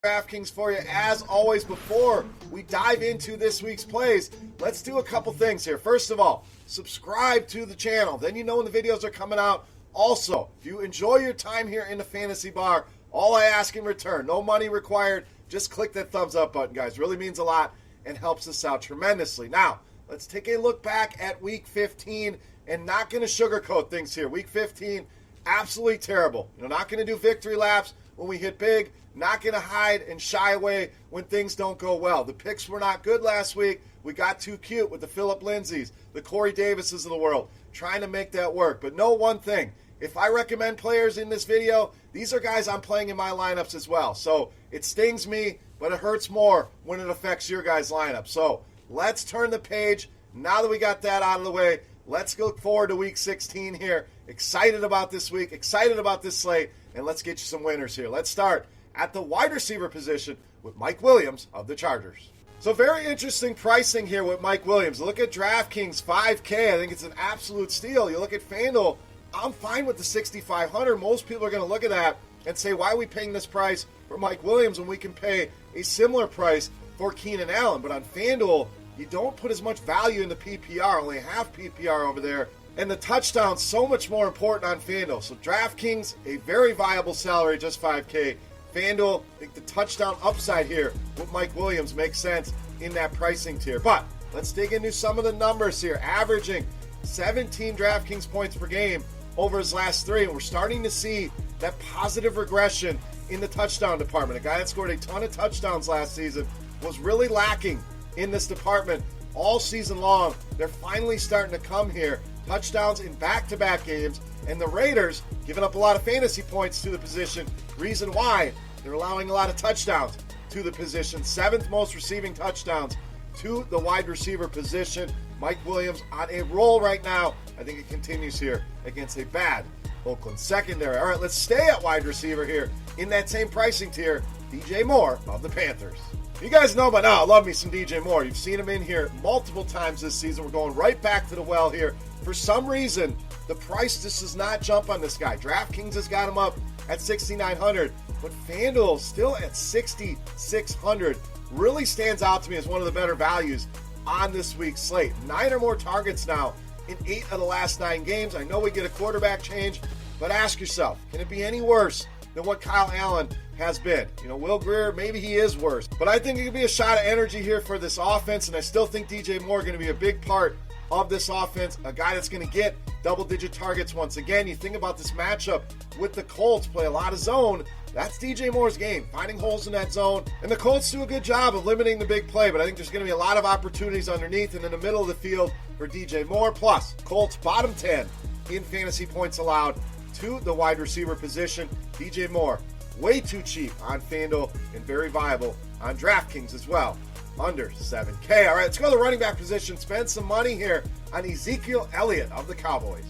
DraftKings for you. As always, before we dive into this week's plays, let's do a couple things here. First of all, subscribe to the channel. Then you know when the videos are coming out. Also, if you enjoy your time here in the Fantasy Bar, all I ask in return, no money required, just click that thumbs up button, guys. Really means a lot and helps us out tremendously. Now, let's take a look back at Week 15 and not going to sugarcoat things here. Week 15, absolutely terrible. Not going to do victory laps when we hit big. Not going to hide and shy away when things don't go well. The picks were not good last week. We got too cute with the Phillip Lindsays, the Corey Davises of the world, trying to make that work. But know one thing. If I recommend players in this video, these are guys I'm playing in my lineups as well. So it stings me, but it hurts more when it affects your guys' lineup. So let's turn the page. Now that we got that out of the way, let's go forward to Week 16 here. Excited about this week, excited about this slate, and let's get you some winners here. Let's start at the wide receiver position with Mike Williams of the Chargers. So very interesting pricing here with Mike Williams. Look at DraftKings, $5K. I think it's an absolute steal. You look at FanDuel, I'm fine with the $6,500. Most people are going to look at that and say, why are we paying this price for Mike Williams when we can pay a similar price for Keenan Allen? But on FanDuel, you don't put as much value in the PPR, only half PPR over there. And the touchdown's so much more important on FanDuel. So DraftKings, a very viable salary, just $5K. FanDuel, I think the touchdown upside here with Mike Williams makes sense in that pricing tier. But let's dig into some of the numbers here. Averaging 17 DraftKings points per game over his last three. And we're starting to see that positive regression in the touchdown department. A guy that scored a ton of touchdowns last season was really lacking in this department all season long. They're finally starting to come here. Touchdowns in back-to-back games. And the Raiders giving up a lot of fantasy points to the position. Reason why, they're allowing a lot of touchdowns to the position. 7th most receiving touchdowns to the wide receiver position. Mike Williams on a roll right now. I think it continues here against a bad Oakland secondary. All right, let's stay at wide receiver here in that same pricing tier. DJ Moore of the Panthers. You guys know by now I love me some DJ Moore. You've seen him in here multiple times this season. We're going right back to the well here. For some reason, the price just does not jump on this guy. DraftKings has got him up at $6,900, but FanDuel still at $6,600. Really stands out to me as one of the better values on this week's slate. 9 or more targets now in 8 of the last 9 games. I know we get a quarterback change, but ask yourself, can it be any worse than what Kyle Allen has been? Will Greer, maybe he is worse, but I think it could be a shot of energy here for this offense, and I still think DJ Moore is going to be a big part of this offense, a guy that's going to get double-digit targets once again. You think about this matchup with the Colts, play a lot of zone. That's DJ Moore's game, finding holes in that zone. And the Colts do a good job of limiting the big play, but I think there's going to be a lot of opportunities underneath and in the middle of the field for DJ Moore. Plus, Colts bottom 10 in fantasy points allowed to the wide receiver position. DJ Moore, way too cheap on FanDuel and very viable on DraftKings as well. Under 7K. All right, let's go to the running back position. Spend some money here on Ezekiel Elliott of the Cowboys.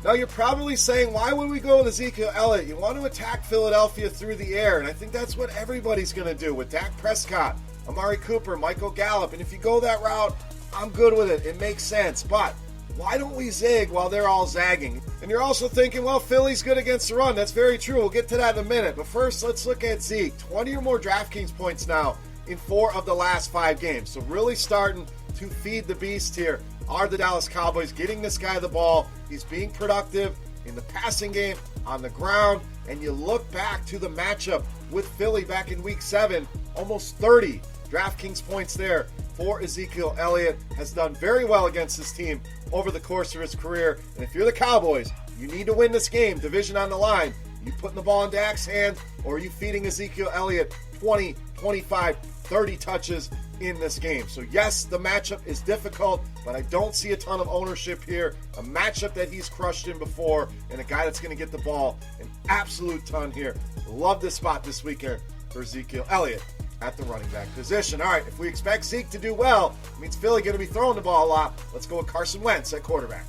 Now, you're probably saying, why would we go with Ezekiel Elliott? You want to attack Philadelphia through the air, and I think that's what everybody's going to do with Dak Prescott, Amari Cooper, Michael Gallup. And if you go that route, I'm good with it. It makes sense. But why don't we zig while they're all zagging? And you're also thinking, well, Philly's good against the run. That's very true. We'll get to that in a minute. But first, let's look at Zeke. 20 or more DraftKings points now in 4 of the last 5 games. So really starting to feed the beast here are the Dallas Cowboys, getting this guy the ball. He's being productive in the passing game, on the ground, and you look back to the matchup with Philly back in Week 7, almost 30 DraftKings points there for Ezekiel Elliott. Has done very well against this team over the course of his career. And if you're the Cowboys, you need to win this game, division on the line. You putting the ball in Dak's hands, or are you feeding Ezekiel Elliott 20, 25, 30 touches in this game? So yes, the matchup is difficult, but I don't see a ton of ownership here. A matchup that he's crushed in before, and a guy that's going to get the ball an absolute ton here. Love this spot this weekend for Ezekiel Elliott at the running back position. All right, if we expect Zeke to do well, it means Philly going to be throwing the ball a lot. Let's go with Carson Wentz at quarterback.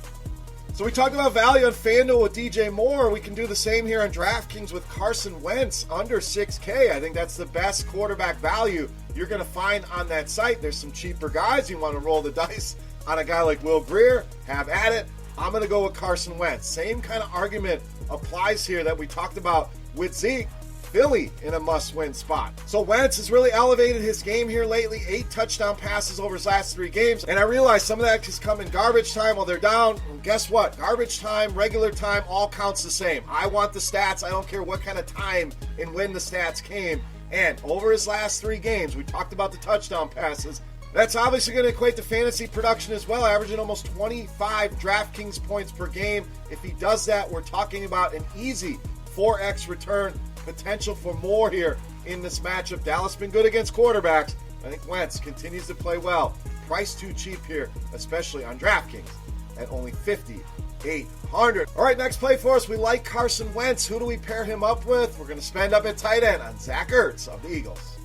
So we talked about value on FanDuel with DJ Moore. We can do the same here on DraftKings with Carson Wentz under 6K. I think that's the best quarterback value you're going to find on that site. There's some cheaper guys. You want to roll the dice on a guy like Will Greer, have at it. I'm going to go with Carson Wentz. Same kind of argument applies here that we talked about with Zeke. Philly in a must-win spot. So Wentz has really elevated his game here lately. 8 touchdown passes over his last 3 games. And I realize some of that has come in garbage time while they're down. And guess what? Garbage time, regular time, all counts the same. I want the stats. I don't care what kind of time and when the stats came. And over his last 3 games, we talked about the touchdown passes. That's obviously going to equate to fantasy production as well, averaging almost 25 DraftKings points per game. If he does that, we're talking about an easy 4x return, potential for more here in this matchup. Dallas been good against quarterbacks. I think Wentz continues to play well. Price too cheap here, especially on DraftKings at only $5,800. All right, next play for us. We like Carson Wentz. Who do we pair him up with? We're going to spend up at tight end on Zach Ertz of the Eagles.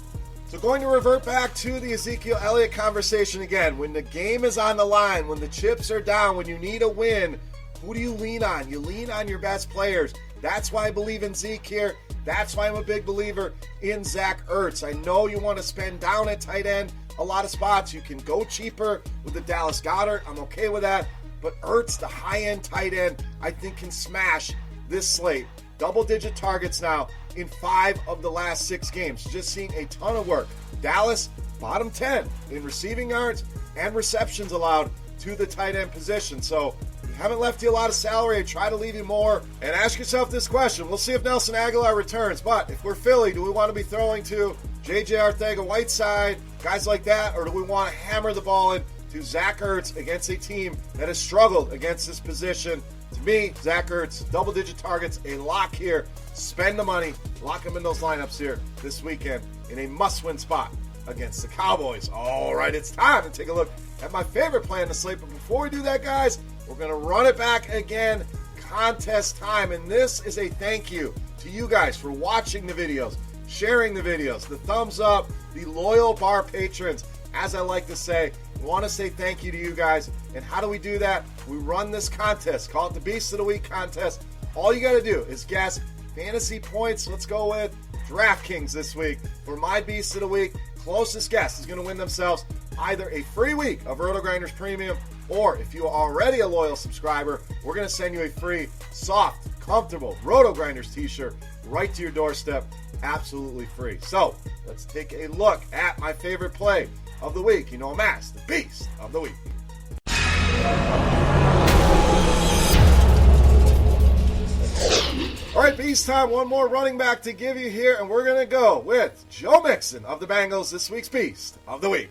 So going to revert back to the Ezekiel Elliott conversation again. When the game is on the line, when the chips are down, when you need a win, who do you lean on? You lean on your best players. That's why I believe in Zeke here. That's why I'm a big believer in Zach Ertz. I know you want to spend down at tight end a lot of spots. You can go cheaper with the Dallas Goedert. I'm okay with that. But Ertz, the high-end tight end, I think can smash this slate. Double-digit targets now in 5 of the last 6 games. Just seeing a ton of work. Dallas, bottom 10 in receiving yards and receptions allowed to the tight end position. So if you haven't left you a lot of salary, try to leave you more. And ask yourself this question. We'll see if Nelson Aguilar returns. But if we're Philly, do we want to be throwing to J.J. Arcega-Whiteside, guys like that? Or do we want to hammer the ball in to Zach Ertz against a team that has struggled against this position? To me, Zach Ertz, double-digit targets, a lock here. Spend the money, lock him in those lineups here this weekend in a must-win spot against the Cowboys. All right, it's time to take a look at my favorite play in the slate. But before we do that, guys, we're going to run it back again. Contest time. And this is a thank you to you guys for watching the videos, sharing the videos, the thumbs up, the loyal bar patrons. As I like to say, I want to say thank you to you guys. And how do we do that? We run this contest. Call it the Beast of the Week contest. All you got to do is guess fantasy points. Let's go with DraftKings this week. For my Beast of the Week, closest guess is going to win themselves either a free week of RotoGrinders Premium, or if you are already a loyal subscriber, we're going to send you a free, soft, comfortable RotoGrinders t-shirt right to your doorstep, absolutely free. So let's take a look at my favorite play of the week. You know I'm as the Beast of the Week. All right, Beast time. One more running back to give you here, and we're going to go with Joe Mixon of the Bengals, this week's Beast of the Week.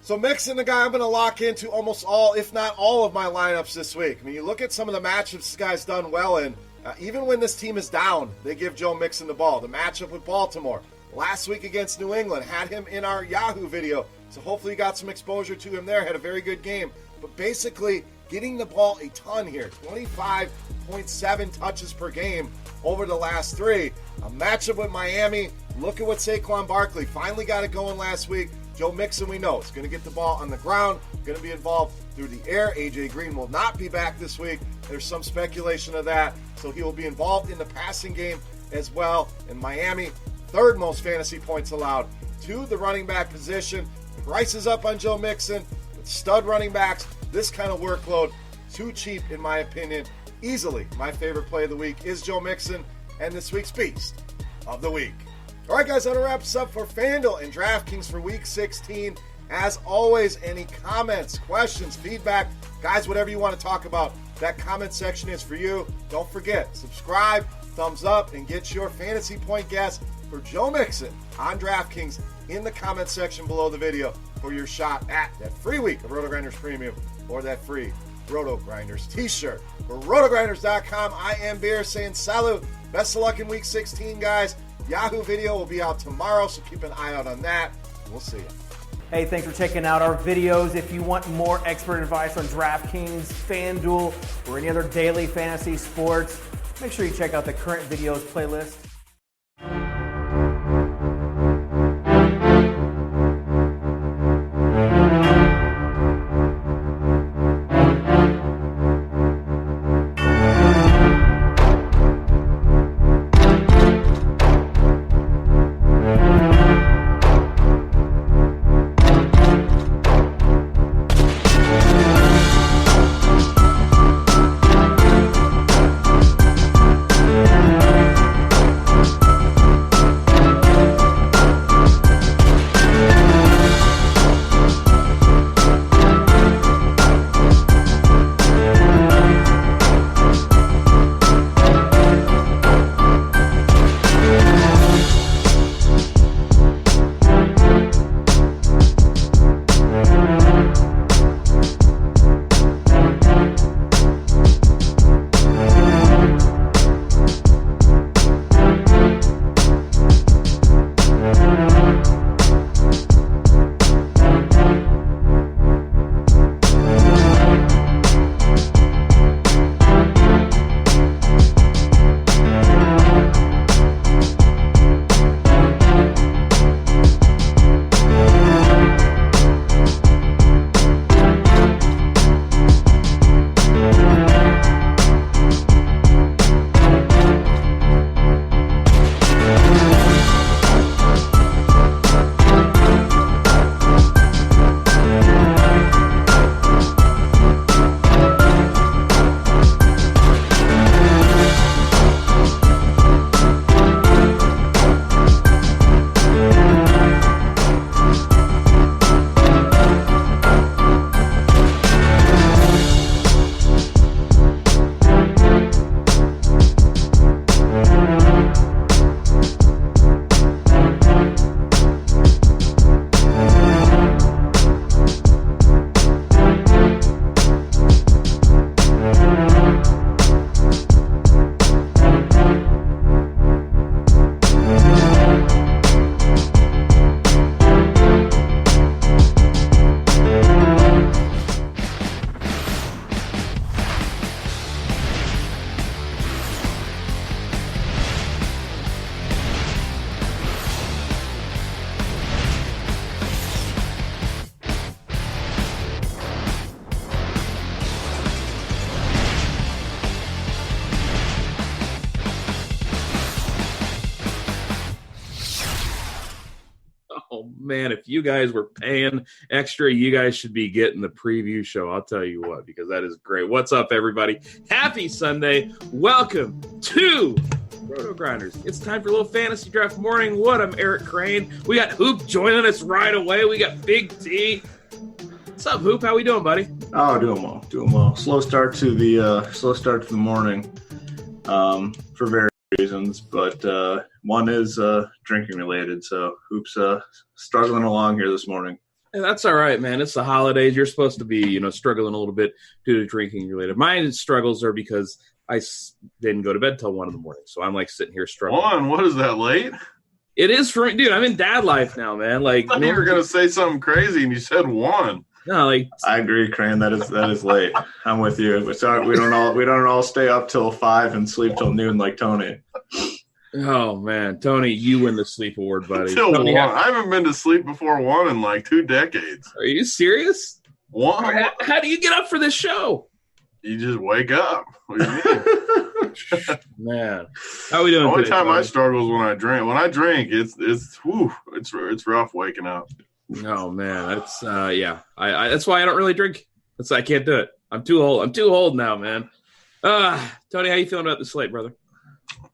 So Mixon, the guy I'm going to lock into almost all, if not all, of my lineups this week. I mean, you look at some of the matchups this guy's done well in. Even when this team is down, they give Joe Mixon the ball. The matchup with Baltimore last week against New England had him in our Yahoo video, so hopefully you got some exposure to him there. Had a very good game. But basically, getting the ball a ton here. 25.7 touches per game over the last 3. A matchup with Miami. Look at what Saquon Barkley finally got it going last week. Joe Mixon, we know, is going to get the ball on the ground, going to be involved through the air. A.J. Green will not be back this week. There's some speculation of that. So he will be involved in the passing game as well. In Miami, 3rd most fantasy points allowed to the running back position. Prices up on Joe Mixon. With stud running backs, this kind of workload, too cheap in my opinion. Easily my favorite play of the week is Joe Mixon and this week's Beast of the Week. All right, guys, that wraps up for FanDuel and DraftKings for Week 16. As always, any comments, questions, feedback, guys, whatever you want to talk about, that comment section is for you. Don't forget, subscribe, thumbs up, and get your fantasy point guess for Joe Mixon on DraftKings in the comment section below the video for your shot at that free week of RotoGrinders Premium or that free RotoGrinders t-shirt. For RotoGrinders.com, I am Beer saying salute. Best of luck in Week 16, guys. Yahoo video will be out tomorrow, so keep an eye out on that. We'll see you. Hey, thanks for checking out our videos. If you want more expert advice on DraftKings, FanDuel, or any other daily fantasy sports, make sure you check out the current videos playlist. Oh, man, if you guys were paying extra, you guys should be getting the preview show. I'll tell you what, because that is great. What's up, everybody? Happy Sunday. Welcome to RotoGrinders. It's time for a little fantasy draft morning. I'm Eric Crane. We got Hoop joining us right away. We got Big T. What's up, Hoop? How we doing, buddy? Oh, doing well. Slow start to the morning for various reasons, but one is drinking related. So Hoop's struggling along here this morning. Yeah, that's all right, man. It's the holidays. You're supposed to be, struggling a little bit due to drinking related. My struggles are because I didn't go to bed till 1 a.m. So I'm like sitting here struggling. What is that, late? It is for dude. I'm in dad life now, man. Like, I thought you were gonna say something crazy, and you said 1. No, like I agree, Crane. That is late. I'm with you. Sorry, we don't all stay up till 5 and sleep till noon like Tony. Oh man, Tony, you win the sleep award, buddy. Till Tony, 1. I haven't been to sleep before 1 in like 2 decades. Are you serious? 1. How do you get up for this show? You just wake up. What do you mean? Man, how are we doing? The only today, time Tony? I struggle is when I drink. When I drink, it's rough waking up. Oh man, that's yeah. I that's why I don't really drink. I can't do it. I'm too old. I'm too old now, man. Tony, how you feeling about the slate, brother?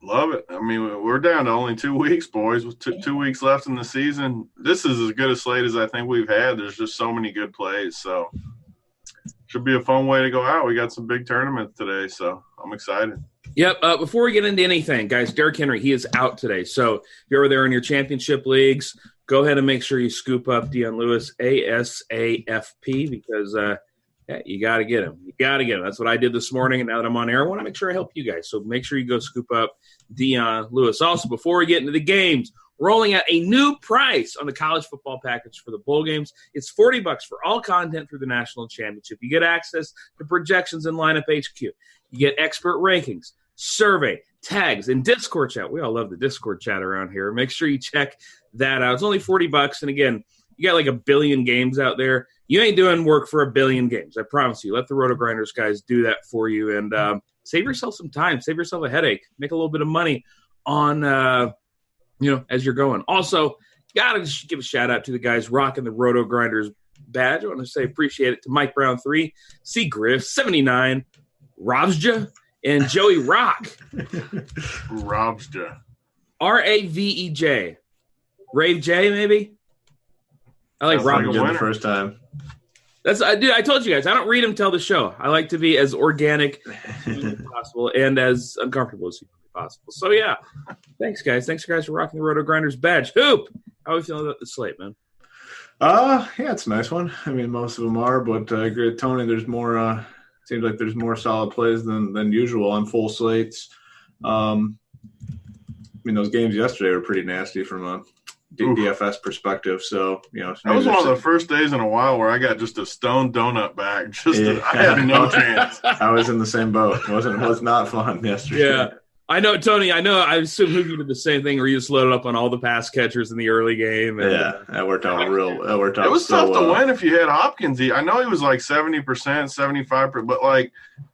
Love it. I mean, we're down to only 2 weeks, boys. With 2 weeks left in the season, this is as good a slate as I think we've had. There's just so many good plays, so should be a fun way to go out. We got some big tournaments today, so I'm excited. Yep. Before we get into anything, guys, Derrick Henry, he is out today. So if you're over there in your championship leagues, go ahead and make sure you scoop up Dion Lewis, ASAFP, because you got to get him. You got to get him. That's what I did this morning, and now that I'm on air, I want to make sure I help you guys. So make sure you go scoop up Dion Lewis. Also, before we get into the games, rolling out a new price on the college football package for the bowl games. It's $40 for all content through the national championship. You get access to projections and lineup HQ. You get expert rankings, survey, tags, and Discord chat. We all love the Discord chat around here. Make sure you check that out. It's only $40. And again, you got like 1 billion games out there. You ain't doing work for 1 billion games. I promise you. Let the RotoGrinders guys do that for you. And save yourself some time. Save yourself a headache. Make a little bit of money on as you're going. Also, got to give a shout out to the guys rocking the RotoGrinders badge. I want to say appreciate it to Mike Brown 3, C Griff 79, Ravja, and Joey Rock. Ravja. Ravej. Rave J, maybe? I like Rob. Did the first time. I told you guys, I don't read them till the show. I like to be as organic as possible and as uncomfortable as possible. So, yeah. Thanks, guys. Thanks, guys, for rocking the RotoGrinders badge. Hoop, how are we feeling about the slate, man? Yeah, it's a nice one. I mean, most of them are, but I agree with Tony. There's more seems like there's more solid plays than usual on full slates. I mean, those games yesterday were pretty nasty from a DFS perspective. So, that was one of the first days in a while where I got just a stone donut bag. I had no chance. I was in the same boat. It was not fun yesterday. Yeah. I know, Tony. I assume you did the same thing where you just loaded up on all the pass catchers in the early game. And, that worked out It was tough to win if you had Hopkins. I know he was like 70%, 75%, but like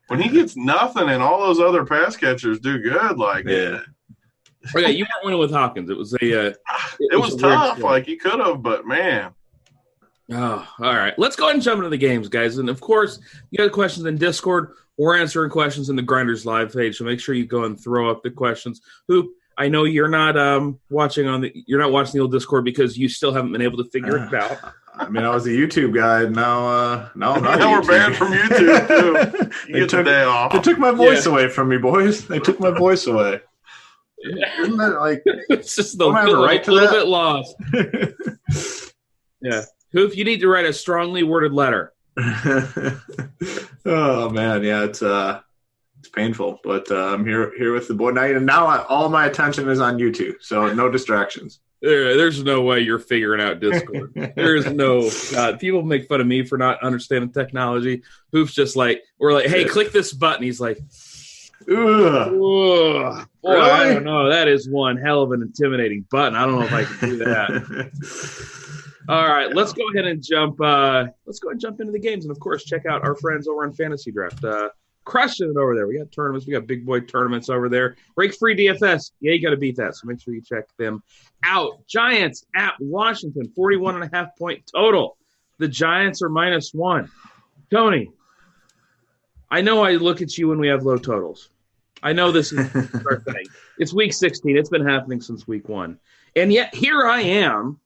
when he gets nothing and all those other pass catchers do good, like Okay, you weren't winning with Hopkins. It was it was tough. Like he could have, but man. Oh, all right. Let's go ahead and jump into the games, guys. And of course, you got questions in Discord. We're answering questions in the GrindersLive page, so make sure you go and throw up the questions. Hoop, I know you're not watching the old Discord because you still haven't been able to figure it out. I mean, I was a YouTube guy. Now I'm not. Now we're banned from YouTube too. You get the day off. They took my voice away from me, boys. They took my voice away. Isn't that like it's just the right a little bit lost? Yeah. Hoop, you need to write a strongly worded letter. Oh man, yeah, it's painful, but I'm here with the boy now. All my attention is on YouTube, so no distractions. There's no way you're figuring out Discord. There's no people make fun of me for not understanding technology. Hoop's just like we're like, hey, click this button. He's like, ugh. Boy, really? I don't know. That is one hell of an intimidating button. I don't know if I can do that. All right, let's go ahead and jump. Let's go ahead and jump into the games, and of course, check out our friends over on FantasyDraft. crushing it over there. We got tournaments. We got big boy tournaments over there. Break-free DFS. Yeah, you got to beat that, so make sure you check them out. Giants at Washington, 41.5-point total. The Giants are -1. Tony, I know I look at you when we have low totals. I know this is our thing. It's week 16. It's been happening since week 1. And yet here I am,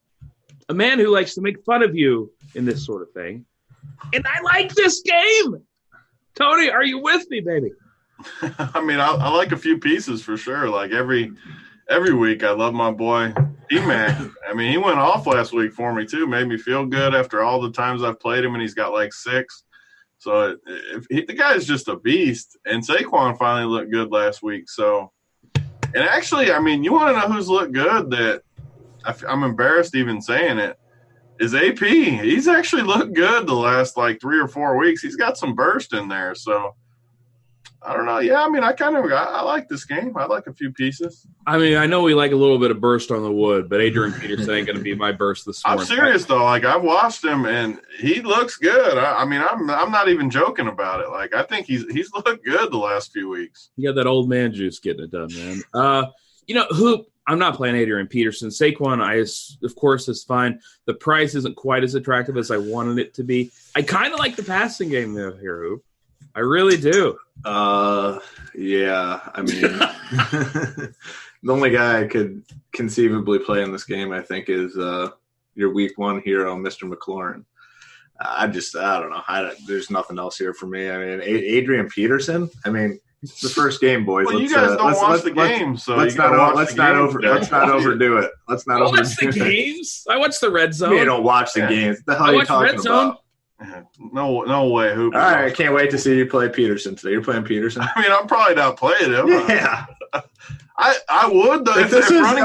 a man who likes to make fun of you in this sort of thing. And I like this game. Tony, are you with me, baby? I mean, I like a few pieces for sure. Like every week, I love my boy D-Mac. I mean, he went off last week for me too. Made me feel good after all the times I've played him, and he's got like 6. So the guy's just a beast. And Saquon finally looked good last week. So, and actually, I mean, you want to know who's looked good that I'm embarrassed even saying it, is AP. He's actually looked good the last like 3 or 4 weeks. He's got some burst in there. So I don't know. Yeah, I mean, I like this game. I like a few pieces. I mean, I know we like a little bit of burst on the wood, but Adrian Peterson ain't going to be my burst this morning. I'm serious though. Like I've watched him and he looks good. I mean, I'm not even joking about it. Like I think he's looked good the last few weeks. You got that old man juice getting it done, man. Hoop. I'm not playing Adrian Peterson. Saquon, of course, is fine. The price isn't quite as attractive as I wanted it to be. I kind of like the passing game there, here, Hoop. I really do. Yeah. I mean, the only guy I could conceivably play in this game, I think, is your week 1 hero, Mr. McLaurin. I don't know. There's nothing else here for me. I mean, Adrian Peterson. I mean, it's the first game, boys. Well, you guys don't watch the game, so let's not overdo it. Let's not overdo it. I watch the games. I watch the red zone. You don't watch the games. What the hell are you talking about? No way, Hoop. All right, I can't wait to see you play Peterson today. You're playing Peterson? I mean, I'm probably not playing him. Yeah. I would, though.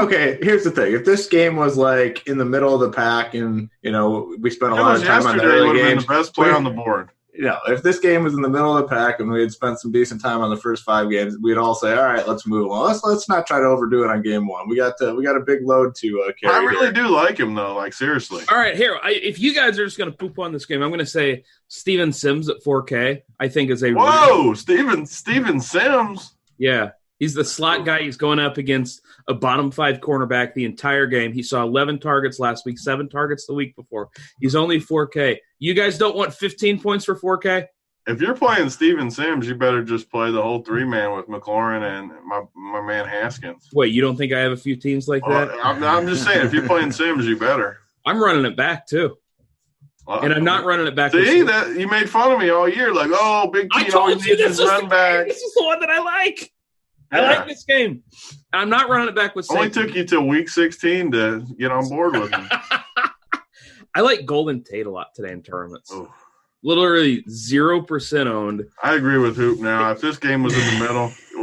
Okay, here's the thing. If this game was like in the middle of the pack and, we spent a lot of time on the early games. The best player on the board. If this game was in the middle of the pack and we had spent some decent time on the first 5 games, we'd all say, all right, let's move on. Let's not try to overdo it on game 1. We got a big load to carry. I really do like him, though, like seriously. All right, here, if you guys are just going to poop on this game, I'm going to say Steven Sims at 4K, I think is a – Whoa, Steven Sims? Yeah. He's the slot guy. He's going up against a bottom 5 cornerback the entire game. He saw 11 targets last week, 7 targets the week before. He's only 4K. You guys don't want 15 points for 4K? If you're playing Steven Sims, you better just play the whole 3-man with McLaurin and my man Haskins. Wait, you don't think I have a few teams like that? I'm just saying, if you're playing Sims, you better. I'm running it back, too. And I'm not running it back. See, that you made fun of me all year. Like, Big T always needs his run back. This is the one that I like. I like this game. I'm not running it back with Only took you till week 16 to get on board with me. I like Golden Tate a lot today in tournaments. Oh. Literally 0% owned. I agree with Hoop now. If this game was in the middle, I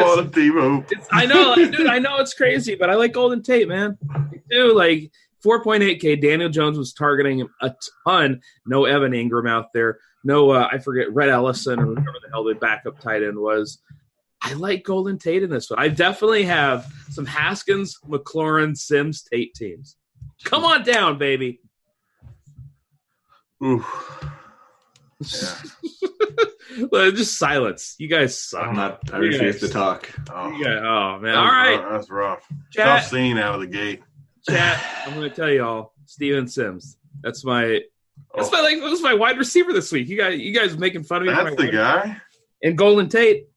want a team Hoop. I know, dude, I know it's crazy, but I like Golden Tate, man. I do. Like 4.8K, Daniel Jones was targeting him a ton. No Evan Ingram out there. No, I forget, Red Ellison or whatever the hell the backup tight end was. I like Golden Tate in this one. I definitely have some Haskins, McLaurin, Sims, Tate teams. Come on down, baby. Ooh. Yeah. Just silence. You guys suck. I refuse to talk. Oh man. All right. That's rough. Chat, tough scene out of the gate. Chat, I'm going to tell y'all, Steven Sims. That's my wide receiver this week. You guys making fun of me. That's the guy. And Golden Tate.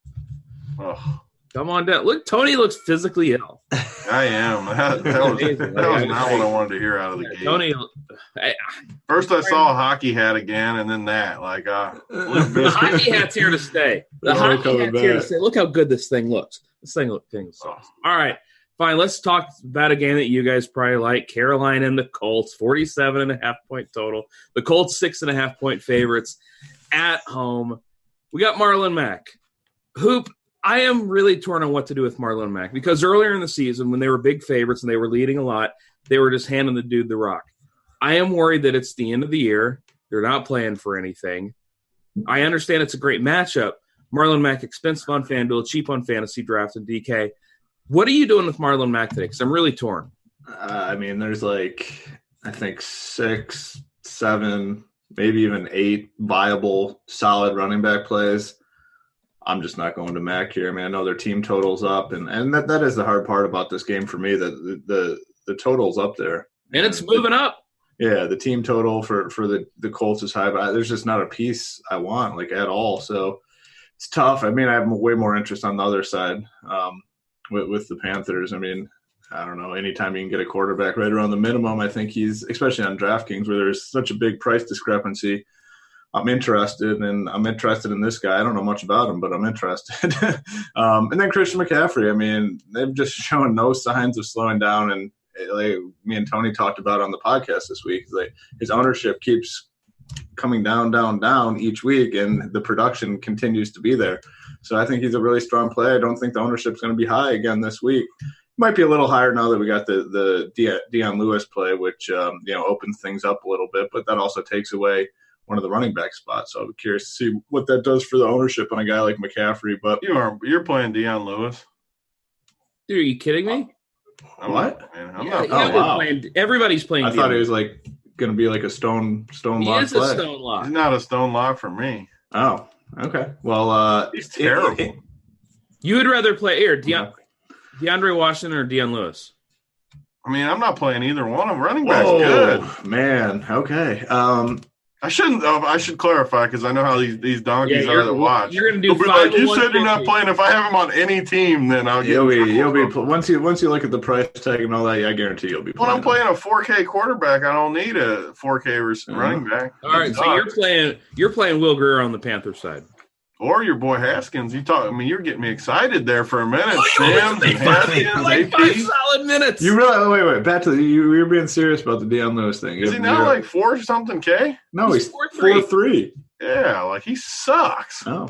Oh. Come on down. Look, Tony looks physically ill. I am. That was not what I wanted to hear out of the game. Tony. First I saw a hockey hat again, and then that. The hockey hat's here to stay. The hockey hat's here to stay. Look how good this thing looks. This thing looks awesome. All right. Fine, let's talk about a game that you guys probably like. Carolina and the Colts, 47.5-point total. The Colts, 6.5-point favorites at home. We got Marlon Mack. Hoop, I am really torn on what to do with Marlon Mack because earlier in the season when they were big favorites and they were leading a lot, they were just handing the dude the rock. I am worried that it's the end of the year. They're not playing for anything. I understand it's a great matchup. Marlon Mack, expensive on FanDuel, cheap on FantasyDraft and DK. What are you doing with Marlon Mack today? Because I'm really torn. I mean, there's I think 6, 7 maybe even 8 viable, solid running back plays, I'm just not going to Mac here. I mean, I know their team total's up, and that is the hard part about this game for me, that the total's up there. And it's moving up. Yeah, the team total for the Colts is high, but there's just not a piece I want, like, at all. So it's tough. I mean, I have way more interest on the other side with the Panthers. I mean, I don't know. Anytime you can get a quarterback right around the minimum, I think he's, especially on DraftKings where there's such a big price discrepancy, I'm interested in this guy. I don't know much about him, but I'm interested. And then Christian McCaffrey. I mean, they've just shown no signs of slowing down, and like me and Tony talked about on the podcast this week, like his ownership keeps coming down each week, and the production continues to be there. So I think he's a really strong play. I don't think the ownership's going to be high again this week. Might be a little higher now that we got the Deion Lewis play, which opens things up a little bit, but that also takes away one of the running back spots. So I'm curious to see what that does for the ownership on a guy like McCaffrey. But you're playing Deion Lewis. Dude, are you kidding me? What? I'm not. Oh, wow. Everybody's playing. I thought he was like going to be like a stone He lock is play. a stone lock. He's not a stone lock for me. Oh, okay. Well, He's terrible. You would rather play here, DeAndre Washington or Deion Lewis? I mean, I'm not playing either one of them. Running back's good. Man. Okay. I shouldn't. I should clarify because I know how these donkeys are to watch. You're going to do They'll be like, you said you're not playing. If I have him on any team, then I'll get. You'll be once you look at the price tag and all that. I guarantee you'll be. When I'm playing a 4K quarterback, I don't need a 4K running back. All right, so you're playing Will Grier on the Panther side, or your boy Haskins. You're getting me excited there for a minute. Shams and Haskins, like 5 solid minutes. You really wait. Back to you're being serious about the Deion Lewis thing. Is he now like 4-something K? No, he's 4-3. Yeah, like he sucks. Oh,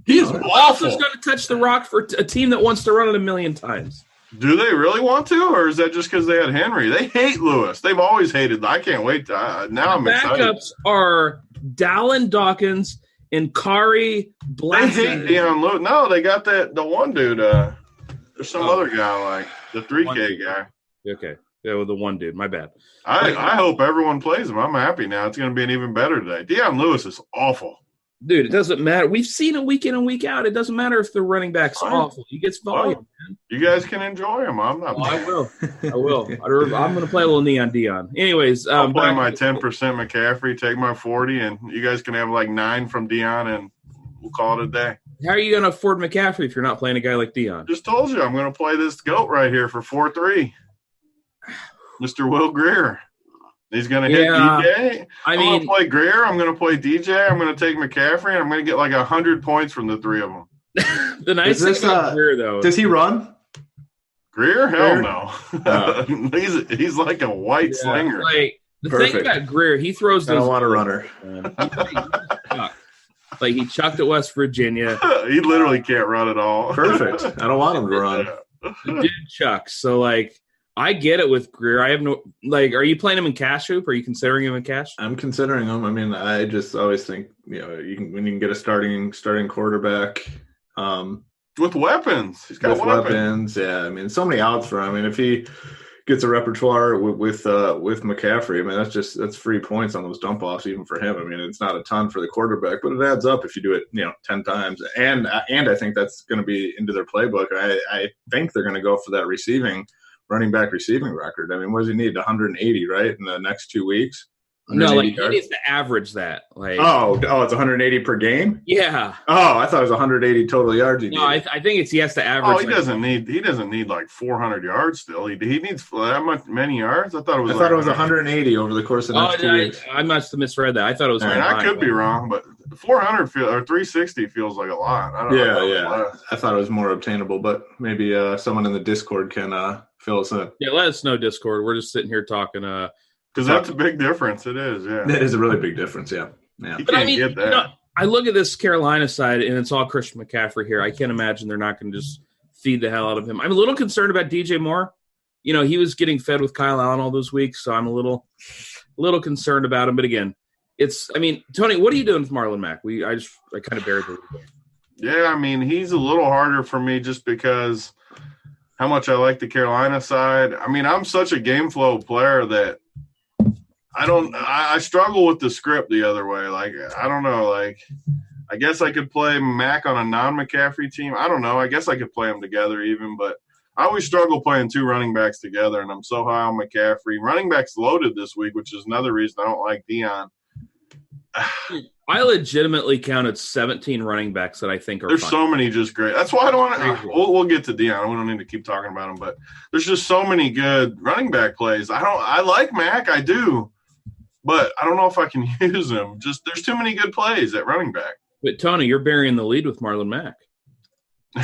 he is Who else awful. is going to touch the rock for a team that wants to run it 1,000,000 times? Do they really want to, or is that just because they had Henry? They hate Lewis. They've always hated. I can't wait. Now I'm excited. Backups are Dallin Dawkins and Kari Blanchard. They hate Deion Lewis. No, they got the one dude. There's some other guy like the 3K guy. Okay. Yeah, well, the one dude. My bad. I hope everyone plays him. I'm happy now. It's going to be an even better today. Deion Lewis is awful. Dude, it doesn't matter. We've seen it week in and week out. It doesn't matter if the running back's awful. He gets volume, man. You guys can enjoy him. I'm not. I will. I'm going to play a little Neon Dion. Anyways. I'll play my 10% McCaffrey, take my 40, and you guys can have like 9 from Dion, and we'll call it a day. How are you going to afford McCaffrey if you're not playing a guy like Dion? Just told you I'm going to play this GOAT right here for 4-3. Mr. Will Grier. He's going to hit DJ. I'm going to play Grier. I'm going to play DJ. I'm going to take McCaffrey, and I'm going to get like 100 points from the 3 of them. The nice thing about Grier, though. Does he run? Grier? Hell no. He's like a white slinger. Like, the thing about Grier, he throws those. I don't want a runner. Like he chucked at West Virginia. He literally can't run at all. Perfect. I don't want him to run. The dude chucks. So like I get it with Grier. I have no are you playing him in cash hoop? Are you considering him in cash? I'm considering him. I mean, I just always think, when you can get a starting quarterback. With weapons. He's got weapons. Yeah. I mean, so many outs for him. I mean, if he gets a repertoire with McCaffrey, I mean, that's free points on those dump offs even for him. I mean, it's not a ton for the quarterback, but it adds up if you do it, 10 times. And I think that's going to be into their playbook. I think they're going to go for that running back receiving record. I mean, what does he need? 180, right? In the next 2 weeks? No, he needs to average that. Oh, it's 180 per game? Yeah. Oh, I thought it was 180 total yards. I think he has to average. Oh, he doesn't need like 400 yards still. He needs that many yards. I thought it was 180 over the course of the next 2 weeks. I must have misread that. I thought it was. I could be wrong, but 400 or 360 feels like a lot. I don't know. I thought it was more obtainable, but maybe someone in the Discord can fill us in. Yeah, let us know, Discord. We're just sitting here talking. Because that's a big difference. It is, yeah. It is a really big difference, yeah. But I mean, get that. I look at this Carolina side, and it's all Christian McCaffrey here. I can't imagine they're not going to just feed the hell out of him. I'm a little concerned about DJ Moore. He was getting fed with Kyle Allen all those weeks, so I'm a little concerned about him. But again, Tony, what are you doing with Marlon Mack? I kind of buried the lead. Yeah, I mean, he's a little harder for me just because how much I like the Carolina side. I mean, I'm such a game flow player that I struggle with the script the other way. Like, I don't know. Like, I guess I could play Mac on a non-McCaffrey team. I don't know. I guess I could play them together even, but I always struggle playing two running backs together, and I'm so high on McCaffrey. Running backs loaded this week, which is another reason I don't like Dion. I legitimately counted 17 running backs that I think are There's fun. so many just great. That's why I don't want to we'll get to Dion. We don't need to keep talking about him, but there's just so many good running back plays. I like Mac, I do, but I don't know if I can use him. Just there's too many good plays at running back. But Tony, you're burying the lead with Marlon Mack.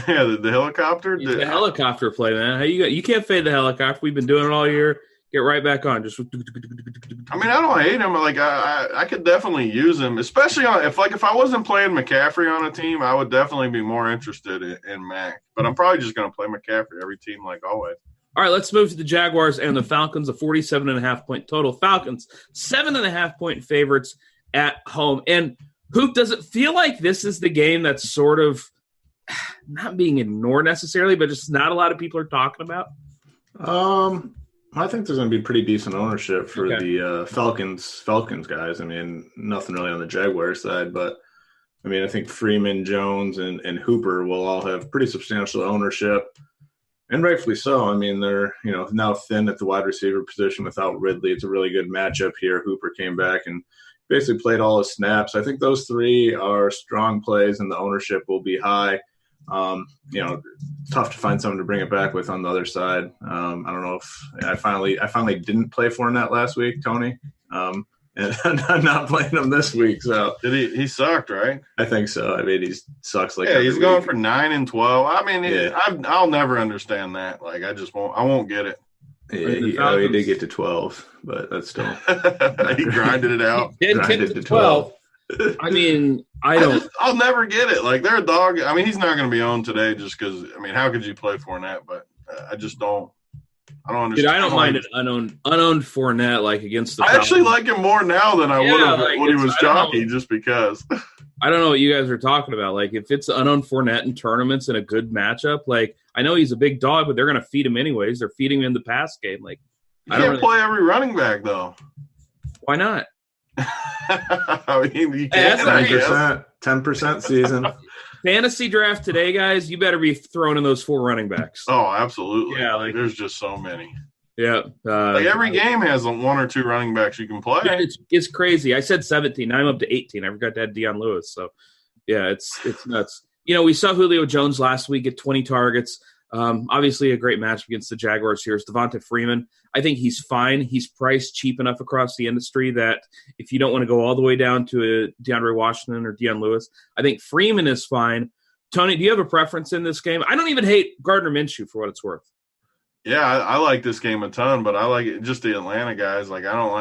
Yeah, the helicopter. The helicopter play, man. How you can't fade the helicopter. We've been doing it all year. Get right back on. Just. I mean, I don't hate him. Like I could definitely use him, especially if I wasn't playing McCaffrey on a team, I would definitely be more interested in Mac. But I'm probably just going to play McCaffrey every team, like always. All right, let's move to the Jaguars and the Falcons. A 47.5-point total. Falcons 7.5-point favorites at home. And Hoop, does it feel like this is the game that's sort of not being ignored necessarily, but just not a lot of people are talking about? I think there's going to be pretty decent ownership for the Falcons guys. I mean, nothing really on the Jaguars side, but I mean, I think Freeman, Jones, and Hooper will all have pretty substantial ownership, and rightfully so. I mean, they're now thin at the wide receiver position without Ridley. It's a really good matchup here. Hooper came back and basically played all his snaps. I think those three are strong plays, and the ownership will be high. Tough to find someone to bring it back with on the other side. I don't know if I finally didn't play Fournette last week, Tony, and I'm not playing him this week. So did he sucked, right? I think so. I mean, he sucks he's going for 9 and 12. I mean, I'll never understand that. Like, I won't get it. Yeah, he did get to 12, but that's still he grinded it out. He did get to 12. I mean, I'll never get it. Like, they're a dog. I mean, he's not going to be owned today just because, I mean, how could you play Fournette? But I just don't. I don't understand. Dude, I don't mind an unowned Fournette, like, against the Falcons. Actually like him more now than I would have when he was jockey, just because. I don't know what you guys are talking about. Like, if it's unowned Fournette in tournaments in a good matchup, like, I know he's a big dog, but they're going to feed him anyways. They're feeding him in the pass game. Like, you can't play every running back, though. Why not? I mean, you can't. 10% season. Fantasy draft today, guys, you better be throwing in those 4 running backs. Oh, absolutely. Yeah, like there's just so many. Yeah. Like every game has 1 or 2 running backs you can play. Yeah, it's crazy. I said 17. Now I'm up to 18. I forgot to add Deion Lewis. So, yeah, it's nuts. We saw Julio Jones last week at 20 targets. Obviously a great match against the Jaguars here is Devonta Freeman. I think he's fine. He's priced cheap enough across the industry that if you don't want to go all the way down to a DeAndre Washington or Deion Lewis, I think Freeman is fine. Tony, do you have a preference in this game? I don't even hate Gardner Minshew for what it's worth. Yeah, I like this game a ton, but I like it, just the Atlanta guys. Like I don't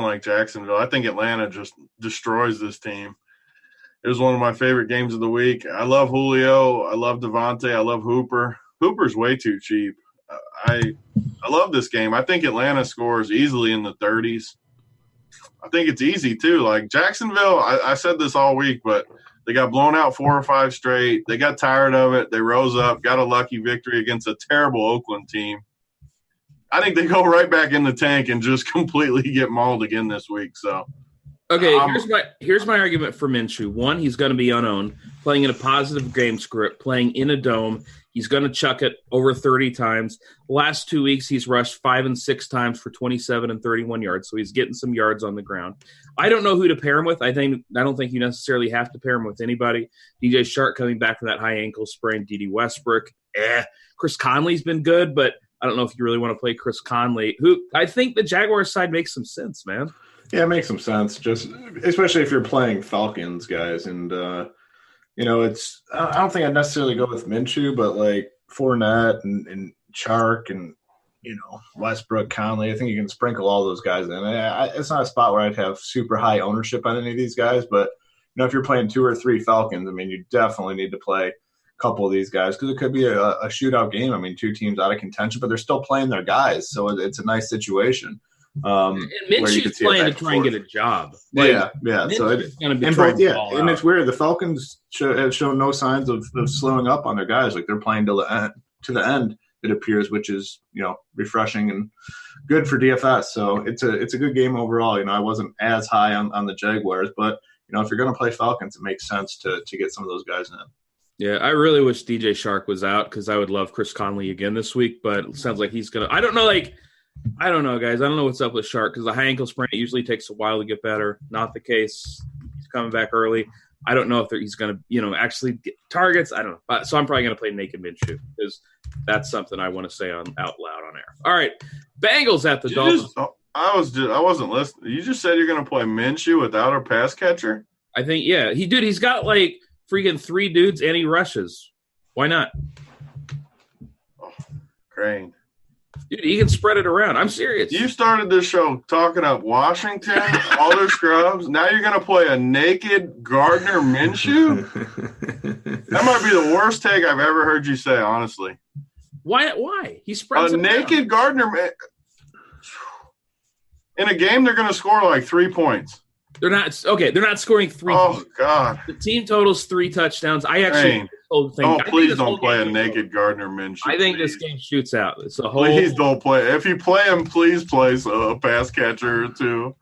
like Jacksonville. I think Atlanta just destroys this team. It was one of my favorite games of the week. I love Julio. I love Devontae. I love Hooper. Hooper's way too cheap. I love this game. I think Atlanta scores easily in the 30s. I think it's easy too. Like Jacksonville, I said this all week, but they got blown out 4 or 5 straight. They got tired of it. They rose up, got a lucky victory against a terrible Oakland team. I think they go right back in the tank and just completely get mauled again this week. So, okay, here's my argument for Minshew. One, he's going to be unowned, playing in a positive game script, playing in a dome. He's going to chuck it over 30 times. Last 2 weeks, he's rushed 5 and 6 times for 27 and 31 yards, so he's getting some yards on the ground. I don't know who to pair him with. I don't think you necessarily have to pair him with anybody. DJ Shark coming back from that high ankle sprain. D.D. Westbrook, Chris Conley's been good, but I don't know if you really want to play Chris Conley, who I think the Jaguars side makes some sense, man. Yeah, it makes some sense, just especially if you're playing Falcons, guys, and it's I don't think I'd necessarily go with Minshew, but like Fournette and Chark and Westbrook, Conley, I think you can sprinkle all those guys in. It's not a spot where I'd have super high ownership on any of these guys, but if you're playing 2 or 3 Falcons, I mean, you definitely need to play a couple of these guys because it could be a shootout game. I mean, 2 teams out of contention, but they're still playing their guys, so it's a nice situation. And Minshew's playing to try and get a job. Yeah. So it's going to be and it's weird. The Falcons have shown no signs of slowing up on their guys. Like they're playing to the end. it appears, which is, refreshing and good for DFS. So it's a good game overall. I wasn't as high on the Jaguars, but if you're going to play Falcons, it makes sense to get some of those guys in. Yeah, I really wish DJ Shark was out because I would love Chris Conley again this week, but it sounds like he's going to – I don't know, guys. I don't know what's up with Shark because the high ankle sprain, it usually takes a while to get better. Not the case. He's coming back early. I don't know if he's going to, actually get targets. I don't know. So I'm probably going to play naked Minshew because that's something I want to say out loud on air. All right, Bengals at the Dolphins. I wasn't listening. You just said you're going to play Minshew without a pass catcher? I think, yeah. He's got like freaking 3 dudes and he rushes. Why not? Oh, Crane. Dude, he can spread it around. I'm serious. You started this show talking up Washington, all their scrubs. Now you're going to play a naked Gardner Minshew? That might be the worst take I've ever heard you say, honestly. Why? He spreads a it naked around. Gardner. In a game, they're going to score like 3 points. They're not scoring 3 points. Oh, God. The team totals 3 touchdowns. I actually please don't play a naked Gardner Minshew. I think this game shoots out. It's a whole. Please don't play. If you play him, please play a pass catcher or two.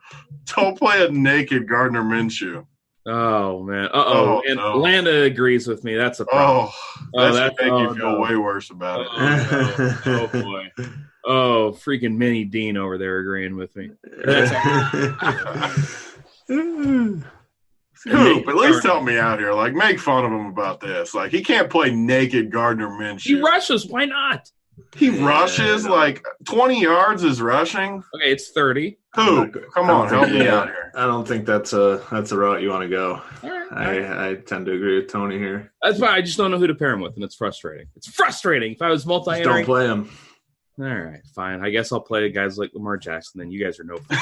Don't play a naked Gardner Minshew. Oh, man. Atlanta agrees with me. That's a problem. That make you feel way worse about it. Oh, boy. Oh, freaking Minnie Dean over there agreeing with me. At least help me out here. Like, make fun of him about this. Like, he can't play naked Gardner Minshew. He rushes. Why not? He rushes like 20 yards is rushing. Okay, it's 30. Who? Come on, help me out here. I don't think that's a route you want to go. All right. I tend to agree with Tony here. That's why I just don't know who to pair him with, and it's frustrating. It's frustrating. If I was multi-entering, don't play him. All right, fine. I guess I'll play guys like Lamar Jackson. Then you guys are no fun.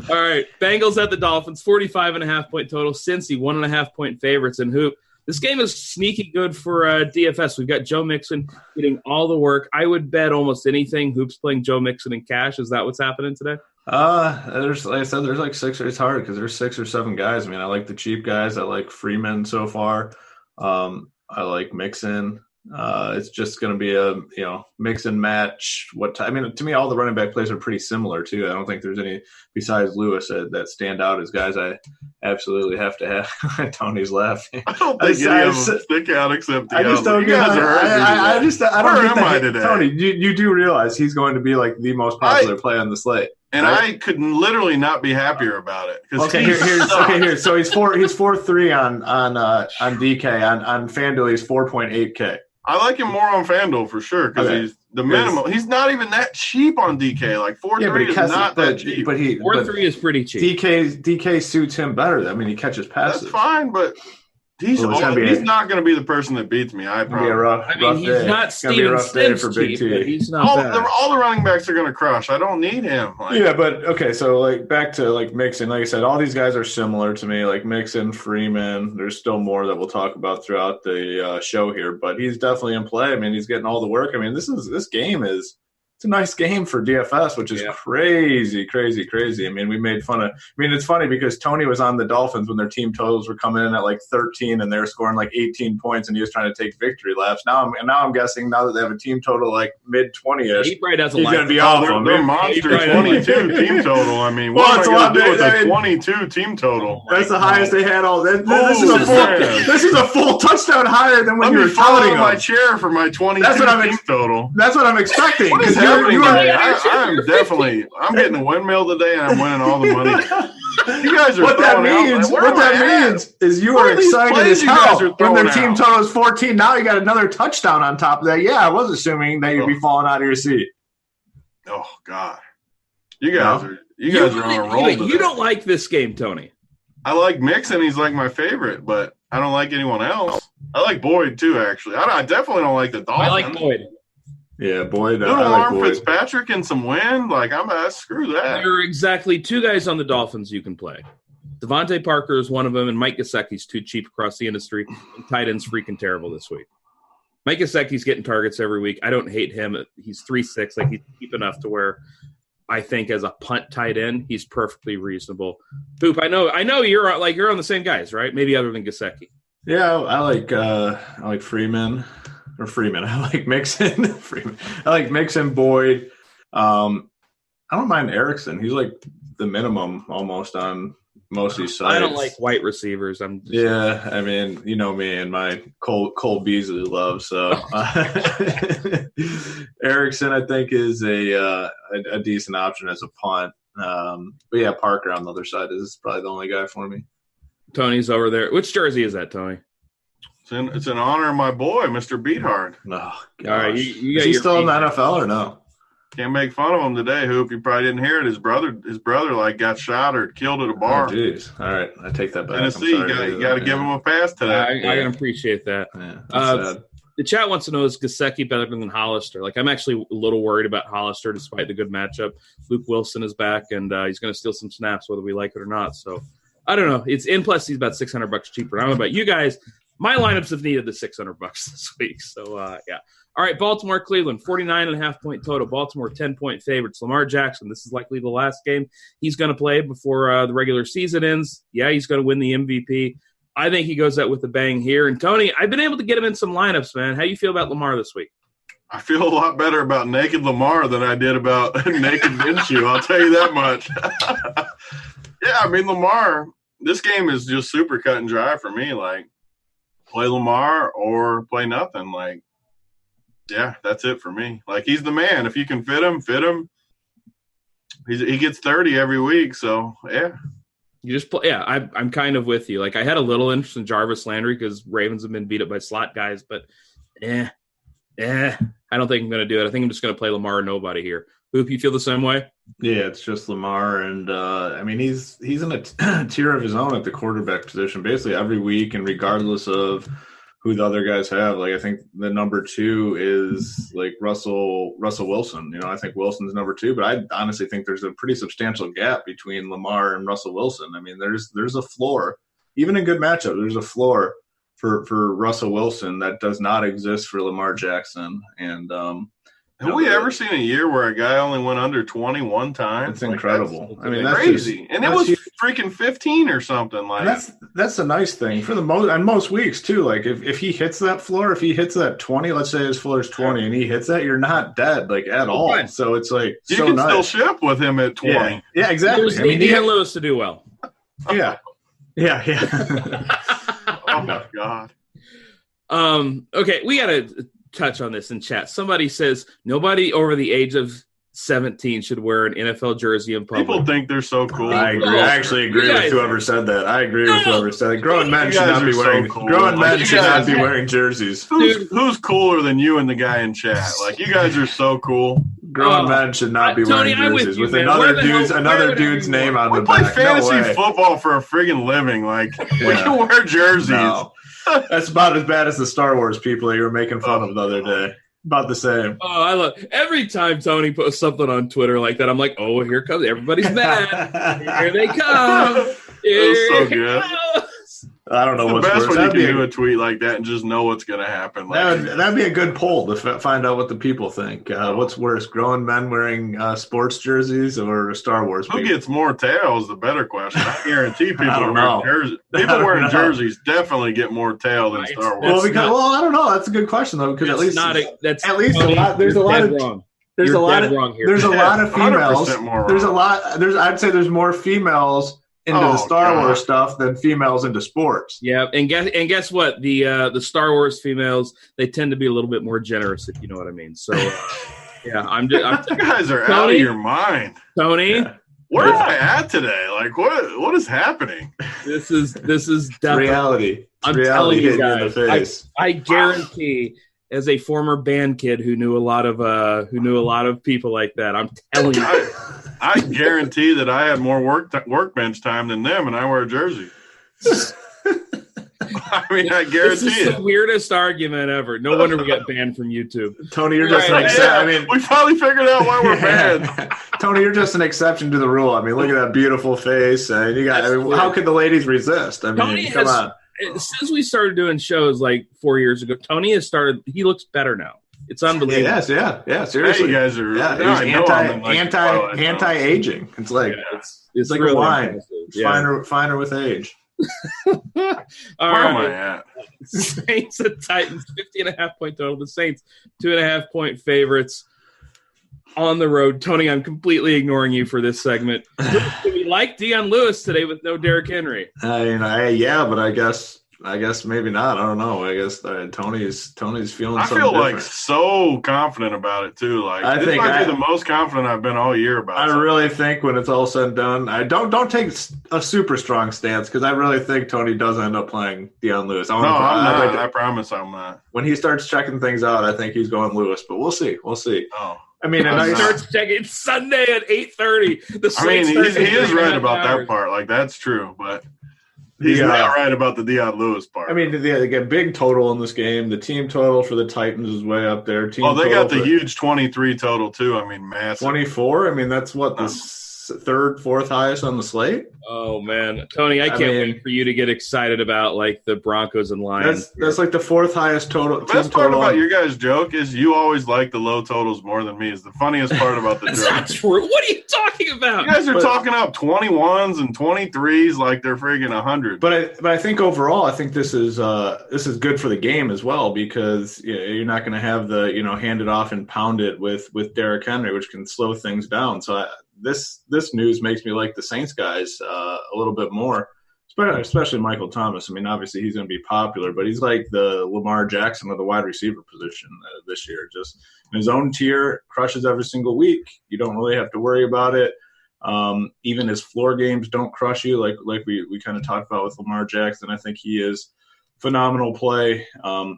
All right, Bengals at the Dolphins, 45.5-point total. Cincy, 1.5-point favorites in Hoop. This game is sneaky good for DFS. We've got Joe Mixon getting all the work. I would bet almost anything. Hoop's playing Joe Mixon in cash. Is that what's happening today? There's, like I said, there's like 6. It's hard because there's 6 or 7 guys. I mean, I like the cheap guys. I like Freeman so far. I like Mixon. It's just going to be a mix and match. To me, all the running back plays are pretty similar too. I don't think there's any besides Lewis that stand out as guys I absolutely have to have. Tony's laughing. I don't think any of them stick out except the I just don't get. I don't Where am I today? Tony, you do realize he's going to be like the most popular play on the slate. And right? I could literally not be happier about it. Here. So he's 4.3 on DK on FanDuel. He's 4.8K. I like him more on FanDuel for sure because he's the minimum. He's not even that cheap on DK. Like 4.3 is not that cheap. But 4.3 is pretty cheap. DK suits him better. I mean, he catches passes. That's fine, but he's not going to be the person that beats me. I promise. He's not Steven Sims cheap, but he's not bad. All the running backs are going to crush. I don't need him. But okay. So like back to like Mixon. Like I said, all these guys are similar to me. Like Mixon, Freeman. There's still more that we'll talk about throughout the show here, but he's definitely in play. I mean, he's getting all the work. I mean, this game is. It's a nice game for DFS, which is crazy. I mean, we made fun of. I mean, it's funny because Tony was on the Dolphins when their team totals were coming in at like 13, and they were scoring like 18 points, and he was trying to take victory laps. Now I'm guessing now that they have a team total like mid 20ish, he probably doesn't he's going to be off them. They're monster 22 team total. I mean, what am I going to do with a 22 team total? That's the highest they had all. This is a full touchdown higher than when you were touting my chair for my 22 team total. That's what I'm expecting. I'm getting a windmill today, and I'm winning all the money. You guys are what that means is you are excited as hell when their team total is 14. Now you got another touchdown on top of that. Yeah, I was assuming that you'd be falling out of your seat. Oh God, you guys are on a roll. You don't like this game, Tony. I like Mixon. He's like my favorite, but I don't like anyone else. I like Boyd too. Actually, I definitely don't like the Dolphins. I like Boyd. Yeah, Boyd. Little arm Fitzpatrick and some wind. Like, screw that. There are exactly 2 guys on the Dolphins you can play. Devontae Parker is one of them, and Mike Gesicki's too cheap across the industry. And tight end's freaking terrible this week. Mike Gesicki's getting targets every week. I don't hate him. He's 3.6. Like, he's cheap enough to where I think as a punt tight end, he's perfectly reasonable. Hoop, I know you're on the same guys, right? Maybe other than Gesicki. Yeah, I like Freeman. or Freeman. I like Mixon. Freeman. I like Mixon, Boyd. I don't mind Erickson. He's like the minimum almost on most of these sites. I don't like white receivers. I mean, you know me and my Cole Beasley love. So Erickson, I think, is a decent option as a punt. But yeah, Parker on the other side is probably the only guy for me. Tony's over there. Which jersey is that, Tony? It's in honor of my boy, Mr. Beathard. Oh, all right, you is he still in the NFL or no? Can't make fun of him today, Hoop. You probably didn't hear it. His brother like got shot or killed at a bar. Oh, jeez. All right, I take that back. Tennessee, you got to give him a pass today. I can appreciate that. Yeah, the chat wants to know, is Gesicki better than Hollister? Like, I'm actually a little worried about Hollister despite the good matchup. Luke Wilson is back, and he's going to steal some snaps whether we like it or not. So, I don't know. It's in, plus he's about $600 cheaper. I don't know about you guys. My lineups have needed the $600 this week. So, yeah. All right, Baltimore, Cleveland, 49.5-point total. Baltimore, 10-point favorites. Lamar Jackson, this is likely the last game he's going to play before the regular season ends. Yeah, he's going to win the MVP. I think he goes out with a bang here. And, Tony, I've been able to get him in some lineups, man. How do you feel about Lamar this week? I feel a lot better about naked Lamar than I did about naked Minshew. I'll tell you that much. Yeah, I mean, Lamar, this game is just super cut and dry for me. Like, play Lamar or play nothing. Like, yeah, that's it for me. Like, he's the man. If you can fit him, fit him. He gets 30 every week, so, yeah. You just play. Yeah, I'm kind of with you. Like, I had a little interest in Jarvis Landry because Ravens have been beat up by slot guys, but I don't think I'm going to do it. I think I'm just going to play Lamar or nobody here. Hoop, you feel the same way? Yeah, it's just Lamar, and I mean he's in a tier of his own at the quarterback position basically every week, and regardless of who the other guys have. Like, I think the number 2 is like Russell Wilson. You know, I think Wilson's number 2, but I honestly think there's a pretty substantial gap between Lamar and Russell Wilson. I mean, there's a floor, even in good matchup. There's a floor for Russell Wilson that does not exist for Lamar Jackson. And have we ever seen a year where a guy only went under 21 times? It's incredible. That's crazy. And it was freaking 15 or something. Like, that's a nice thing for most weeks too. Like, if he hits that floor, if he hits that 20, let's say his floor is 20 and he hits that, you're not dead like at all. Right. So it's like you can still ship with him at 20. Yeah, exactly. I mean, he had Lewis to do well. Yeah. Oh my God. Okay, we got to touch on this in chat. Somebody says nobody over the age of 17 should wear an NFL jersey in public. People think they're so cool. I agree. I actually agree with whoever said that. I agree with whoever said it. Grown men should not be wearing wearing jerseys. Who's cooler than you and the guy in chat? Like, you guys are so cool. Grown men should not be wearing jerseys with another dude's name on the back. We play fantasy football for a friggin' living. Like, we can wear jerseys. No. That's about as bad as the Star Wars people that you were making fun of the other day. About the same. Oh, I love every time Tony posts something on Twitter like that. I'm like, oh, here comes everybody's mad. Here they come. That's so good. I don't know what's the best worse. when you can do a tweet like that and just know what's going to happen. Like, that'd be a good poll to find out what the people think. What's worse, grown men wearing sports jerseys or Star Wars people? Who gets more tails? The better question. I guarantee people wearing jerseys. People wearing jerseys definitely get more tail than Star Wars. I don't know. That's a good question though, because there's more females into the Star Wars stuff than females into sports. Yeah, and guess what? The Star Wars females, they tend to be a little bit more generous, if you know what I mean. So, yeah, you guys are out of your mind, Tony. Yeah. Where am I at today? Like, what is happening? This is definitely reality. I'm telling you guys, I guarantee. As a former band kid who knew a lot of people like that, I'm telling you, I guarantee that I had more workbench time than them, and I wear a jersey. I mean, I guarantee this is the weirdest argument ever. No wonder we got banned from YouTube. Tony, you're just an exception. We finally figured out why we're banned. Tony, you're just an exception to the rule. I mean, look at that beautiful face. How could the ladies resist? I mean, Tony come on. Since we started doing shows like 4 years ago, Tony has started. He looks better now. It's unbelievable. Yeah. Seriously, you guys are. He's anti-aging. It's like it's like really wine. It's finer with age. All Where am I right. at? Saints and Titans, 50.5-point total. The Saints, 2.5-point favorites on the road. Tony, I'm completely ignoring you for this segment. Do we like Deion Lewis today with no Derrick Henry? Yeah, but I guess maybe not. I don't know. I guess Tony's feeling. I something feel different. like so confident about it too. Like I this think might be the most confident I've been all year about. I really think when it's all said and done, I don't take a super strong stance because I really think Tony does end up playing Deion Lewis. I'm not. I promise I'm not. When he starts checking things out, I think he's going Lewis, but we'll see. Oh. I mean, He starts checking. It's Sunday at 8:30. I mean, he is right about that part. Like that's true, but he's not right about the Deion Lewis part. I mean, they get big total in this game. The team total for the Titans is way up there. They got the huge 23 total too. I mean, massive. 24. I mean, that's what the third, fourth highest on the slate. Oh man, Tony, I can't wait for you to get excited about like the Broncos and Lions. That's like the fourth highest total. The best part about your guys' joke is you always like the low totals more than me. Is the funniest part about the That's joke. not true. What are you talking about? You guys are talking up 21s and 23s like they're friggin' 100. But I think overall, I think this is good for the game as well because you're not going to have the hand it off and pound it with Derrick Henry, which can slow things down. So this news makes me like the Saints guys a little bit more, especially Michael Thomas. I mean, obviously he's going to be popular, but he's like the Lamar Jackson of the wide receiver position this year. Just in his own tier, crushes every single week. You don't really have to worry about it. Even his floor games don't crush you, like we kind of talked about with Lamar Jackson. I think he is phenomenal play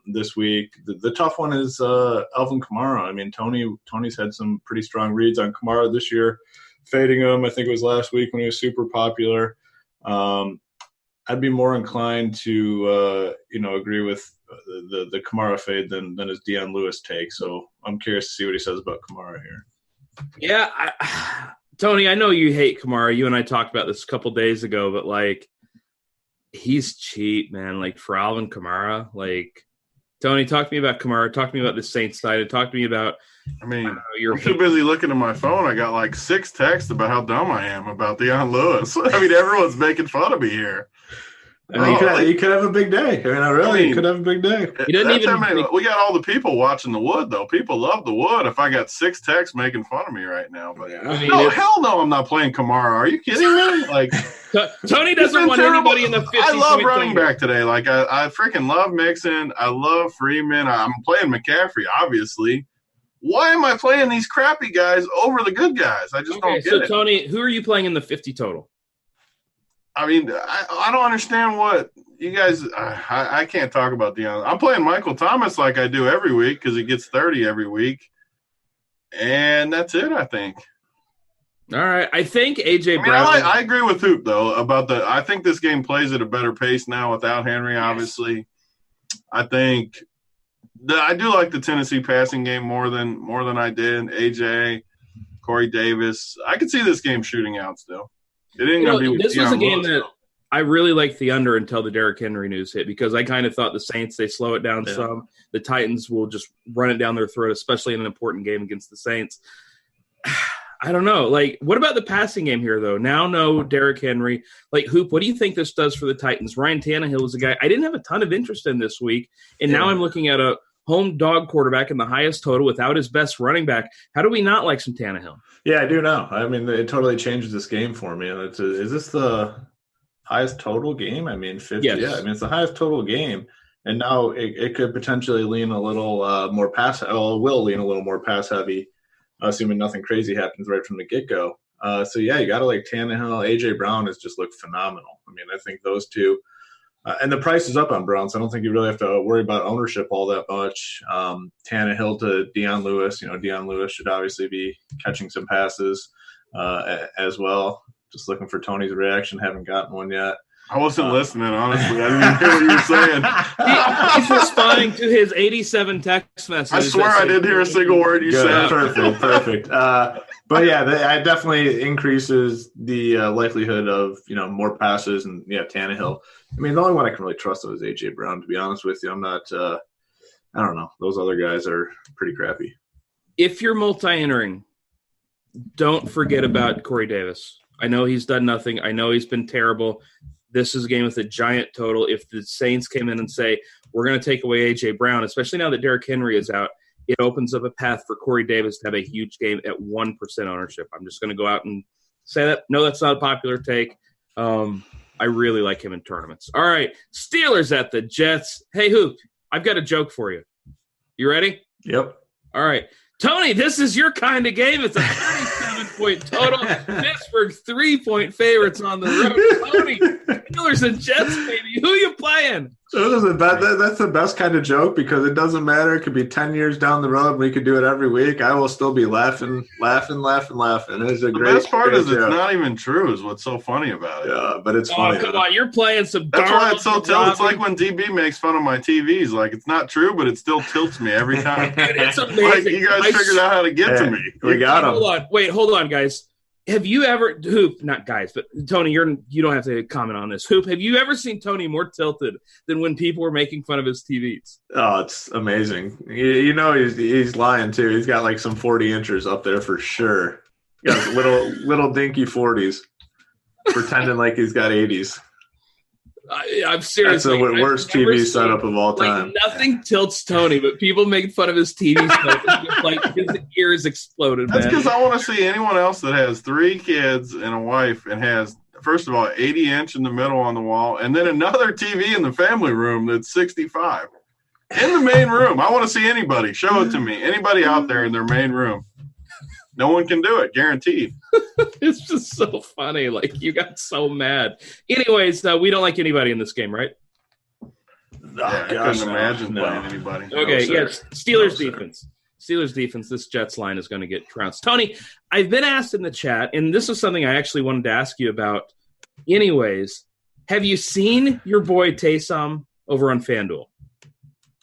this week. The tough one is Alvin Kamara. I mean, Tony's had some pretty strong reads on Kamara this year, fading him. I think it was last week when he was super popular. I'd be more inclined to agree with the Kamara fade than his Deion Lewis take. So I'm curious to see what he says about Kamara here. Yeah, Tony, I know you hate Kamara. You and I talked about this a couple days ago, but like he's cheap, man. Like for Alvin Kamara, like Tony, talk to me about Kamara. Talk to me about the Saints side. Talk to me about. I mean, I'm too busy looking at my phone. I got like 6 texts about how dumb I am about Deion Lewis. I mean, everyone's making fun of me here. I mean, you could have a big day. I mean, you could have a big day. He doesn't we got all the people watching the Wood, though. People love the Wood. If I got 6 texts making fun of me right now, but hell no, I'm not playing Kamara. Are you kidding me? Like Tony doesn't want anybody in the 50s. I love running back today. Like I freaking love Mixon. I love Freeman. I'm playing McCaffrey, obviously. Why am I playing these crappy guys over the good guys? I just don't get it. So, Tony, who are you playing in the 50 total? I mean, I don't understand what you guys I can't talk about Deion. I'm playing Michael Thomas like I do every week because he gets 30 every week. And that's it, I think. All right. I think A.J. Brown. I agree with Hoop, though, about I think this game plays at a better pace now without Henry, obviously. I think I do like the Tennessee passing game more than I did. A.J., Corey Davis. I could see this game shooting out still. It ain't gonna be. This was a game that I really liked the under until the Derrick Henry news hit because I kind of thought the Saints, they slow it down some. The Titans will just run it down their throat, especially in an important game against the Saints. I don't know. Like, what about the passing game here, though? Now, no Derrick Henry. Like, Hoop, what do you think this does for the Titans? Ryan Tannehill is a guy I didn't have a ton of interest in this week, and now I'm looking at a home dog quarterback in the highest total without his best running back. How do we not like some Tannehill? Yeah, I do now. I mean, it totally changes this game for me. And is this the highest total game? I mean, 50. Yes. Yeah, I mean, it's the highest total game. And now it could potentially lean a little more pass. Well, it will lean a little more pass heavy, assuming nothing crazy happens right from the get-go. So, yeah, you got to like Tannehill. A.J. Brown has just looked phenomenal. I mean, I think those two. And the price is up on Brown, so I don't think you really have to worry about ownership all that much. Tannehill to Deion Lewis. Deion Lewis should obviously be catching some passes as well. Just looking for Tony's reaction. Haven't gotten one yet. I wasn't listening, honestly. I didn't even hear what you were saying. He's responding to his 87 text messages. I swear I didn't hear a single word you said. Perfect. But yeah, it definitely increases the likelihood of more passes and Tannehill. I mean, the only one I can really trust is A.J. Brown. To be honest with you, I'm not. I don't know. Those other guys are pretty crappy. If you're multi-entering, don't forget about Corey Davis. I know he's done nothing. I know he's been terrible. this is a game with a giant total. If the Saints came in and say, we're going to take away A.J. Brown, especially now that Derrick Henry is out, it opens up a path for Corey Davis to have a huge game at 1% ownership. I'm just going to go out and say that. No, that's not a popular take. I really like him in tournaments. All right, Steelers at the Jets. Hey, Hoop, I've got a joke for you. You ready? Yep. All right. Tony, this is your kind of game. It's a 37-point total. Pittsburgh 3-point favorites on the road. Tony, Steelers and Jets, baby. Who you playing? So that's the best kind of joke because it doesn't matter. It could be 10 years down the road. We could do it every week. I will still be laughing. It's a The great best part is joke. it's not even true is what's so funny about it. Yeah, but it's funny. Oh, come on. You're playing some That's why Darnold it's so and tilted. It's like Robbie. when DB makes fun of my TVs. Like, it's not true, but it still tilts me every time. Dude, it's amazing. Like, you guys figured out how to get to me. We got him. Hold on, guys. Have you ever, Hoop, not guys, but Tony, you don't have to comment on this. Hoop, have you ever seen Tony more tilted than when people were making fun of his TVs? Oh, it's amazing. You know he's lying too. He's got like some 40 inchers up there for sure. He got little dinky 40s, pretending like he's got 80s. I'm serious. That's the worst TV setup of all time. Nothing tilts Tony, but people make fun of his TV setup. Like his ears exploded. That's man. because I want to see anyone else that has 3 kids and a wife and has, first of all, 80-inch in the middle on the wall, and then another TV in the family room that's 65. In the main room. I want to see anybody. Show it to me. Anybody out there in their main room. No one can do it, guaranteed. It's just so funny. Like, you got so mad. Anyways, we don't like anybody in this game, right? I couldn't imagine playing anybody. Okay, No, yes. Steelers defense. Steelers defense, this Jets line is going to get trounced. Tony, I've been asked in the chat, and this is something I actually wanted to ask you about. Anyways, have you seen your boy Taysom over on FanDuel?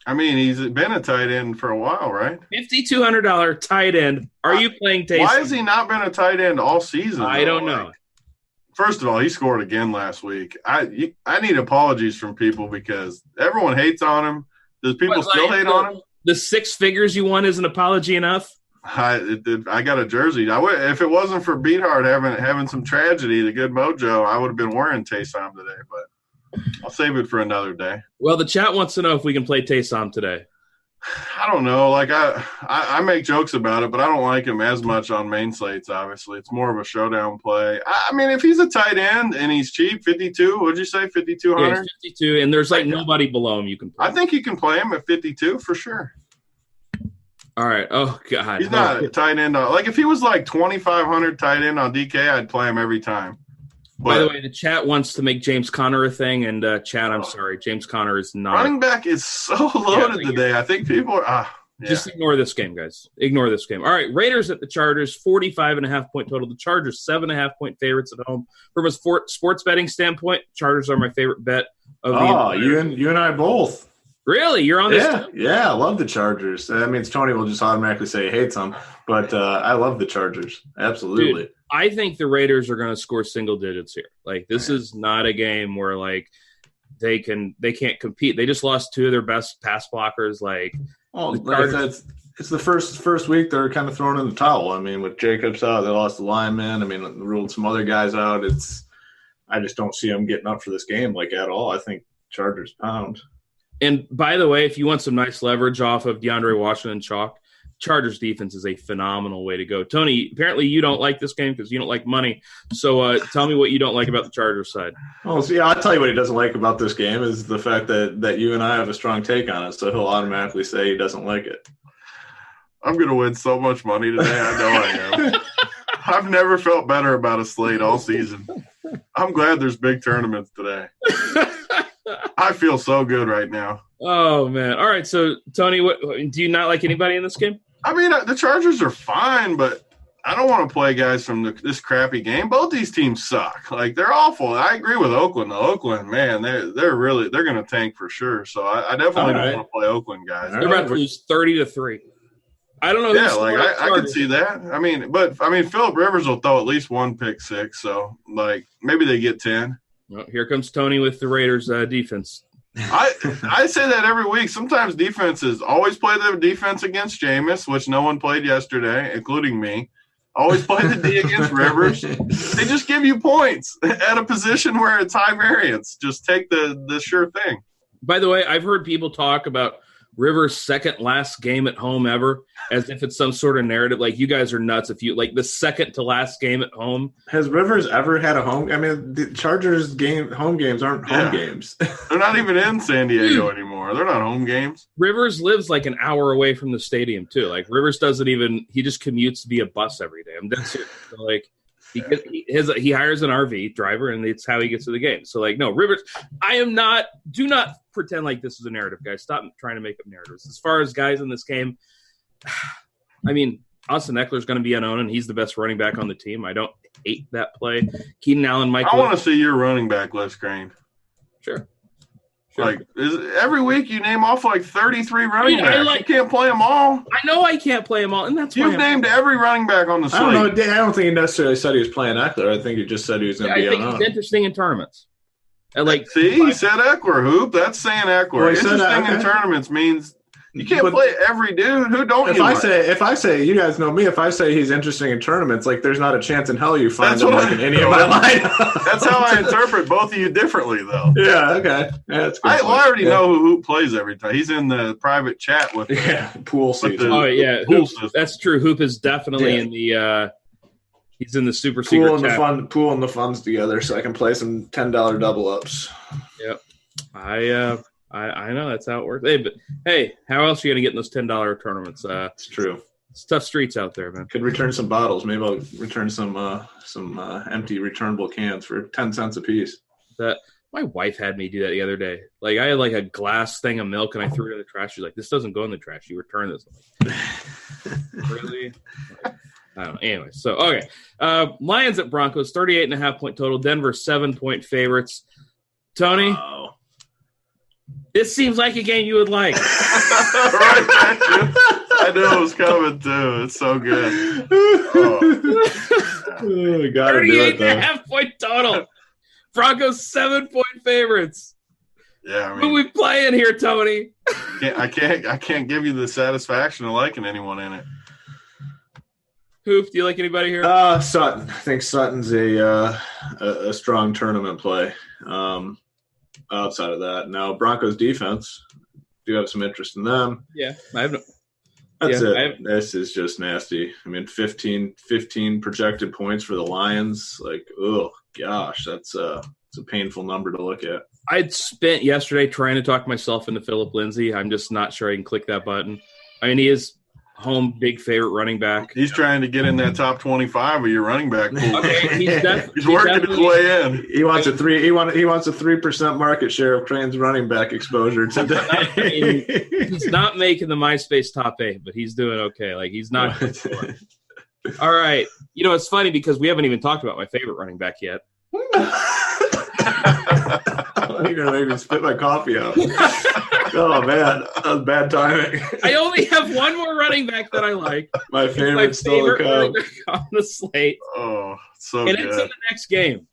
I mean, he's been a tight end for a while, right? $5,200 tight end. Are you playing Taysom? Why has he not been a tight end all season? I don't know. First of all, he scored again last week. I need apologies from people because everyone hates on him. Does people still hate on him? The 6 figures you won is an apology enough? I got a jersey. If it wasn't for Beathard having some tragedy, the good mojo, I would have been wearing Taysom today, but I'll save it for another day. Well, the chat wants to know if we can play Taysom today. I don't know. Like I make jokes about it, but I don't like him as much on main slates. Obviously, it's more of a showdown play. I mean, if he's a tight end and he's cheap, 52. What'd you say, 5,200? Yeah, 52, and there's like nobody below him you can play. I think you can play him at 52 for sure. All right. Oh God, He's not a tight end. Like if he was like 2,500 tight end on DK, I'd play him every time. By the way, the chat wants to make James Conner a thing, and chat, I'm sorry, James Conner is not. Running back is so loaded today. I think people are Just ignore this game, guys. Ignore this game. All right, Raiders at the Chargers, 45.5-point total. The Chargers, 7.5-point favorites at home. From a sports betting standpoint, Chargers are my favorite bet of the year. you and I both. Really? You're on this team? Yeah, I love the Chargers. That means Tony will just automatically say he hates them, but I love the Chargers. Absolutely. Dude, I think the Raiders are going to score single digits here. Like, this is not a game where, like, they can't compete. They just lost 2 of their best pass blockers. Like, it's the first week they're kind of throwing in the towel. I mean, with Jacobs out, they lost the lineman. I mean, they ruled some other guys out. I just don't see them getting up for this game, like, at all. I think Chargers pound. And by the way, if you want some nice leverage off of DeAndre Washington chalk, Chargers defense is a phenomenal way to go. Tony, apparently you don't like this game because you don't like money. So tell me what you don't like about the Chargers side. Well, see, I'll tell you what he doesn't like about this game is the fact that you and I have a strong take on it. So he'll automatically say he doesn't like it. I'm going to win so much money today. I know I am. I've never felt better about a slate all season. I'm glad there's big tournaments today. I feel so good right now. Oh, man. All right, so, Tony, do you not like anybody in this game? I mean, the Chargers are fine, but I don't want to play guys from this crappy game. Both these teams suck. Like, they're awful. I agree with Oakland. Oakland, man, they're going to tank for sure. So I definitely don't want to play Oakland guys. They're about to lose 30-3. I don't know. Yeah, like I could see that. I mean, Phillip Rivers will throw at least 1 pick six. So, like, maybe they get 10. Well, here comes Tony with the Raiders defense. I say that every week. Sometimes defenses always play their defense against Jameis, which no one played yesterday, including me. Always play the D against Rivers. They just give you points at a position where it's high variance. Just take the sure thing. By the way, I've heard people talk about Rivers' second last game at home ever as if it's some sort of narrative. Like, you guys are nuts if you like the second to last game at home. Has Rivers ever had a home? I mean, the Chargers home games aren't home games. They're not even in San Diego anymore. They're not home games. Rivers lives like an hour away from the stadium too. Like, Rivers doesn't even, he just commutes via bus every day. I'm dead serious. So, like, he hires an RV driver, and it's how he gets to the game. So, like, no, Rivers, do not pretend like this is a narrative, guys. Stop trying to make up narratives. As far as guys in this game, I mean, Austin Eckler's going to be unowned, and he's the best running back on the team. I don't hate that play. Keenan Allen, Michael. I want to see your running back list, Crane. Sure. Like, every week you name off like 33 running backs. You can't play them all. I know I can't play them all, and that's why you've named every running back on the slate. I don't know. I don't think he necessarily said he was playing Eckler. I think he just said he was going to be unowned. I think he's interesting in tournaments. He said Eckler, Hoop. That's saying Eckler. Well, interesting in tournaments means you can't play every dude. Who don't if you I like? If I say, you guys know me, if I say he's interesting in tournaments, like, there's not a chance in hell you find him in any of my lineups. That's how I interpret both of you differently, though. Yeah, okay. Yeah, that's good. I already know who Hoop plays every time. He's in the private chat with pool season. Hoop, that's true. Hoop is definitely in the he's in the super secret chat. Pooling the funds together so I can play some $10 double ups. Yep. I know that's how it works. Hey, how else are you going to get in those $10 tournaments? It's true. It's tough streets out there, man. Could return some bottles. Maybe I'll return some empty returnable cans for 10 cents a piece. My wife had me do that the other day. Like, I had like a glass thing of milk, and I threw it in the trash. She's like, "This doesn't go in the trash. You return this." I'm like, really? I don't know. Anyway, so okay. Lions at Broncos, 38.5 point total. Denver 7-point favorites. Tony. Wow. This seems like a game you would like. I knew it was coming, too. It's so good. We got to do it, though. 38.5 point total. Broncos 7-point favorites. Yeah, I mean, who we playing here, Tony? I can't give you the satisfaction of liking anyone in it. Hoof, do you like anybody here? Sutton. I think Sutton's a strong tournament play. Outside of that, now Broncos defense, do have some interest in them. Yeah, I have no. That's it. This is just nasty. I mean, 15 projected points for the Lions. Like, oh gosh, it's a painful number to look at. I'd spent yesterday trying to talk myself into Phillip Lindsay. I'm just not sure I can click that button. I mean, he is home big favorite running back. He's trying to get in that top 25 of your running back pool. Okay, he's working his way in. He wants a 3% market share of Crane's running back exposure today. He's not making the MySpace top 8, but he's doing okay. Like, he's not. All right. You know, it's funny because we haven't even talked about my favorite running back yet. You're gonna make me spit my coffee out. Oh man, that was bad timing. I only have one more running back that I like. My favorite running back on the slate. Oh, so good. And it's in the next game.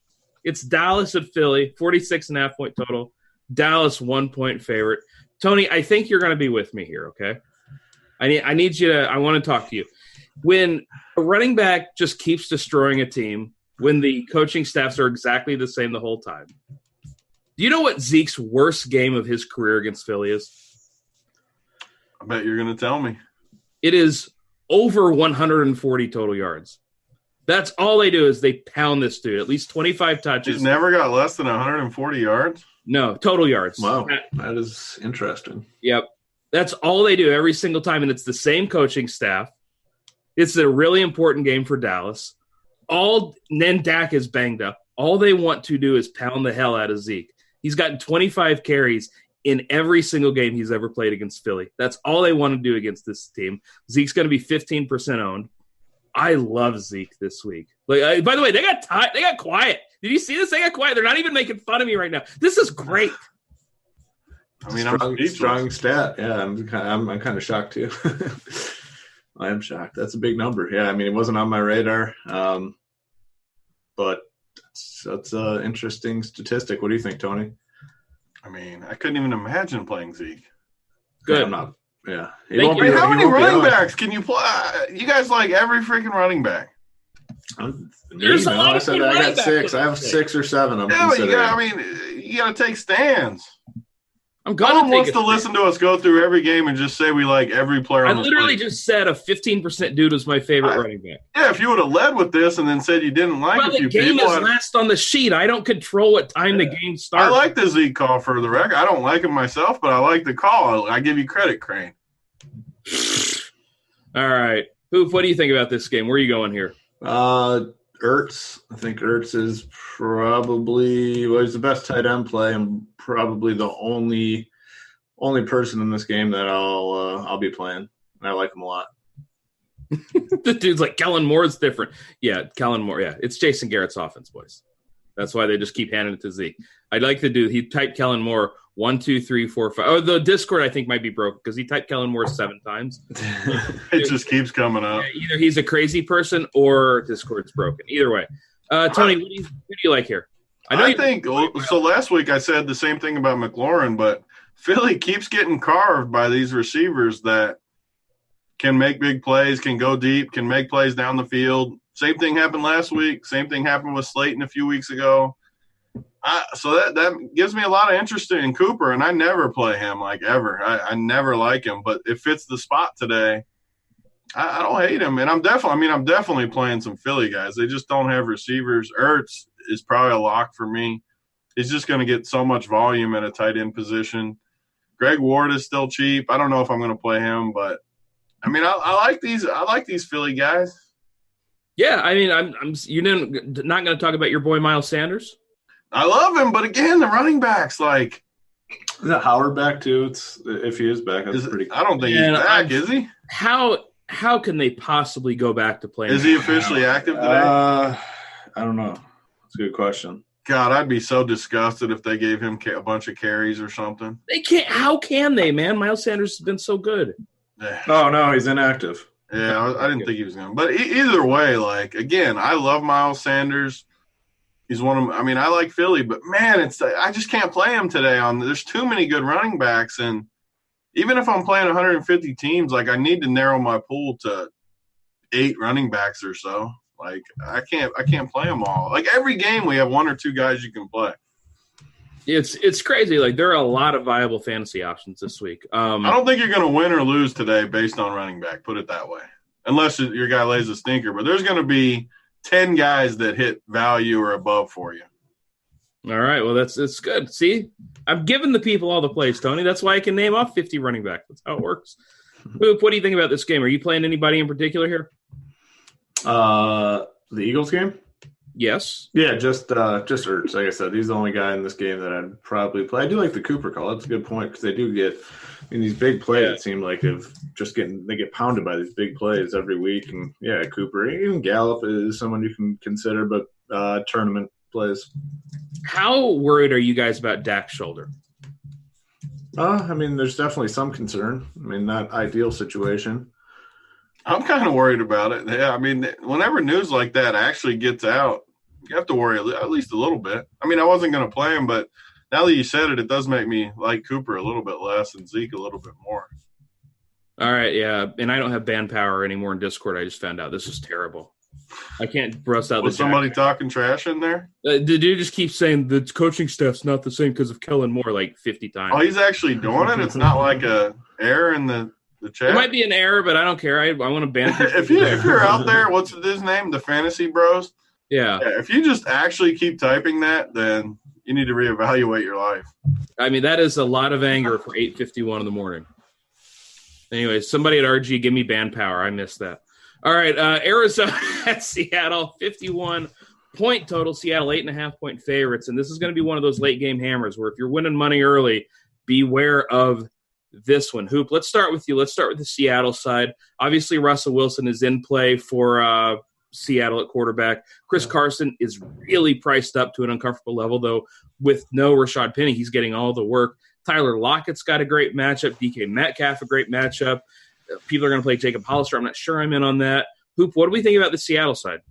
It's Dallas at Philly, 46.5 point total. Dallas 1-point favorite. Tony, I think you're going to be with me here. Okay, I need you to. I want to talk to you. When a running back just keeps destroying a team, when the coaching staffs are exactly the same the whole time. Do you know what Zeke's worst game of his career against Philly is? I bet you're going to tell me. It is over 140 total yards. That's all they do is they pound this dude. At least 25 touches. He's never got less than 140 yards? No, total yards. Wow, that is interesting. Yep. That's all they do every single time, and it's the same coaching staff. It's a really important game for Dallas. Then Dak is banged up. All they want to do is pound the hell out of Zeke. He's gotten 25 carries in every single game he's ever played against Philly. That's all they want to do against this team. Zeke's going to be 15% owned. I love Zeke this week. Like, by the way, they got quiet. Did you see this? They got quiet. They're not even making fun of me right now. This is great. I mean, I'm strong stat. Yeah, I'm kind of shocked too. I am shocked. That's a big number. Yeah, I mean, it wasn't on my radar, but that's an interesting statistic. What do you think, Tony? I mean, I couldn't even imagine playing Zeke. Good. I'm not. Yeah. How many running backs can you play? You guys like every freaking running back. There's a lot I of said good I running got 6. backs. I have 6 or 7. I'm Yeah, but considering. you got to take stands. I'm No going one to wants take to listen to us go through every game and just say we like every player I on the literally slate. just said a 15% dude was my favorite running back. Yeah, if you would have led with this and then said you didn't like Well, a few the game people. is last on the sheet. I don't control what time the game starts. I like the Zeke call for the record. I don't like him myself, but I like the call. I give you credit, Crane. All right. Hoop, what do you think about this game? Where are you going here? Ertz. I think Ertz is probably he's the best tight end play and probably the only person in this game that I'll be playing. And I like him a lot. The dude's like, Kellen Moore's different. Yeah, Kellen Moore. Yeah, it's Jason Garrett's offense, boys. That's why they just keep handing it to Zeke. I'd like to do. He typed Kellen Moore 1, 2, 3, 4, 5. Oh, the Discord I think might be broken because he typed Kellen Moore 7 times. It just keeps coming up. Yeah, either he's a crazy person or Discord's broken. Either way, Tony, who do you like here? I think so. Last week I said the same thing about McLaurin, but Philly keeps getting carved by these receivers that can make big plays, can go deep, can make plays down the field. Same thing happened last week. Same thing happened with Slayton a few weeks ago. So that gives me a lot of interest in Cooper, and I never play him like ever. I never like him, but it fits the spot today. I don't hate him, and I'm definitely playing some Philly guys. They just don't have receivers. Ertz is probably a lock for me. He's just going to get so much volume at a tight end position. Greg Ward is still cheap. I don't know if I'm going to play him, but I mean, I like these. I like these Philly guys. Yeah, I mean, I'm not going to talk about your boy Miles Sanders. I love him, but again, the running backs like. Is that Howard back too? If he is back, that's pretty. I don't think he's back. Is he? How can they possibly go back to playing? Is he officially active today? I don't know. That's a good question. God, I'd be so disgusted if they gave him a bunch of carries or something. They can't. How can they, man? Miles Sanders has been so good. Oh, no, he's inactive. Yeah, I didn't think he was going to. But either way, like, again, I love Miles Sanders. He's one of them. I mean, I like Philly, but, man, I just can't play him today. There's too many good running backs, and even if I'm playing 150 teams, like, I need to narrow my pool to 8 running backs or so. Like, I can't play them all. Like, every game we have 1 or 2 guys you can play. It's crazy. Like, there are a lot of viable fantasy options this week. I don't think you're going to win or lose today based on running back, put it that way, unless your guy lays a stinker. But there's going to be 10 guys that hit value or above for you. All right. Well, that's good. See, I've given the people all the plays, Tony. That's why I can name off 50 running backs. That's how it works. Boop, what do you think about this game? Are you playing anybody in particular here? The Eagles game? Yes. Yeah, just Ertz. Like I said, he's the only guy in this game that I'd probably play. I do like the Cooper call. That's a good point because they do get in these big plays. Yeah. It seemed like they get pounded by these big plays every week. And yeah, Cooper, even Gallup is someone you can consider, but tournament plays. How worried are you guys about Dak's shoulder? I mean, there's definitely some concern. I mean, not ideal situation. I'm kind of worried about it. Yeah, I mean, whenever news like that actually gets out, you have to worry at least a little bit. I mean, I wasn't going to play him, but now that you said it, it does make me like Cooper a little bit less and Zeke a little bit more. All right, yeah. And I don't have band power anymore in Discord. I just found out. This is terrible. I can't bust out Was somebody talking trash in there? The dude just keeps saying the coaching staff's not the same because of Kellen Moore like 50 times. Oh, he's actually doing it? It's not like a error in the chat? It might be an error, but I don't care. I want to ban if you're out there, what's his name? The Fantasy Bros? Yeah. If you just actually keep typing that, then you need to reevaluate your life. I mean, that is a lot of anger for 8:51 in the morning. Anyway, somebody at RG, give me band power. I missed that. All right, Arizona at Seattle, 51-point total. Seattle, 8.5-point favorites. And this is going to be one of those late-game hammers where if you're winning money early, beware of this one. Hoop, let's start with you. Let's start with the Seattle side. Obviously, Russell Wilson is in play for Seattle at quarterback. Chris Carson is really priced up to an uncomfortable level, though with no Rashad Penny, he's getting all the work. Tyler Lockett's got a great matchup. DK Metcalf, a great matchup. People are going to play Jacob Hollister. I'm not sure I'm in on that. Hoop, what do we think about the Seattle side?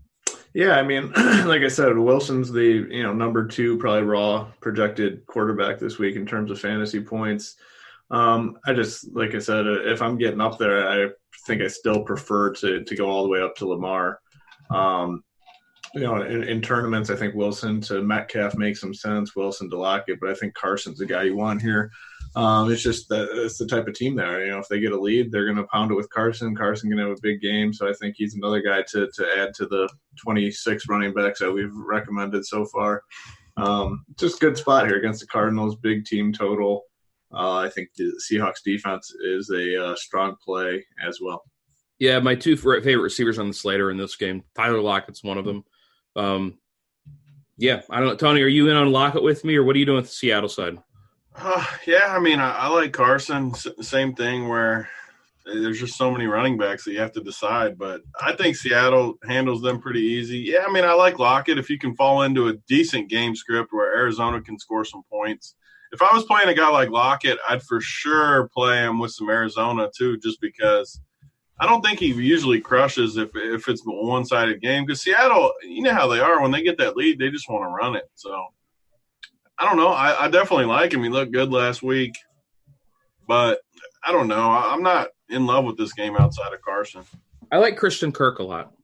Yeah, I mean, like I said, Wilson's the number 2 probably raw projected quarterback this week in terms of fantasy points. I just, like I said, if I'm getting up there, I think I still prefer to go all the way up to Lamar. in tournaments, I think Wilson to Metcalf makes some sense. Wilson to Lockett, but I think Carson's the guy you want here. It's just that it's the type of team there. If they get a lead, they're going to pound it with Carson. Carson going to have a big game, so I think he's another guy to add to the 26 running backs that we've recommended so far. Just good spot here against the Cardinals, big team total. I think the Seahawks defense is a strong play as well. Yeah, my two favorite receivers on the slate are in this game. Tyler Lockett's one of them. Yeah, I don't know. Tony, are you in on Lockett with me, or what are you doing with the Seattle side? Yeah, I mean, I like Carson. Same thing where there's just so many running backs that you have to decide. But I think Seattle handles them pretty easy. Yeah, I mean, I like Lockett if you can fall into a decent game script where Arizona can score some points. If I was playing a guy like Lockett, I'd for sure play him with some Arizona too, just because I don't think he usually crushes if it's a one-sided game. Because Seattle, you know how they are. When they get that lead, they just want to run it. So I don't know. I definitely like him. He looked good last week. But I don't know. I'm not in love with this game outside of Carson. I like Christian Kirk a lot.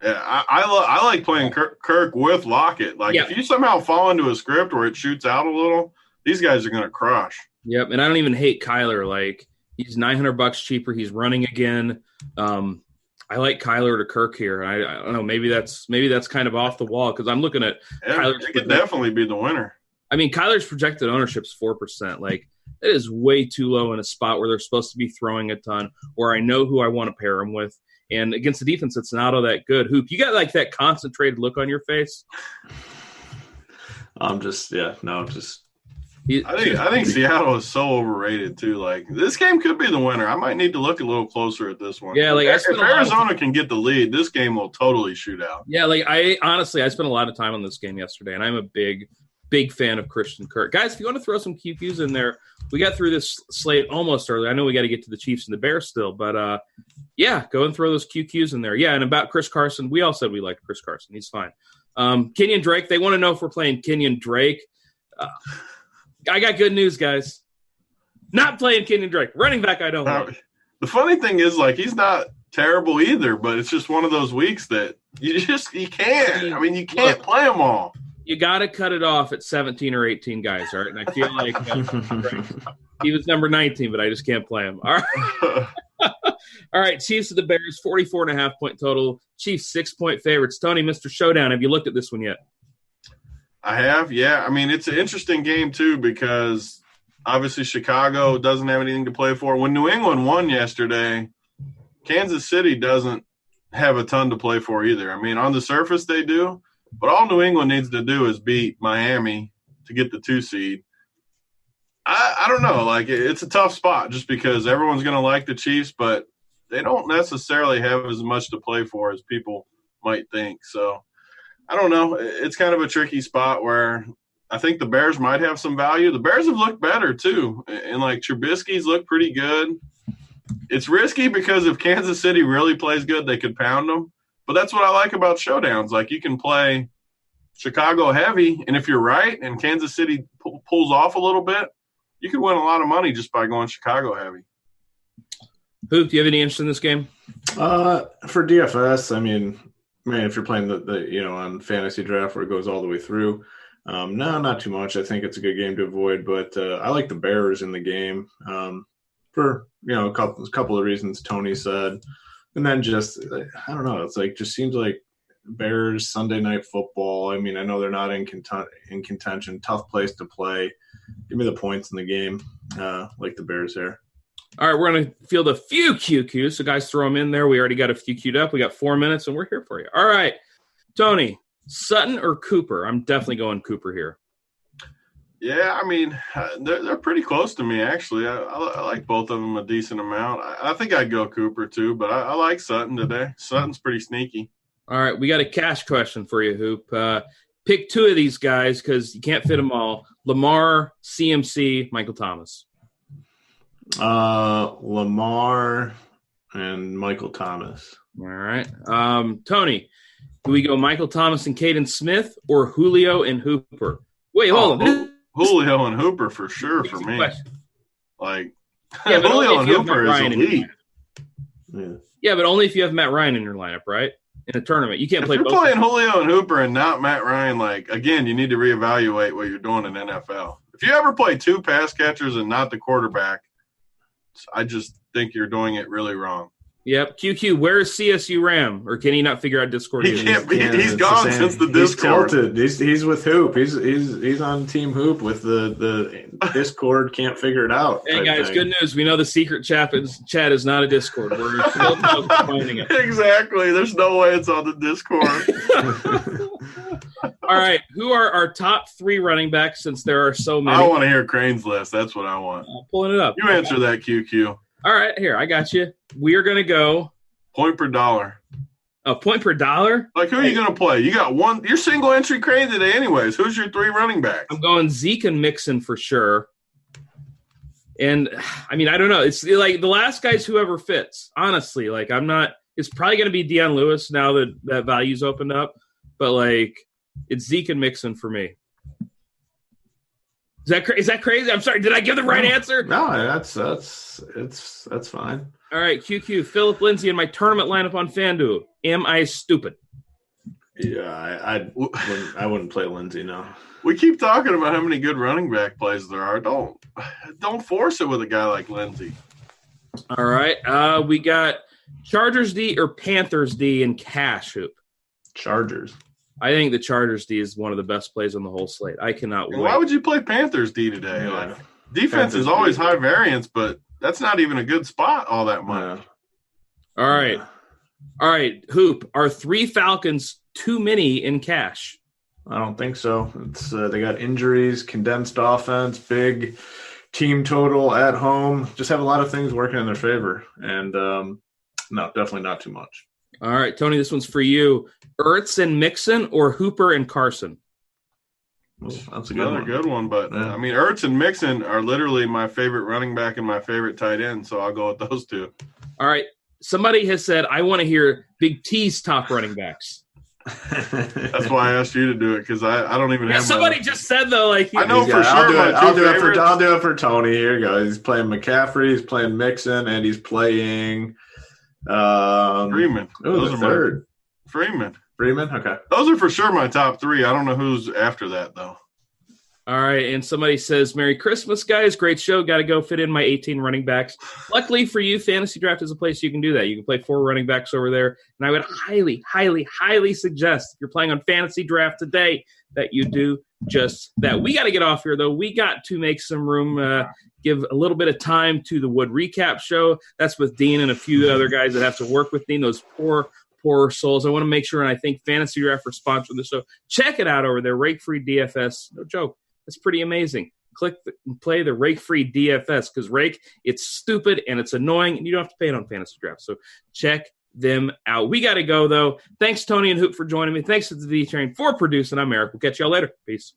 Yeah, I like playing Kirk with Lockett. Like, if you somehow fall into a script where it shoots out a little, these guys are going to crush. Yep, and I don't even hate Kyler. Like, he's $900 cheaper. He's running again. I like Kyler to Kirk here. I don't know. Maybe that's kind of off the wall because I'm looking at Kyler's. It could definitely be the winner. I mean, Kyler's projected ownership is 4%. Like, it is way too low in a spot where they're supposed to be throwing a ton, where I know who I want to pair him with. And against the defense, it's not all that good. Hoop, you got like that concentrated look on your face. I think Seattle is so overrated too. Like, this game could be the winner. I might need to look a little closer at this one. Yeah, like if Arizona can get the lead, this game will totally shoot out. Yeah, like I spent a lot of time on this game yesterday, and I'm a big fan of Christian Kirk. Guys, if you want to throw some QQs in there, we got through this slate almost early. I know we got to get to the Chiefs and the Bears still, but yeah, go and throw those QQs in there. Yeah, and about Chris Carson, we all said we liked Chris Carson. He's fine. Kenyon Drake, they want to know if we're playing Kenyon Drake. I got good news, guys. Not playing Kenyon Drake. Running back, I don't like. The funny thing is, like, he's not terrible either, but it's just one of those weeks that you can't. I mean, you can't play them all. You got to cut it off at 17 or 18 guys, all right? And I feel like he was number 19, but I just can't play him. All right. All right, Chiefs of the Bears, 44.5-point total. Chiefs 6-point favorites. Tony, Mr. Showdown, have you looked at this one yet? I have, yeah. I mean, it's an interesting game, too, because obviously Chicago doesn't have anything to play for. When New England won yesterday, Kansas City doesn't have a ton to play for either. I mean, on the surface they do, but all New England needs to do is beat Miami to get the 2 seed. I don't know. Like, it's a tough spot just because everyone's going to like the Chiefs, but they don't necessarily have as much to play for as people might think. So, I don't know. It's kind of a tricky spot where I think the Bears might have some value. The Bears have looked better, too. And, like, Trubisky's looked pretty good. It's risky because if Kansas City really plays good, they could pound them. But that's what I like about showdowns. Like, you can play Chicago heavy, and if you're right and Kansas City pulls off a little bit, you could win a lot of money just by going Chicago heavy. Hoop, do you have any interest in this game? For DFS, I mean, if you're playing the on FantasyDraft where it goes all the way through, no, not too much. I think it's a good game to avoid, but I like the Bears in the game for a couple of reasons Tony said. And then just, I don't know, it's like, just seems like Bears Sunday Night Football. I mean, I know they're not in contention. Tough place to play. Give me the points in the game, like the Bears there. All right, we're going to field a few QQs. So, guys, throw them in there. We already got a few queued up. We got 4 minutes, and we're here for you. All right, Tony, Sutton or Cooper? I'm definitely going Cooper here. Yeah, I mean, they're pretty close to me, actually. I like both of them a decent amount. I think I'd go Cooper, too, but I like Sutton today. Sutton's pretty sneaky. All right, we got a cash question for you, Hoop. Pick 2 of these guys because you can't fit them all. Lamar, CMC, Michael Thomas. Lamar and Michael Thomas. All right. Tony, do we go Michael Thomas and Caden Smith or Julio and Hooper? Wait, hold on. Julio and Hooper for sure for me. Question. Like, yeah, Julio and Hooper is elite. Yeah, but only if you have Matt Ryan in your lineup, right? in a tournament. You can't If play you're both. playing Julio and Hooper and not Matt Ryan, like, again, you need to reevaluate what you're doing in NFL. If you ever play 2 pass catchers and not the quarterback, I just think you're doing it really wrong. Yep. QQ, where is CSU Ram? Or can he not figure out Discord? He can't be. Yeah, He's it's gone the same. since the He's Discord. tilted. He's with Hoop. He's on Team Hoop with the Discord. Can't figure it out. Hey, type guys, thing. good news. We know the secret chat is not a Discord. We're still finding it. Exactly. There's no way it's on the Discord. All right. Who are our top 3 running backs since there are so many? I want to hear Crane's list. That's what I want. I'm pulling it up. You answer that, QQ. All right. Here, I got you. We are going to go Point per dollar. a point per dollar. Like, who are you going to play? You got one. You're single entry Crane today anyways. Who's your 3 running backs? I'm going Zeke and Mixon for sure. And, I mean, I don't know. It's like the last guy's whoever fits. Honestly, like I'm not – it's probably going to be Deion Lewis now that value's opened up. But, like, it's Zeke and Mixon for me. Is that crazy? I'm sorry. Did I give the right answer? No, that's fine. All right, QQ, Philip Lindsay in my tournament lineup on FanDuel. Am I stupid? Yeah, I wouldn't play Lindsey. No. We keep talking about how many good running back plays there are. Don't force it with a guy like Lindsey. All right, we got Chargers D or Panthers D in cash hoop. Chargers. I think the Chargers D is one of the best plays on the whole slate. I cannot wait. Why would you play Panthers D today? Yeah. Like, defense Panthers is always D. high variance, but that's not even a good spot all that much. All right, Hoop. Are 3 Falcons too many in cash? I don't think so. It's they got injuries, condensed offense, big team total at home. Just have a lot of things working in their favor, and no, definitely not too much. All right, Tony, this one's for you. Ertz and Mixon or Hooper and Carson? Ooh, that's a good Another one. good one, but Yeah. I mean, Ertz and Mixon are literally my favorite running back and my favorite tight end, so I'll go with those 2. All right, somebody has said, I want to hear Big T's top running backs. That's why I asked you to do it, because I don't even Yeah, have somebody my just said, though, like, I know He's for got- sure my 2 favorites. I'll do it for Tony. Here you go. He's playing McCaffrey. He's playing Mixon, and he's playing Freeman. Those Those are are third. Freeman. Freeman. Okay. Those are for sure my top 3. I don't know who's after that, though. All right, and somebody says, Merry Christmas, guys. Great show. Got to go fit in my 18 running backs. Luckily for you, Fantasy Draft is a place you can do that. You can play 4 running backs over there. And I would highly, highly, highly suggest if you're playing on Fantasy Draft today that you do just that. We got to get off here, though. We got to make some room, give a little bit of time to the Wood Recap Show. That's with Dean and a few other guys that have to work with Dean, those poor souls. I want to make sure, and I think Fantasy Draft for sponsoring the show. Check it out over there, Rake-Free DFS. No joke. It's pretty amazing. Click and play the Rake-Free DFS because Rake, it's stupid and it's annoying, and you don't have to pay it on Fantasy Draft. So check them out. We got to go, though. Thanks, Tony and Hoop, for joining me. Thanks to the D-Train for producing. I'm Eric. We'll catch y'all later. Peace.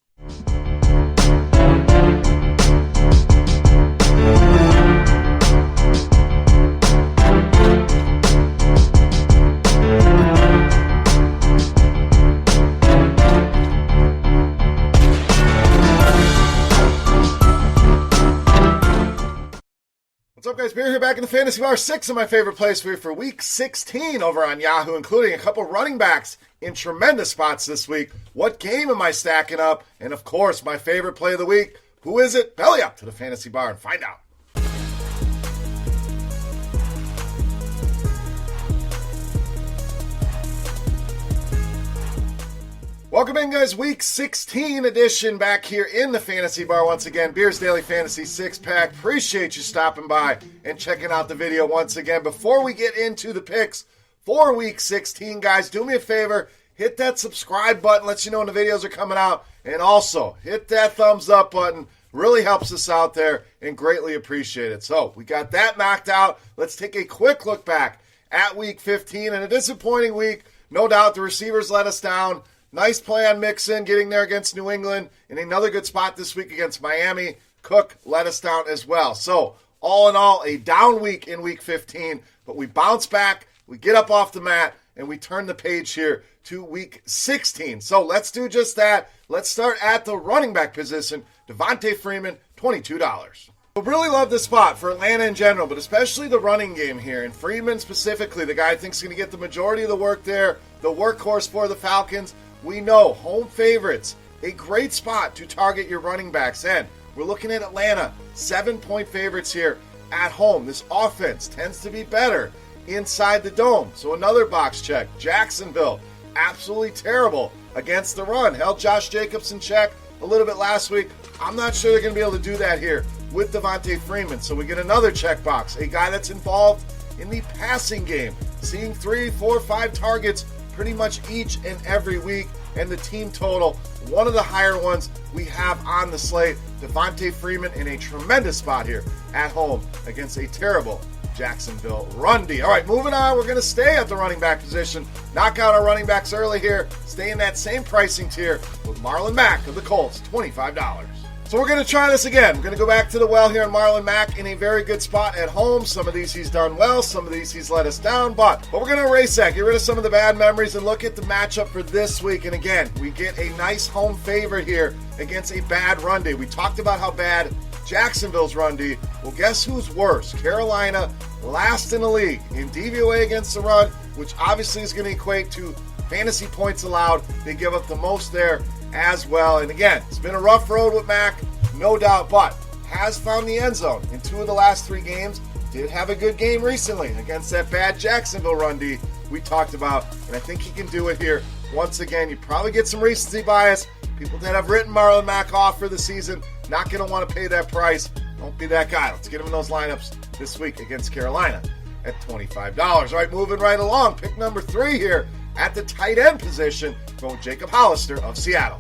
What's up, guys? Beer here back in the Fantasy Bar. 6 of my favorite plays for you for Week 16 over on Yahoo, including a couple running backs in tremendous spots this week. What game am I stacking up? And, of course, my favorite play of the week. Who is it? Belly up to the Fantasy Bar and find out. Welcome in, guys. Week 16 edition back here in the Fantasy Bar once again. Beer's Daily Fantasy 6-pack. Appreciate you stopping by and checking out the video once again. Before we get into the picks for Week 16, guys, do me a favor. Hit that subscribe button. Lets you know when the videos are coming out. And also, hit that thumbs up button. Really helps us out there and greatly appreciate it. So, we got that knocked out. Let's take a quick look back at Week 15. And a disappointing week. No doubt the receivers let us down. Nice play on Mixon, getting there against New England. And another good spot this week against Miami. Cook let us down as well. So, all in all, a down week in Week 15. But we bounce back, we get up off the mat, and we turn the page here to Week 16. So, let's do just that. Let's start at the running back position. Devontae Freeman, $22. I really love this spot for Atlanta in general, but especially the running game here. And Freeman specifically, the guy I think is going to get the majority of the work there, the workhorse for the Falcons. We know home favorites, a great spot to target your running backs. And we're looking at Atlanta, 7-point favorites here at home. This offense tends to be better inside the dome. So another box check. Jacksonville, absolutely terrible against the run. Held Josh Jacobs in check a little bit last week. I'm not sure they're going to be able to do that here with Devontae Freeman. So we get another checkbox, a guy that's involved in the passing game, seeing 3, 4, 5 targets pretty much each and every week. And the team total, one of the higher ones we have on the slate. Devontae Freeman in a tremendous spot here at home against a terrible Jacksonville run D. All right, moving on. We're going to stay at the running back position. Knock out our running backs early here. Stay in that same pricing tier with Marlon Mack of the Colts, $25. So we're going to try this again. We're going to go back to the well here on Marlon Mack in a very good spot at home. Some of these he's done well. Some of these he's let us down. But we're going to erase that, get rid of some of the bad memories, and look at the matchup for this week. And again, we get a nice home favorite here against a bad run D. We talked about how bad Jacksonville's run D. Well, guess who's worse? Carolina, last in the league in DVOA against the run, which obviously is going to equate to fantasy points allowed. They give up the most there as well. And again, it's been a rough road with Mac, no doubt, but has found the end zone in 2 of the last 3 games. Did have a good game recently against that bad Jacksonville run D we talked about, and I think he can do it here once again. You probably get some recency bias. People that have written Marlon Mack off for the season, not going to want to pay that price. Don't be that guy. Let's get him in those lineups this week against Carolina at $25. All right, moving right along. Pick number 3 here at the tight end position, going Jacob Hollister of Seattle.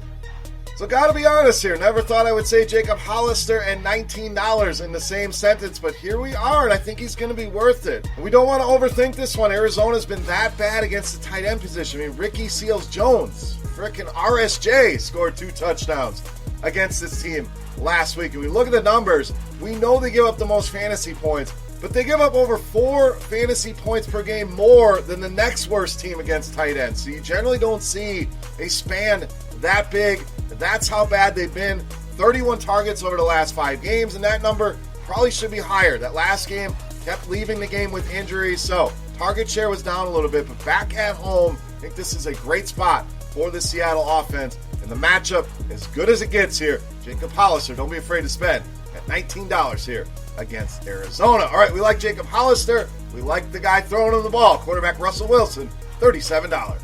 So got to be honest here. Never thought I would say Jacob Hollister and $19 in the same sentence, but here we are, and I think he's going to be worth it. And we don't want to overthink this one. Arizona's been that bad against the tight end position. I mean, Ricky Seals-Jones, frickin' RSJ, scored 2 touchdowns against this team last week. And we look at the numbers, we know they give up the most fantasy points, but they give up over 4 fantasy points per game more than the next worst team against tight ends. So you generally don't see a span that big. That's how bad they've been. 31 targets over the last 5 games, and that number probably should be higher. That last game kept leaving the game with injuries, so target share was down a little bit, but back at home, I think this is a great spot for the Seattle offense, and the matchup as good as it gets here. Jacob Hollister, don't be afraid to spend at $19 here against Arizona. All right, we like Jacob Hollister. We like the guy throwing him the ball, quarterback Russell Wilson, $37.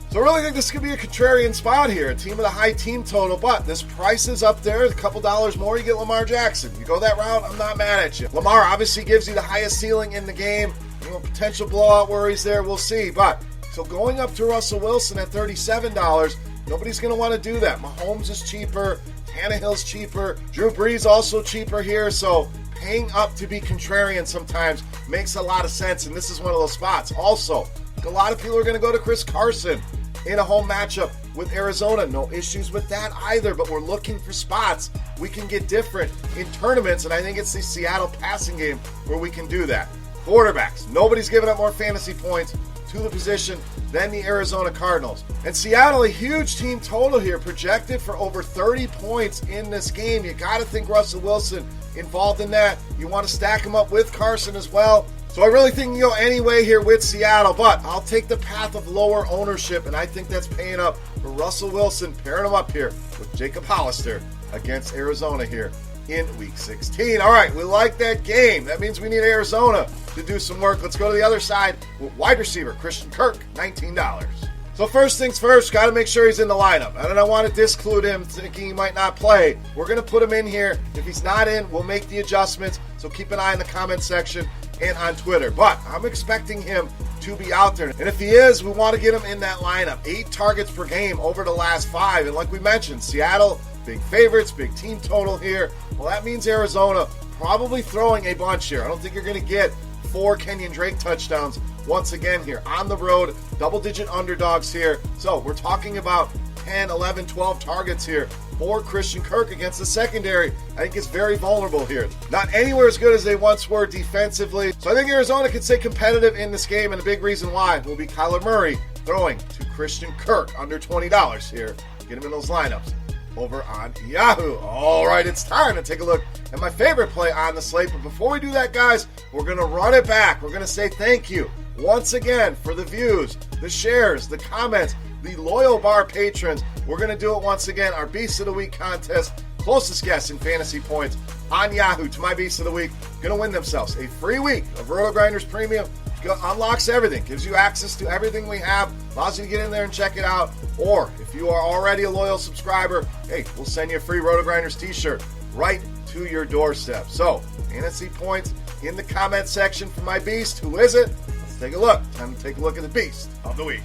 So I really think this could be a contrarian spot here, a team with a high team total, but this price is up there. A couple dollars more, you get Lamar Jackson. You go that route, I'm not mad at you. Lamar obviously gives you the highest ceiling in the game. Potential blowout worries there, we'll see. But so going up to Russell Wilson at $37, nobody's going to want to do that. Mahomes is cheaper, Tannehill's cheaper, Drew Brees also cheaper here, so paying up to be contrarian sometimes makes a lot of sense, and this is one of those spots. Also, a lot of people are going to go to Chris Carson in a home matchup with Arizona. No issues with that either, but we're looking for spots we can get different in tournaments, and I think it's the Seattle passing game where we can do that. Quarterbacks, nobody's giving up more fantasy points to the position than the Arizona Cardinals. And Seattle, a huge team total here, projected for over 30 points in this game. You got to think Russell Wilson involved in that. You want to stack him up with Carson as well. So I really think you can go any way here with Seattle, but I'll take the path of lower ownership, and I think that's paying up for Russell Wilson, pairing him up here with Jacob Hollister against Arizona here in Week 16. All right, we like that game. That means we need Arizona to do some work. Let's go to the other side with wide receiver Christian Kirk, $19. So first things first, got to make sure he's in the lineup. I don't want to disclude him thinking he might not play. We're going to put him in here. If he's not in, we'll make the adjustments. So keep an eye in the comment section and on Twitter. But I'm expecting him to be out there. And if he is, we want to get him in that lineup. 8 targets per game over the last 5. And like we mentioned, Seattle, big favorites, big team total here. Well, that means Arizona probably throwing a bunch here. I don't think you're going to get 4 Kenyon Drake touchdowns once again here on the road, double-digit underdogs here. So we're talking about 10, 11, 12 targets here for Christian Kirk against the secondary. I think it's very vulnerable here. Not anywhere as good as they once were defensively. So I think Arizona can stay competitive in this game, and a big reason why will be Kyler Murray throwing to Christian Kirk under $20 here. Get him in those lineups over on Yahoo. All right, it's time to take a look at my favorite play on the slate. But before we do that, guys, we're going to run it back. We're going to say thank you once again for the views, the shares, the comments, the loyal bar patrons. We're going to do it once again. Our Beast of the Week contest, closest guess in fantasy points on Yahoo to my Beast of the Week, going to win themselves a free week of RotoGrinders Premium. Unlocks everything, gives you access to everything we have, allows you to get in there and check it out. Or if you are already a loyal subscriber, hey, we'll send you a free RotoGrinders t-shirt right to your doorstep. So, fantasy points in the comment section for my Beast. Who is it? Let's take a look. Time to take a look at the Beast of the Week.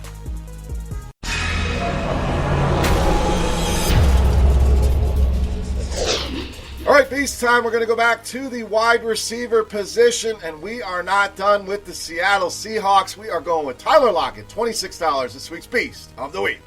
All right, Beast time. We're going to go back to the wide receiver position, and we are not done with the Seattle Seahawks. We are going with Tyler Lockett, $26, this week's Beast of the Week.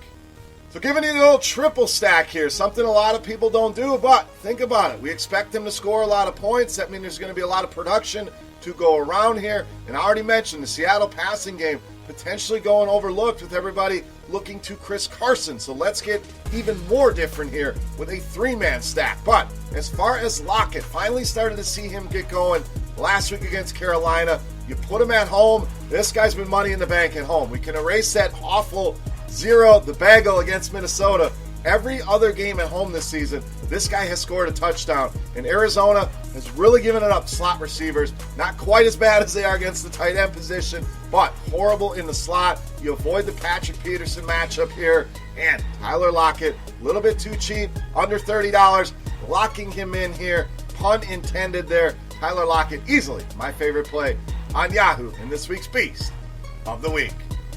So giving you a little triple stack here, something a lot of people don't do, but think about it. We expect him to score a lot of points. That means there's going to be a lot of production to go around here. And I already mentioned the Seattle passing game potentially going overlooked with everybody looking to Chris Carson. So let's get even more different here with a three-man stack. But as far as Lockett, finally started to see him get going last week against Carolina. You put him at home. This guy's been money in the bank at home. We can erase that awful 0, the bagel against Minnesota. Every other game at home this season, this guy has scored a touchdown. And Arizona has really given it up to slot receivers. Not quite as bad as they are against the tight end position, but horrible in the slot. You avoid the Patrick Peterson matchup here. And Tyler Lockett, a little bit too cheap, under $30. Locking him in here. Pun intended there. Tyler Lockett, easily my favorite play on Yahoo in this week's Beast of the Week.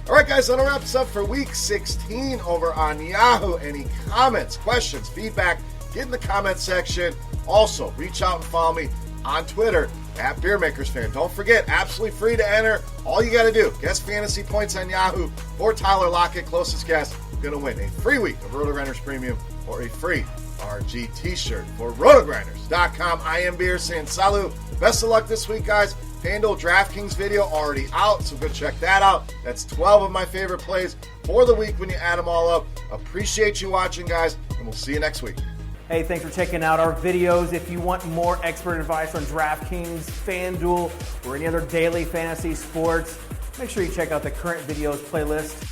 All right, guys, that'll wrap us up for Week 16 over on Yahoo. Any comments, questions, feedback, get in the comment section. Also, reach out and follow me on Twitter at BeerMakersFan. Don't forget, absolutely free to enter. All you got to do, guess fantasy points on Yahoo for Tyler Lockett. Closest guess, going to win a free week of RotoGrinders Premium or a free RG t-shirt. For RotoGrinders.com, I am Beer saying salut. Best of luck this week, guys. FanDuel DraftKings video already out, so go check that out. That's 12 of my favorite plays for the week when you add them all up. Appreciate you watching, guys, and we'll see you next week. Hey, thanks for checking out our videos. If you want more expert advice on DraftKings, FanDuel, or any other daily fantasy sports, make sure you check out the current videos playlist.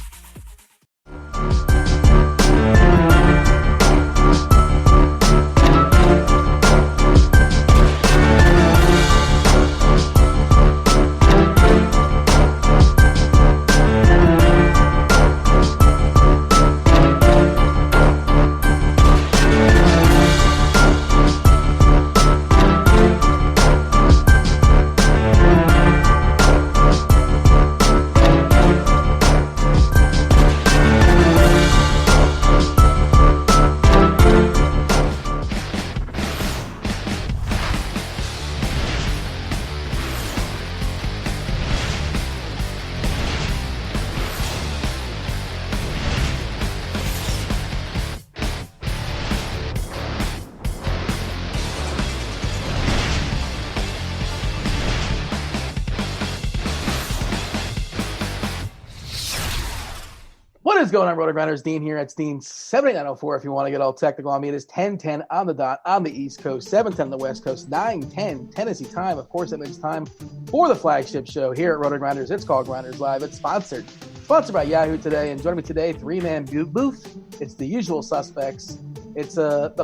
What is going on, RotoGrinders? Dean here. It's Dean 7904 if you want to get all technical on me. It is 10:10 on the dot on the East Coast, 7:10 on the West Coast, 9:10 Tennessee time. Of course, that makes time for the flagship show here at RotoGrinders. It's called Grinders Live. It's sponsored by Yahoo today. And joining me today, three-man booth. It's the usual suspects. It's the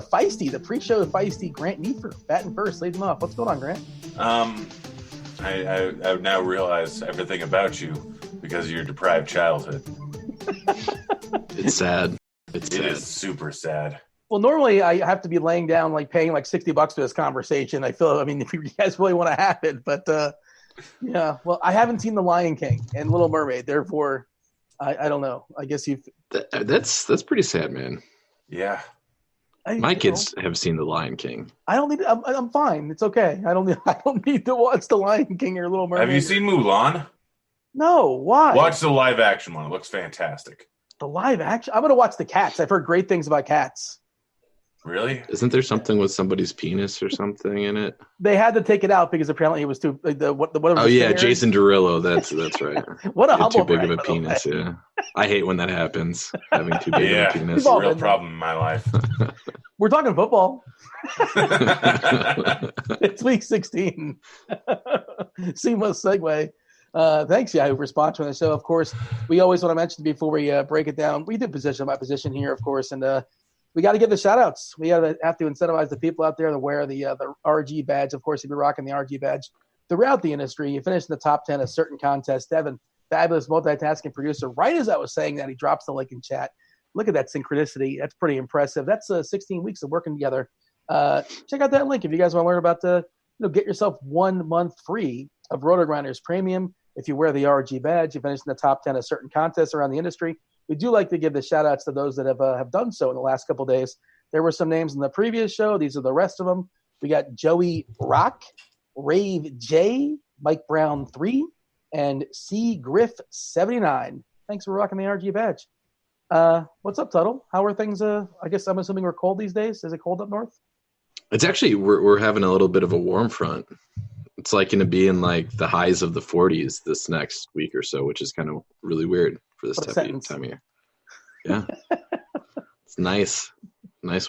pre-show feisty Grant Neefer. Batting first, leading off. What's going on, Grant? I now realize everything about you because of your deprived childhood. It's sad. It is super sad. Well, normally I have to be laying down, like paying like $60 for this conversation. If you guys really want to have it, but yeah. Well, I haven't seen The Lion King and Little Mermaid, therefore, I don't know. I guess That's pretty sad, man. Yeah. My kids have seen The Lion King. I don't need. I'm fine. It's okay. I don't need to watch The Lion King or Little Mermaid. Have you seen Mulan? No. Why? Watch the live action one. It looks fantastic. The live action. I'm going to watch the Cats. I've heard great things about Cats. Really? Isn't there something with somebody's penis or something in it? They had to take it out because apparently it was too Oh yeah, Jason Derulo. That's right. What a He had humble too big brag, of a by the way. penis. Yeah, I hate when that happens. Having too big of a Yeah, penis. it's We've all a real been there. problem in my life. We're talking football. It's week 16. Seamless segue. Thanks, Yahoo, for sponsoring the show. Of course, we always want to mention before we break it down, we do position by position here, of course, and we got to give the shout-outs. We have to incentivize the people out there to wear the RG badge. Of course, if you're rocking the RG badge throughout the industry, you finish in the top 10 of certain contests. Devin, fabulous multitasking producer. Right as I was saying that, he drops the link in chat. Look at that synchronicity. That's pretty impressive. That's 16 weeks of working together. Check out that link if you guys want to learn about get yourself 1 month free of RotoGrinders Premium. If you wear the RG badge, you finish in the top 10 of certain contests around the industry. We do like to give the shout-outs to those that have done so in the last couple of days. There were some names in the previous show. These are the rest of them. We got Joey Rock, Rave J, Mike Brown 3, and C Griff 79. Thanks for rocking the RG badge. What's up, Tuttle? How are things? I guess I'm assuming we're cold these days. Is it cold up north? It's actually we're having a little bit of a warm front. It's like going to be in like the highs of the 40s this next week or so, which is kind of really weird for this time of year. Yeah, it's nice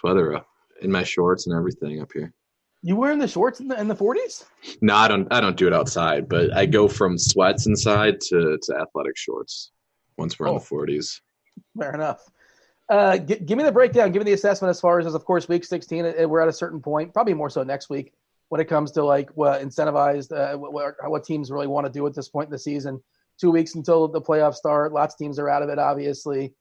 weather in my shorts and everything up here. You wearing the shorts in the 40s? No, I don't do it outside, but I go from sweats inside to athletic shorts once we're in the 40s. Fair enough. Give me the breakdown. Give me the assessment as far as of course, week 16. We're at a certain point, probably more so next week, when it comes to like what incentivized, what teams really want to do at this point in the season. 2 weeks until the playoffs start. Lots of teams are out of it, obviously.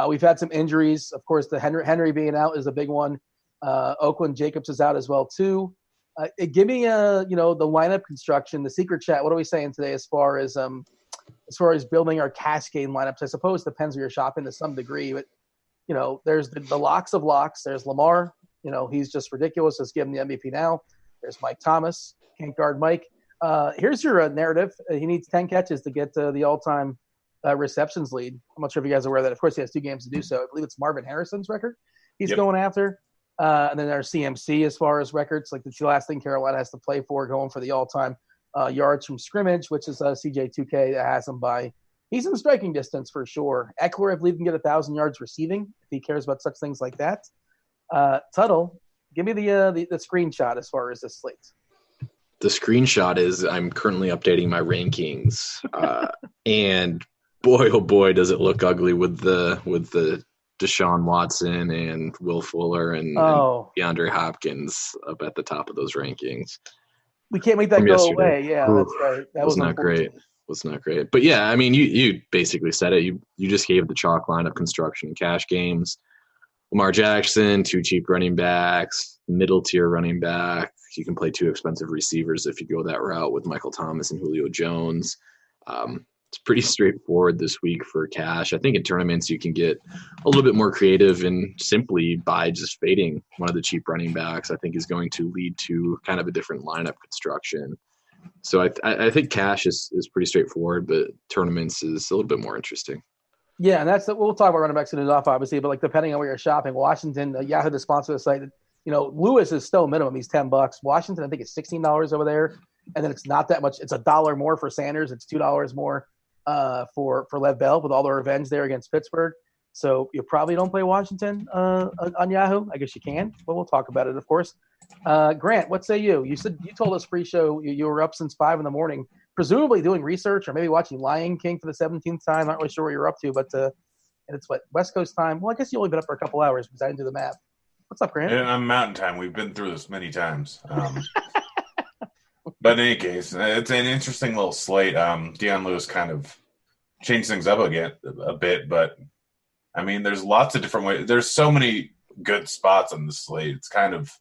We've had some injuries. Of course, the Henry being out is a big one. Oakland Jacobs is out as well, too. Give me, the lineup construction, the secret chat. What are we saying today as far as building our cash game lineups? I suppose it depends where you're shopping to some degree, but there's the locks of locks. There's Lamar. He's just ridiculous. Let's give him the MVP now. There's Mike Thomas. Can't guard Mike. Here's your narrative. He needs 10 catches to get the all-time receptions lead. I'm not sure if you guys are aware of that. Of course, he has 2 games to do so. I believe it's Marvin Harrison's record he's going after. And then there's CMC as far as records. Like the last thing Carolina has to play for, going for the all-time yards from scrimmage, which is CJ2K that has him by. He's in striking distance for sure. Eckler, I believe, can get 1,000 yards receiving if he cares about such things like that. Tuttle, give me the screenshot as far as this slate. The screenshot is I'm currently updating my rankings, and boy, oh boy, does it look ugly with the Deshaun Watson and Will Fuller and DeAndre Hopkins up at the top of those rankings. We can't make that go away. Yeah, that's right. That was not great. Was not great. But yeah, I mean, you basically said it. You just gave the chalk lineup construction and cash games. Lamar Jackson, 2 cheap running backs, middle tier running back. You can play 2 expensive receivers if you go that route with Michael Thomas and Julio Jones. It's pretty straightforward this week for cash. I think in tournaments you can get a little bit more creative and simply by just fading one of the cheap running backs, I think is going to lead to kind of a different lineup construction. So I think cash is pretty straightforward, but tournaments is a little bit more interesting. Yeah, and we'll talk about running backs soon enough, obviously, but like depending on where you're shopping, Washington, Yahoo, the sponsor of the site, Lewis is still minimum. He's $10. Washington, I think it's $16 over there, and then it's not that much. It's $1 more for Sanders. It's $2 more for Lev Bell with all the revenge there against Pittsburgh. So you probably don't play Washington on Yahoo. I guess you can, but we'll talk about it, of course. Grant, what say you? You told us pre-show you were up since 5 a.m, presumably doing research or maybe watching Lion King for the 17th time. Not really sure what you're up to, but and it's West Coast time. Well, I guess you only been up for a couple hours because I didn't do the math. What's up, Grant? And I'm Mountain Time. We've been through this many times. But in any case, it's an interesting little slate. Deion Lewis kind of changed things up again a bit, but I mean, there's lots of different ways. There's so many good spots on the slate. It's kind of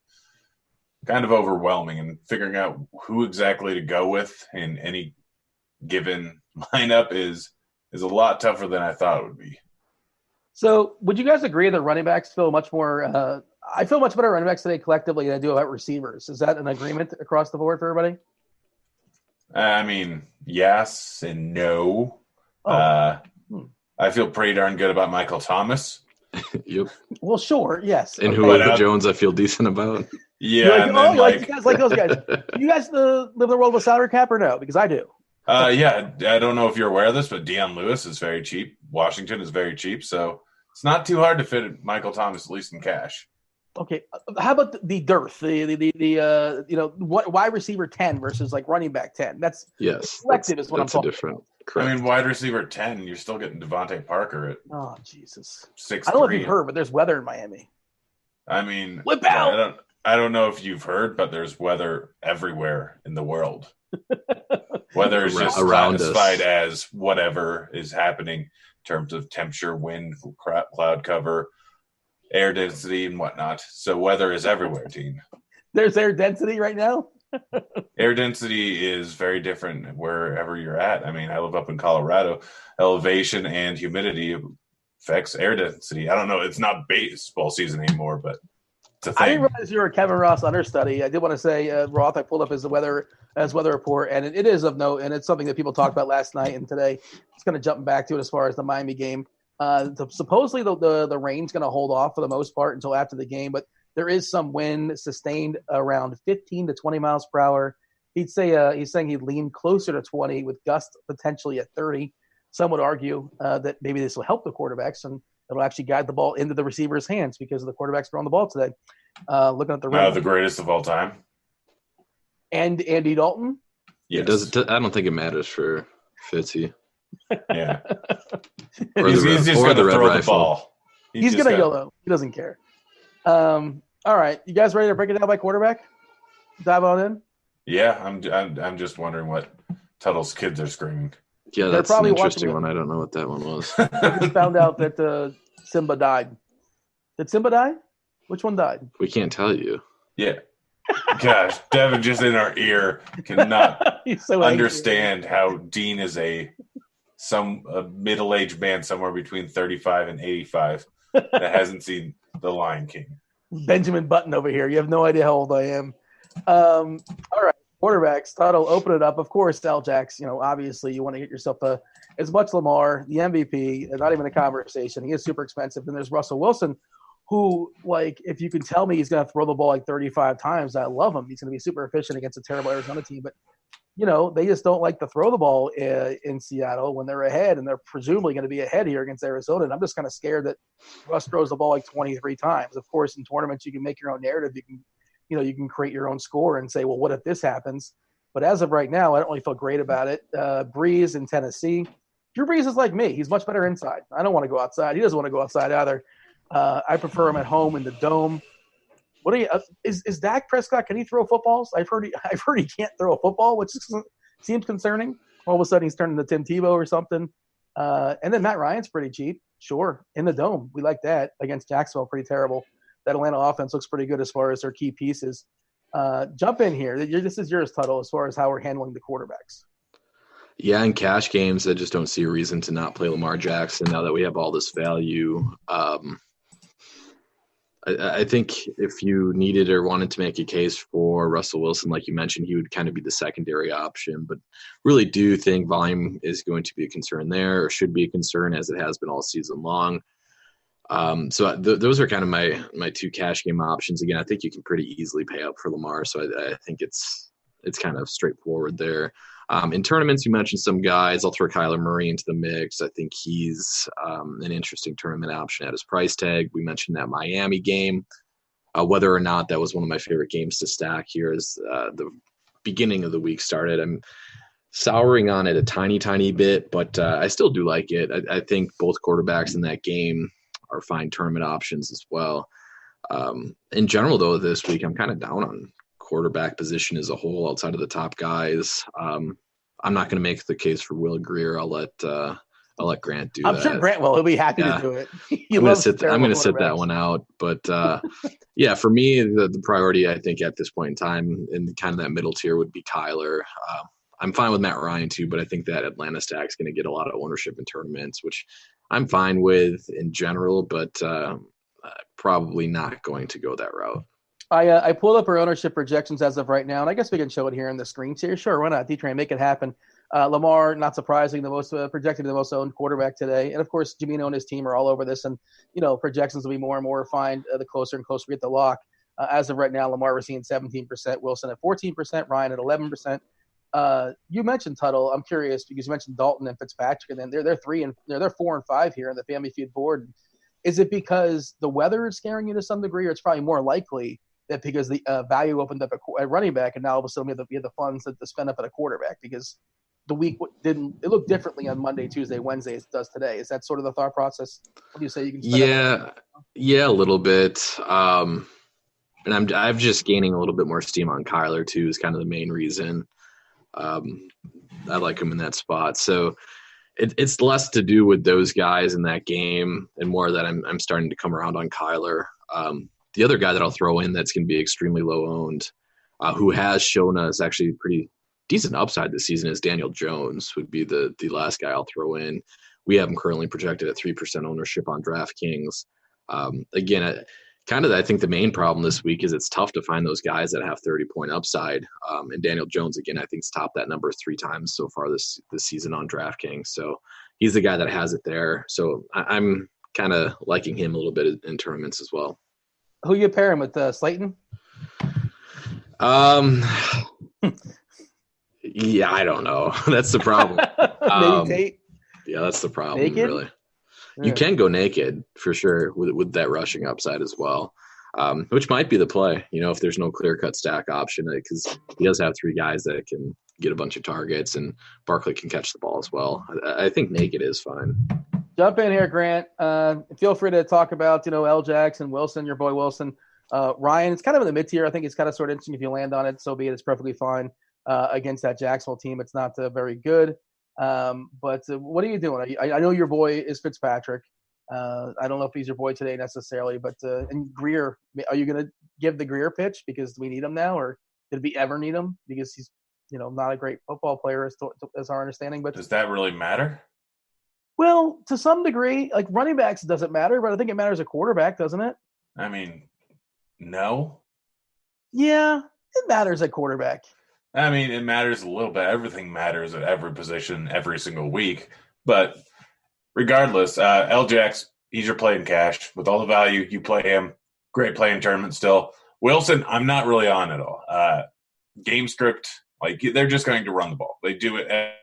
overwhelming, and figuring out who exactly to go with in any given lineup is a lot tougher than I thought it would be. So would you guys agree that running backs feel much more I feel much better running backs today collectively than I do about receivers? Is that an agreement across the board for everybody? I mean, yes and no. I feel pretty darn good about Michael Thomas. Yep. Well, sure, yes. And Okay. Julio Jones, I feel decent about. Yeah, and then you guys like those guys. You guys live in the world with salary cap or no? Because I do. yeah, I don't know if you're aware of this, but Deion Lewis is very cheap. Washington is very cheap, so it's not too hard to fit Michael Thomas at least in cash. Okay, how about the dearth? The wide receiver 10 versus like running back 10. That's collective is what I'm talking about. Correct. I mean, wide receiver 10, you're still getting Devontae Parker at Jesus 6'3". I don't know if you've heard, but there's weather in Miami. I mean, Whip out! I don't know if you've heard, but there's weather everywhere in the world. Weather is just classified as whatever is happening in terms of temperature, wind, cloud cover, air density, and whatnot. So weather is everywhere, team. There's air density right now? Air density is very different wherever you're at. I mean, I live up in Colorado. Elevation and humidity affects air density. I don't know. It's not baseball season anymore, but it's a thing. I didn't realize you were a Kevin Ross understudy. I did want to say, Roth, I pulled up his weather report, and it is of note, and it's something that people talked about last night and today. It's going to jump back to it as far as the Miami game. Supposedly the rain's going to hold off for the most part until after the game, but there is some wind sustained around 15 to 20 miles per hour. He's saying he'd lean closer to 20 with gusts potentially at 30. Some would argue that maybe this will help the quarterbacks and it'll actually guide the ball into the receiver's hands because of the quarterbacks throwing the ball today. Looking at the rain. The greatest of all time. And Andy Dalton? Yes. I don't think it matters for Fitzy. Yeah. He's just going to throw the ball. He's going to go low. He doesn't care. All right. You guys ready to break it down by quarterback? Dive on in? Yeah. I'm just wondering what Tuttle's kids are screaming. Yeah, that's an interesting one. I don't know what that one was. I just found out that Simba died. Did Simba die? Which one died? We can't tell you. Yeah. Gosh, Devin just in our ear cannot understand how Dean is a middle-aged man somewhere between 35 and 85 that hasn't seen The Lion King. Benjamin Button over here. You have no idea how old I am. All right, quarterbacks. Tuttle, open it up. Of course, Al Jacks, obviously you want to get yourself as much Lamar, the MVP, not even a conversation. He is super expensive. Then there's Russell Wilson, who, if you can tell me he's going to throw the ball 35 times, I love him. He's going to be super efficient against a terrible Arizona team. But, they just don't like to throw the ball in Seattle when they're ahead, and they're presumably going to be ahead here against Arizona. And I'm just kind of scared that Russ throws the ball 23 times. Of course, in tournaments, you can make your own narrative. You can create your own score and say, well, what if this happens? But as of right now, I don't really feel great about it. Breeze in Tennessee. Drew Brees is like me. He's much better inside. I don't want to go outside. He doesn't want to go outside either. I prefer him at home in the dome. What do you? Is Dak Prescott? Can he throw footballs? I've heard he can't throw a football, which seems concerning. All of a sudden, he's turning into Tim Tebow or something. And then Matt Ryan's pretty cheap. Sure, in the dome, we like that against Jacksonville. Pretty terrible. That Atlanta offense looks pretty good as far as their key pieces. Jump in here. This is yours, Tuttle, as far as how we're handling the quarterbacks. Yeah, in cash games, I just don't see a reason to not play Lamar Jackson now that we have all this value. I think if you needed or wanted to make a case for Russell Wilson, like you mentioned, he would kind of be the secondary option. But really do think volume is going to be a concern there, or should be a concern as it has been all season long. So those are kind of my two cash game options. Again, I think you can pretty easily pay up for Lamar, so I think it's kind of straightforward there. In tournaments, you mentioned some guys. I'll throw Kyler Murray into the mix. I think he's an interesting tournament option at his price tag. We mentioned that Miami game. Whether or not that was one of my favorite games to stack here as the beginning of the week started. I'm souring on it a tiny, tiny bit, but I still do like it. I think both quarterbacks in that game are fine tournament options as well. In general, though, this week, I'm kind of down on quarterback position as a whole outside of the top guys. I'm not going to make the case for Will Grier. I'll let Grant do that. I'm sure Grant will. He'll be happy to do it. I'm going to sit that one out. But yeah, for me, the priority, I think, at this point in time in kind of that middle tier would be Kyler. I'm fine with Matt Ryan too, but I think that Atlanta stack's going to get a lot of ownership in tournaments, which I'm fine with in general, but probably not going to go that route. I pulled up our ownership projections as of right now, and I guess we can show it here on the screen here. Sure, why not? D-Train, make it happen. Lamar, not surprising, the most projected, the most owned quarterback today. And of course, Jamino and his team are all over this, and projections will be more and more refined the closer and closer we get the lock. As of right now, Lamar, we're seeing 17%, Wilson at 14%, Ryan at 11%. You mentioned Tuttle. I'm curious because you mentioned Dalton and Fitzpatrick, and then they're 4 and 5 here in the Family Feud board. Is it because the weather is scaring you to some degree, or it's probably more likely that because the value opened up at running back, and now all of a sudden we have the funds to spend up at a quarterback because the week it looked differently on Monday, Tuesday, Wednesday as it does today? Is that sort of the thought process? What do you say you can spend? Yeah, a little bit. And I'm just gaining a little bit more steam on Kyler too. Is kind of the main reason. I like him in that spot. So it's less to do with those guys in that game and more that I'm starting to come around on Kyler. The other guy that I'll throw in that's going to be extremely low owned, who has shown us actually pretty decent upside this season, is Daniel Jones. Would be the last guy I'll throw in. We have him currently projected at 3% ownership on DraftKings. Again, I think the main problem this week is it's tough to find those guys that have 30-point upside. And Daniel Jones, again, I think, has topped that number 3 times so far this season on DraftKings. So he's the guy that has it there. So I'm kind of liking him a little bit in tournaments as well. Who you pair him with, Slayton? Yeah, I don't know. That's the problem. Maybe Tate? Yeah, that's the problem, Naked? really. You can go naked for sure with that rushing upside as well, which might be the play, if there's no clear-cut stack option, because he does have 3 guys that can get a bunch of targets, and Barkley can catch the ball as well. I think naked is fine. Jump in here, Grant. Feel free to talk about, L. Jackson, Wilson, your boy Wilson. Ryan, it's kind of in the mid-tier. I think it's kind of sort of interesting if you land on it. So be it. It's perfectly fine against that Jacksonville team. It's not very good. But what are you doing? I know your boy is Fitzpatrick. I don't know if he's your boy today necessarily, but and Greer, are you going to give the Greer pitch because we need him now, or did we ever need him because he's not a great football player as our understanding? But does that really matter? Well, to some degree, like running backs, it doesn't matter, but I think it matters at quarterback, doesn't it? I mean, no. Yeah, it matters at quarterback. I mean, it matters a little bit. Everything matters at every position every single week. But regardless, LJX, he's your play in cash. With all the value, you play him. Great play in tournament still. Wilson, I'm not really on at all. Game script, they're just going to run the ball. They do it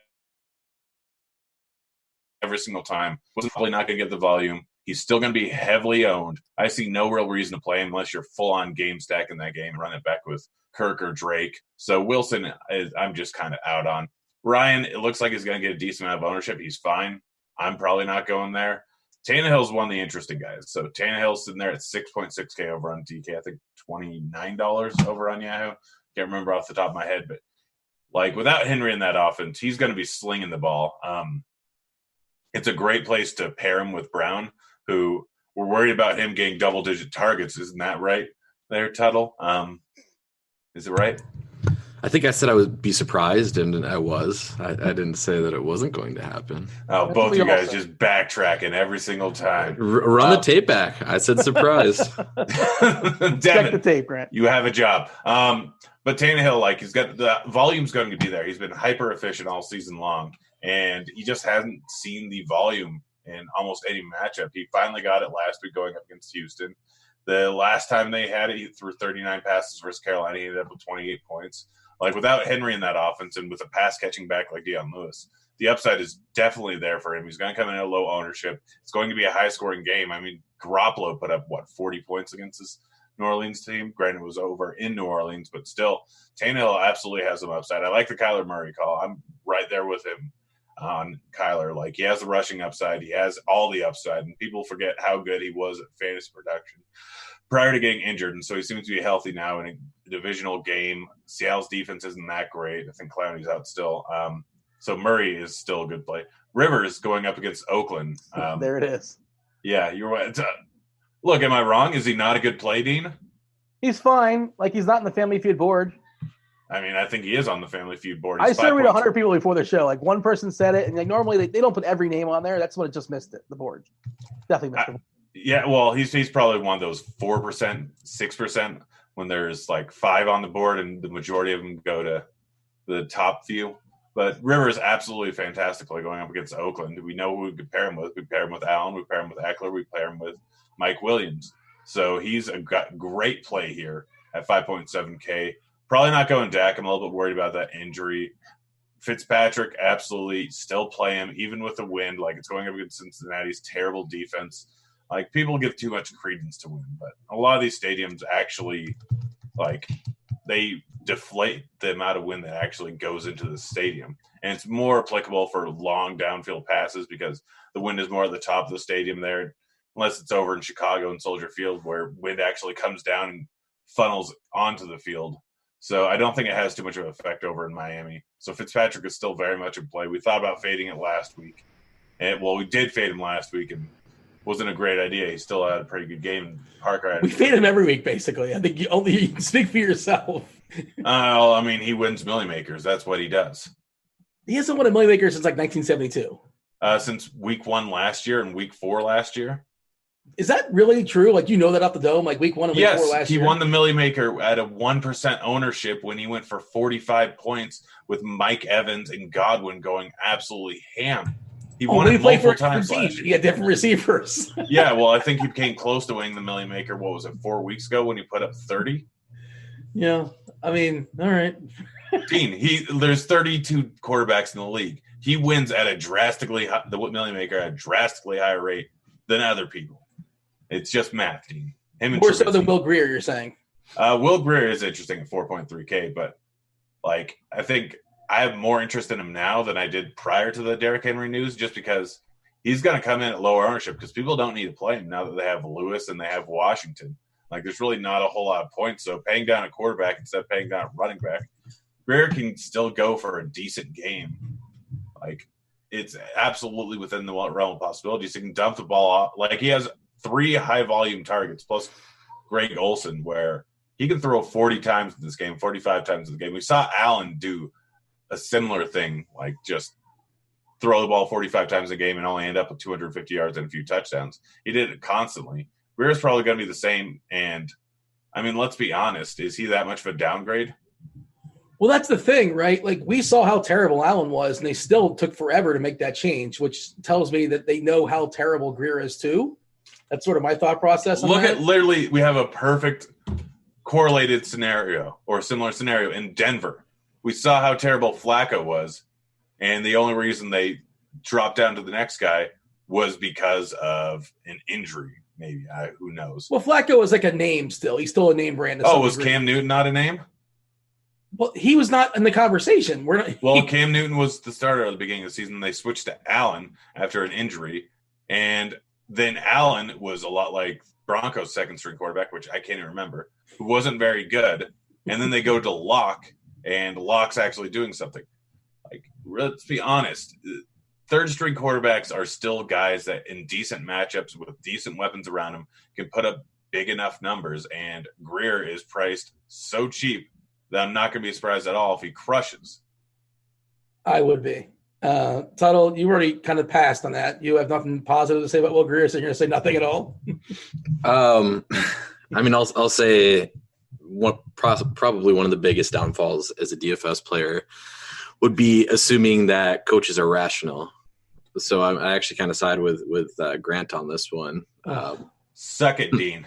every single time. Wilson's probably not going to get the volume. He's still going to be heavily owned. I see no real reason to play him unless you're full-on game stack in that game and run it back with Kirk or Drake. So Wilson, I'm just kind of out on. Ryan, it looks like he's going to get a decent amount of ownership. He's fine. I'm probably not going there. Tannehill's one of the interesting guys. So Tannehill's sitting there at 6.6K over on DK. I think $29 over on Yahoo. Can't remember off the top of my head. But, without Henry in that offense, he's going to be slinging the ball. It's a great place to pair him with Brown, who we're worried about him getting double-digit targets. Isn't that right there, Tuttle? Is it right? I think I said I would be surprised, and I was. I didn't say that it wasn't going to happen. Oh, both you guys just backtracking every single time. Run the tape back. I said surprised. Check the tape, Grant. You have a job. But Tannehill, he's got the volume's going to be there. He's been hyper efficient all season long, and he just hasn't seen the volume in almost any matchup. He finally got it last week going up against Houston. The last time they had it, he threw 39 passes versus Carolina. He ended up with 28 points. Without Henry in that offense and with a pass-catching back like Deion Lewis, the upside is definitely there for him. He's going to come in at low ownership. It's going to be a high-scoring game. I mean, Garoppolo put up, 40 points against this New Orleans team? Granted, it was over in New Orleans, but still, Tannehill absolutely has some upside. I like the Kyler Murray call. I'm right there with him on Kyler. He has the rushing upside. He has all the upside, and people forget how good he was at fantasy production prior to getting injured, and so he seems to be healthy now in a divisional game. Seattle's defense isn't that great. I think Clowney's out still. So Murray is still a good play. Rivers going up against Oakland. There it is. Yeah, you're right. Look, am I wrong? Is he not a good play, Dean? He's fine. He's not in the Family Feud board. I mean, I think he is on the Family Feud board. I surveyed 100 people before the show. One person said it, and normally they don't put every name on there. That's when it just missed it, the board. Definitely missed it. Yeah, well, he's probably one of those 4%, 6% when there's 5 on the board and the majority of them go to the top few. But Rivers absolutely fantastic going up against Oakland. We know who we could pair him with. We pair him with Allen. We pair him with Eckler. We pair him with Mike Williams. So he's a great play here at 5.7K. Probably not going Dak. I'm a little bit worried about that injury. Fitzpatrick, absolutely still play him, even with the wind. Like, it's going up against Cincinnati's terrible defense. Like, people give too much credence to wind, but a lot of these stadiums actually, like, they deflate the amount of wind that actually goes into the stadium. And it's more applicable for long downfield passes because the wind is more at the top of the stadium there, unless it's over in Chicago and Soldier Field where wind actually comes down and funnels onto the field. So I don't think it has too much of an effect over in Miami. So Fitzpatrick is still very much in play. We thought about fading it last week. We did fade him last week, and wasn't a great idea. He still had a pretty good game. Parker, we fade him every week, basically. I think you can speak for yourself. I mean, he wins Millie Makers. That's what he does. He hasn't won a Millie Maker since like 1972. Since week 1 last year and week 4 last year. Is that really true? Like, you know that off the dome, like week 1 and week 4 last year? He won the Millie Maker at a 1% ownership when he went for 45 points with Mike Evans and Godwin going absolutely ham. He won it multiple times last year. He had different receivers. Yeah, well, I think he came close to winning the Millie Maker, 4 weeks ago when he put up 30? Yeah, I mean, all right. Dean, there's 32 quarterbacks in the league. He wins at the Millie Maker at a drastically higher rate than other people. It's just math, Dean. More so than Will Grier, you're saying? Will Grier is interesting at 4.3K, but like, I think I have more interest in him now than I did prior to the Derrick Henry news, just because he's going to come in at lower ownership because people don't need to play him now that they have Lewis and they have Washington. Like, there's really not a whole lot of points. So paying down a quarterback instead of paying down a running back, Grier can still go for a decent game. Like, it's absolutely within the realm of possibilities. He can dump the ball off. Like, he has 3 high-volume targets plus Greg Olsen, where he can throw 40 times in this game, 45 times in the game. We saw Allen do a similar thing, like just throw the ball 45 times a game and only end up with 250 yards and a few touchdowns. He did it constantly. Grier's probably going to be the same. And, I mean, let's be honest. Is he that much of a downgrade? Well, that's the thing, right? Like, we saw how terrible Allen was, and they still took forever to make that change, which tells me that they know how terrible Grier is too. That's sort of my thought process on that. Literally, we have a perfect correlated scenario or similar scenario in Denver. We saw how terrible Flacco was, and the only reason they dropped down to the next guy was because of an injury, maybe. Who knows? Well, Flacco is like a name still. He's still a name brand. Oh, was Cam Newton not a name? Well, he was not in the conversation. Cam Newton was the starter at the beginning of the season. They switched to Allen after an injury, and then Allen was a lot like Broncos' second-string quarterback, which I can't even remember, who wasn't very good. And then they go to Locke, and Locke's actually doing something. Like, let's be honest, third-string quarterbacks are still guys that in decent matchups with decent weapons around them can put up big enough numbers, and Grier is priced so cheap that I'm not going to be surprised at all if he crushes. I would be. Tuttle, you already kind of passed on that. You have nothing positive to say about Will Grier, so you're going to say nothing at all? I mean, I'll say probably one of the biggest downfalls as a DFS player would be assuming that coaches are rational. So I actually kind of side with Grant on this one. Suck it, Dean.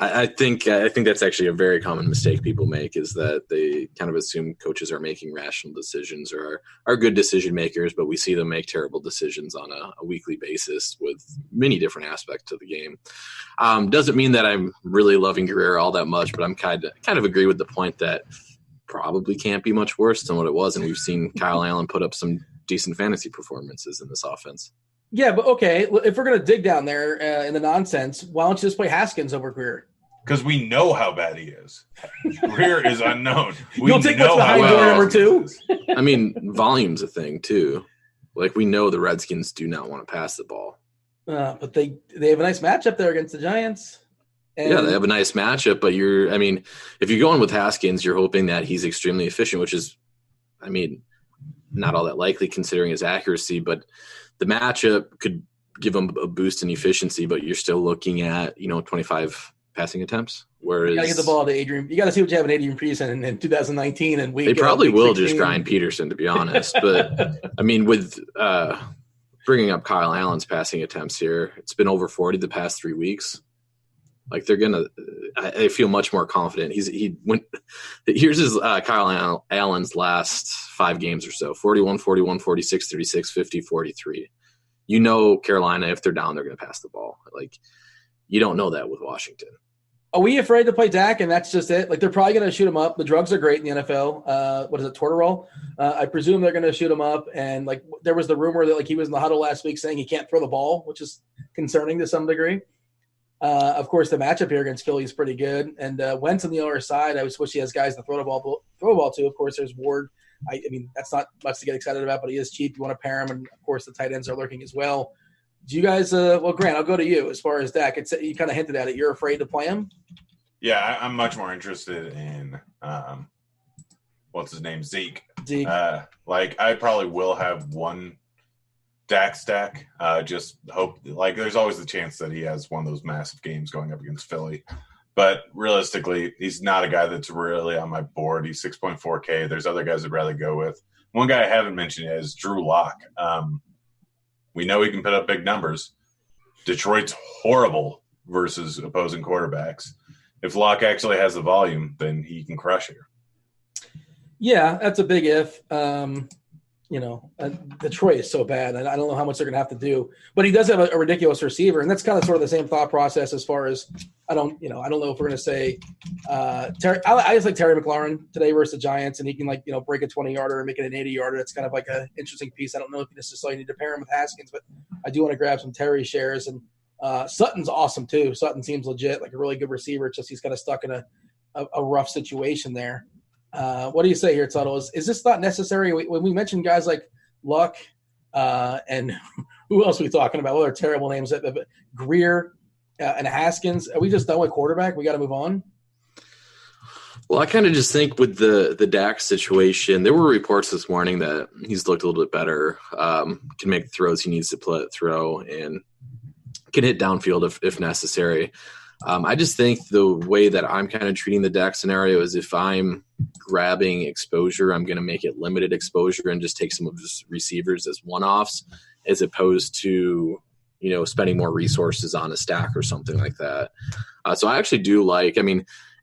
I think that's actually a very common mistake people make, is that they kind of assume coaches are making rational decisions or are good decision makers, but we see them make terrible decisions on a weekly basis with many different aspects of the game. Doesn't mean that I'm really loving Grier all that much, but I'm kind of agree with the point that probably can't be much worse than what it was, and we've seen Kyle Allen put up some decent fantasy performances in this offense. Yeah, but okay, if we're going to dig down there in the nonsense, why don't you just play Haskins over Grier? Because we know how bad he is. Grier is unknown. You'll take what's behind door number 2? I mean, volume's a thing, too. Like, we know the Redskins do not want to pass the ball. But they have a nice matchup there against the Giants. And yeah, they have a nice matchup, but if you're going with Haskins, you're hoping that he's extremely efficient, which is, I mean, not all that likely considering his accuracy, but the matchup could give him a boost in efficiency, but you're still looking at, 25 passing attempts. You Whereas got to get the ball to Adrian. You got to see what you have in Adrian Peterson in 2019 and they probably week will 16. just grind Peterson, to be honest. But I mean, with bringing up Kyle Allen's passing attempts here, it's been over 40 the past 3 weeks. Like they're gonna, I feel much more confident. Here's his Kyle Allen's last 5 games or so: 41, 41, 46, 36, 50, 43. You know, Carolina, if they're down, they're going to pass the ball. Like you don't know that with Washington. Are we afraid to play Dak, and that's just it? Like they're probably going to shoot him up. The drugs are great in the NFL. What is it, Tortorol? I presume they're going to shoot him up. And like there was the rumor that like he was in the huddle last week saying he can't throw the ball, which is concerning to some degree. Of course, the matchup here against Philly is pretty good. And Wentz on the other side, I just wish he has guys to throw the ball to. Of course, there's Ward. I mean, that's not much to get excited about, but he is cheap. You want to pair him, and of course, the tight ends are lurking as well. Do you guys? Well, Grant, I'll go to you as far as Dak. You kind of hinted at it. You're afraid to play him. Yeah, I'm much more interested in what's his name, Zeke. Like I probably will have one Dak stack. Just hope like there's always the chance that he has one of those massive games going up against Philly. But realistically, he's not a guy that's really on my board. He's 6.4K. There's other guys I'd rather go with. One guy I haven't mentioned yet is Drew Lock. We know he can put up big numbers. Detroit's horrible versus opposing quarterbacks. If Locke actually has the volume, then he can crush here. Yeah, that's a big if. Detroit is so bad, and I don't know how much they're going to have to do. But he does have a ridiculous receiver, and that's kind of sort of the same thought process as far as I don't know if we're going to say Terry. I just like Terry McLaurin today versus the Giants, and he can break a 20-yarder and make it an 80-yarder. That's kind of like an interesting piece. I don't know if you necessarily need to pair him with Haskins, but I do want to grab some Terry shares. And Sutton's awesome too. Sutton seems legit, like a really good receiver. It's just he's kind of stuck in a rough situation there. What do you say here, Tuttle? Is this not necessary? When we mention guys like Luck and who else are we talking about? What are terrible names? Greer and Haskins. Are we just done with quarterback? We got to move on. Well, I kind of just think with the Dak situation, there were reports this morning that he's looked a little bit better, can make the throws he needs to throw, and can hit downfield if necessary. I just think the way that I'm kind of treating the Dak scenario is if I'm grabbing exposure, I'm going to make it limited exposure and just take some of his receivers as one-offs as opposed to, spending more resources on a stack or something like that. So I actually do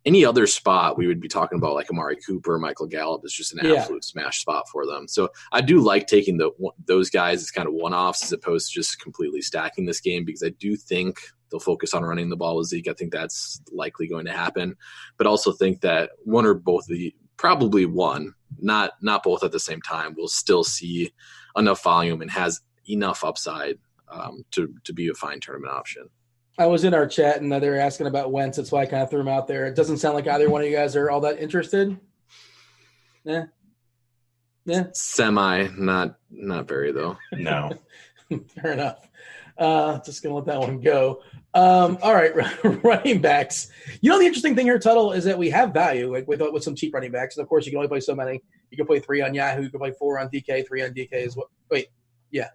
any other spot we would be talking about like Amari Cooper, Michael Gallup is just an absolute smash spot for them. So I do like taking those guys as kind of one-offs as opposed to just completely stacking this game because I do think they'll focus on running the ball with Zeke. I think that's likely going to happen, but also think that one or both of probably one, not both at the same time, will still see enough volume and has enough upside to be a fine tournament option. I was in our chat and they were asking about Wentz. That's why I kind of threw him out there. It doesn't sound like either one of you guys are all that interested. Yeah. Semi, not very though. No. Fair enough. Just gonna let that one go. All right, running backs. The interesting thing here, Tuttle, is that we have value with some cheap running backs, and of course you can only play so many. You can play 3 on Yahoo, you can play 4 on DK, 3 on DK is what. Wait, yeah.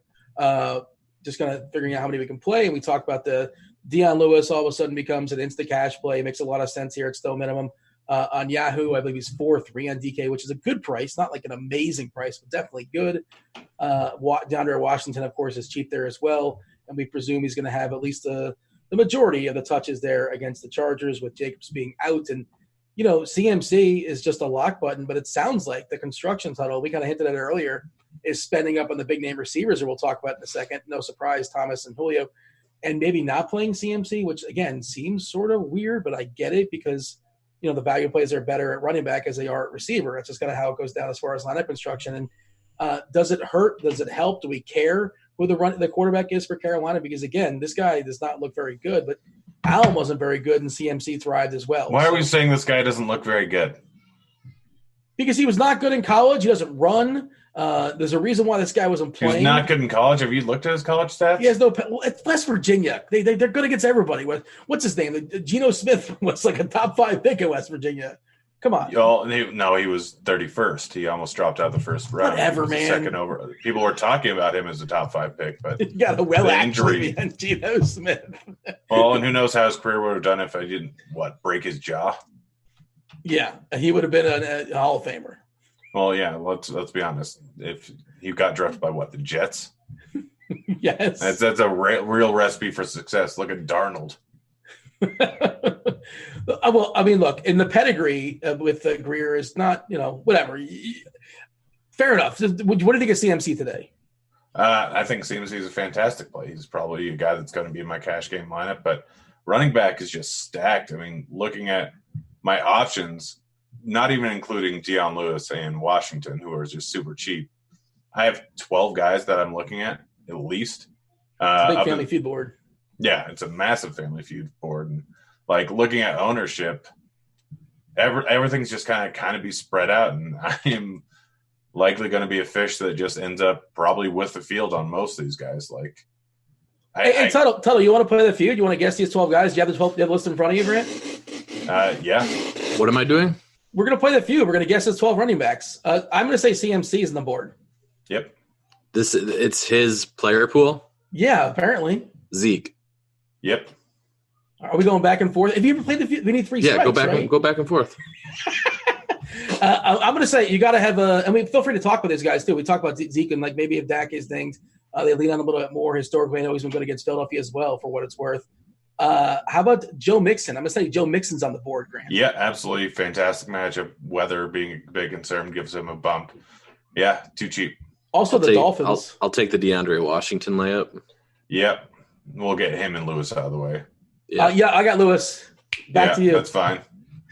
Just kind of figuring out how many we can play, and we talk about the Deion Lewis all of a sudden becomes an instant cash play. It makes a lot of sense here. It's still minimum. On Yahoo, I believe he's 4-3 on DK, which is a good price. Not like an amazing price, but definitely good. DeAndre Washington, of course, is cheap there as well. And we presume he's going to have at least the majority of the touches there against the Chargers with Jacobs being out. And, CMC is just a lock button, but it sounds like the construction Tuttle, we kind of hinted at it earlier, is spending up on the big name receivers, or we'll talk about in a second. No surprise, Thomas and Julio. And maybe not playing CMC, which, again, seems sort of weird, but I get it because, the value plays are better at running back as they are at receiver. It's just kind of how it goes down as far as lineup construction. And does it hurt? Does it help? Do we care who the quarterback is for Carolina? Because, again, this guy does not look very good, but Allen wasn't very good, and CMC thrived as well. Why are we saying this guy doesn't look very good? Because he was not good in college. He doesn't run. There's a reason why this guy wasn't playing. He's not good in college. Have you looked at his college stats? He has no. Well, it's West Virginia. They're good against everybody. What's his name? Geno Smith was like a top 5 pick at West Virginia. Come on. No, he was 31st. He almost dropped out the first round. Whatever, He was the man. second over. People were talking about him as a top 5 pick, but You got a well the actually injury. on Geno Smith. Well, and who knows how his career would have done if I didn't break his jaw. Yeah, he would have been a Hall of Famer. Well, yeah. Let's be honest. If he got drafted by the Jets, Yes. that's a real recipe for success. Look at Darnold. Well, I mean, look, in the pedigree with Greer is not, whatever. Fair enough. What do you think of CMC today? I think CMC is a fantastic play. He's probably a guy that's going to be in my cash game lineup, but running back is just stacked. I mean, looking at my options, not even including Deion Lewis and Washington, who are just super cheap. I have 12 guys that I'm looking at least. Big family feud board. Yeah, it's a massive family feud board. And looking at ownership, everything's just kind of be spread out. And I am likely going to be a fish that just ends up probably with the field on most of these guys. Hey, Tuttle, you want to play the feud? You want to guess these 12 guys? Do you have the list in front of you, Grant? Yeah. What am I doing? We're going to play the feud. We're going to guess his 12 running backs. I'm going to say CMC is on the board. Yep. It's his player pool? Yeah, apparently. Zeke. Yep. Are we going back and forth? Have you ever played the feud? We need 3 strikes, go back and forth. I'm going to say you got to have feel free to talk with these guys too. We talk about Zeke and maybe if Dak is dinged, they lean on a little bit more. Historically, I know he's been good against Philadelphia as well for what it's worth. How about Joe Mixon? I'm going to say Joe Mixon's on the board, Grant. Yeah, absolutely. Fantastic matchup. Weather being a big concern gives him a bump. Yeah, too cheap. Also, Dolphins. I'll take the DeAndre Washington layup. Yep. We'll get him and Lewis out of the way. Yeah, I got Lewis. Back to you. That's fine.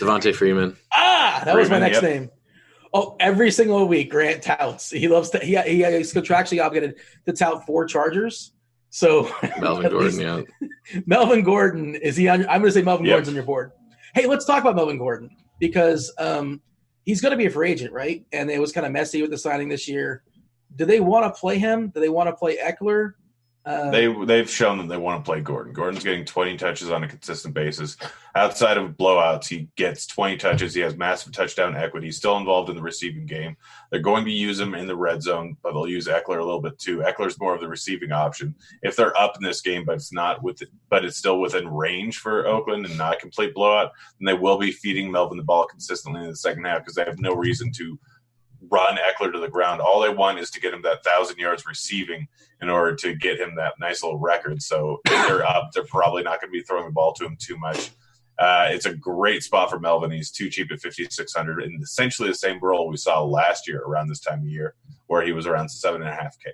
Devontae Freeman. That was my next name. Oh, every single week, Grant touts. He loves to. He's contractually obligated to tout 4 Chargers. So Melvin Gordon, yeah. Melvin Gordon, is he on? I'm going to say Melvin Gordon's on your board. Hey, let's talk about Melvin Gordon because he's going to be a free agent, right? And it was kind of messy with the signing this year. Do they want to play him? Do they want to play Eckler? They've shown that they want to play Gordon. Gordon's getting 20 touches on a consistent basis. Outside of blowouts, he gets 20 touches. He has massive touchdown equity. He's still involved in the receiving game. They're going to use him in the red zone, but they'll use Eckler a little bit too. Eckler's more of the receiving option. If they're up in this game, but it's still within range for Oakland and not a complete blowout, then they will be feeding Melvin the ball consistently in the second half because they have no reason to run Eckler to the ground. All they want is to get him that 1,000 yards receiving in order to get him that nice little record. So if they're up, they're probably not going to be throwing the ball to him too much. It's a great spot for Melvin. He's too cheap at 5,600 and essentially the same role we saw last year around this time of year where he was around 7.5K.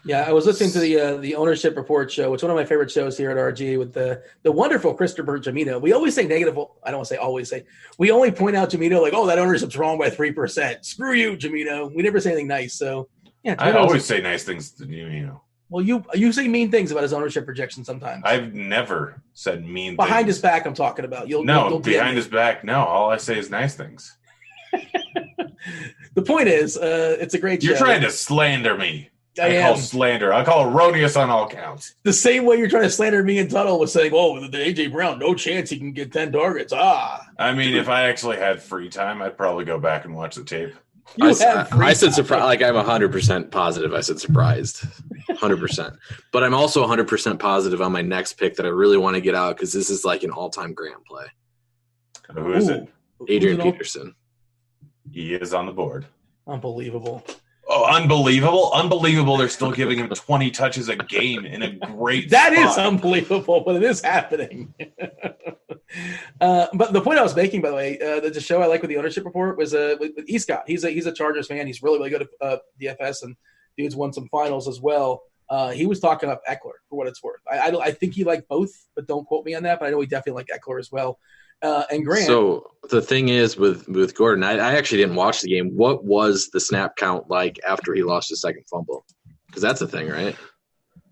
Yeah, I was listening to the ownership report show. It's one of my favorite shows here at RG with the wonderful Christopher Jamino. We always say negative. I don't want to say always say. We only point out Jamino like, oh, that ownership's wrong by 3%. Screw you, Jamino. We never say anything nice. So yeah, I always say nice things to Jamino. Well, you say mean things about his ownership projection sometimes. I've never said mean behind things. his back. I'm talking about. You'll behind his back. No, all I say is nice things. The point is, it's a great show. You're trying to slander me. I call slander. I call erroneous on all counts. The same way you're trying to slander me and Tuttle was saying, oh, the A.J. Brown, no chance he can get 10 targets. I mean, if I actually had free time, I'd probably go back and watch the tape. I said surprised. Like I'm 100% positive. I said surprised, 100%. But I'm also 100% positive on my next pick that I really want to get out because this is like an all-time Graham play. Who is it? Adrian Peterson. He is on the board. Unbelievable. Oh, unbelievable. Unbelievable. They're still giving him 20 touches a game in a great That spot. is unbelievable, but it is happening. But the point I was making, by the way, the show I like with the ownership report was with Escott. He's a Chargers fan. He's really, really good at DFS, and dude's won some finals as well. He was talking up Eckler for what it's worth. I think he liked both, but don't quote me on that. But I know he definitely liked Eckler as well. And Grant. So the thing is with Gordon, I actually didn't watch the game. What was the snap count like after he lost his second fumble? Because that's a thing, right?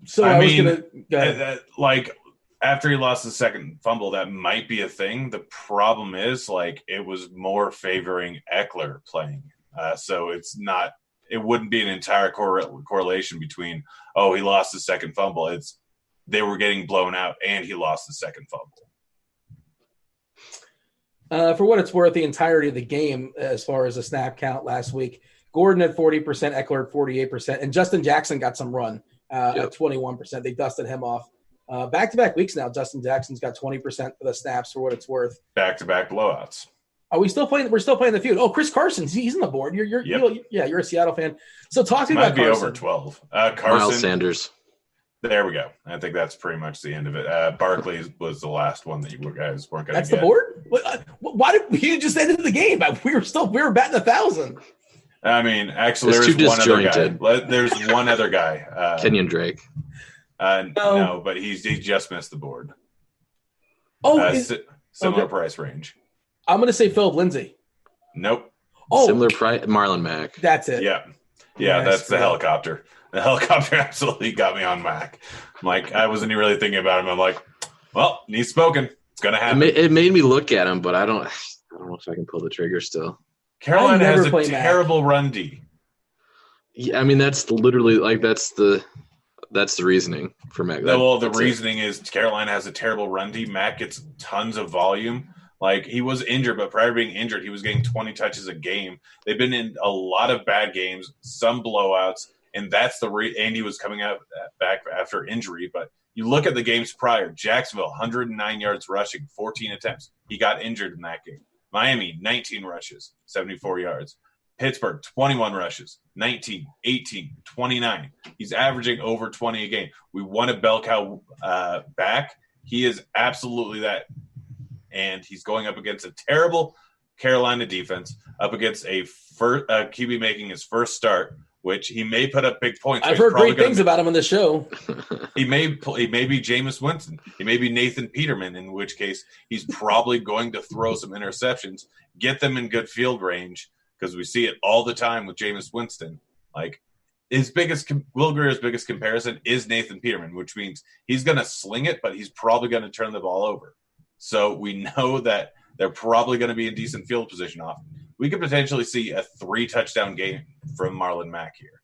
So I was mean, going to go ahead. like after he lost the second fumble, that might be a thing. The problem is like it was more favoring Eckler playing. So it's not – it wouldn't be an entire correlation between, oh, he lost the second fumble. It's they were getting blown out and he lost the second fumble. For what it's worth, the entirety of the game, as far as the snap count last week, Gordon at 40%, Eckler at 48%, and Justin Jackson got some run at 21%. They dusted him off. Back-to-back weeks now, Justin Jackson's got 20% of the snaps for what it's worth. Back-to-back blowouts. Are we still playing? We're still playing the feud. Oh, Chris Carson, he's on the board. You're a Seattle fan. So talk to me about Carson. Might be over 12. Carson. Miles Sanders. There we go. I think that's pretty much the end of it. Barkley was the last one that you guys weren't going to get. That's the board? Why did you just ended the game? We were batting 1,000. I mean, actually, there's one other guy. There's one other guy. Kenyon Drake. No, but he just missed the board. Similar price range. I'm going to say Philip Lindsay. Nope. Similar price. Marlon Mack. That's it. Yeah, that's the helicopter. The helicopter absolutely got me on Mac. I'm like, I wasn't even really thinking about him. I'm like, well, he's spoken. It's going to happen. It made me look at him, but I don't know if I can pull the trigger still. Carolina has a terrible run D. Yeah, I mean, that's literally like that's the reasoning for Mac. The reasoning is Carolina has a terrible run D. Mac gets tons of volume. Like, he was injured, but prior to being injured, he was getting 20 touches a game. They've been in a lot of bad games, some blowouts. And that's Andy was coming out back after injury. But you look at the games prior, Jacksonville, 109 yards rushing, 14 attempts. He got injured in that game. Miami, 19 rushes, 74 yards. Pittsburgh, 21 rushes, 19, 18, 29. He's averaging over 20 a game. We want a bell cow back. He is absolutely that. And he's going up against a terrible Carolina defense, up against a QB making his first start, which he may put up big points. I've heard great things about him on the show. He may be Jameis Winston. He may be Nathan Peterman, in which case he's probably going to throw some interceptions, get them in good field range, because we see it all the time with Jameis Winston. Like, Will Greer's biggest comparison is Nathan Peterman, which means he's going to sling it, but he's probably going to turn the ball over. So we know that they're probably going to be in decent field position often. We could potentially see a 3-touchdown game from Marlon Mack here.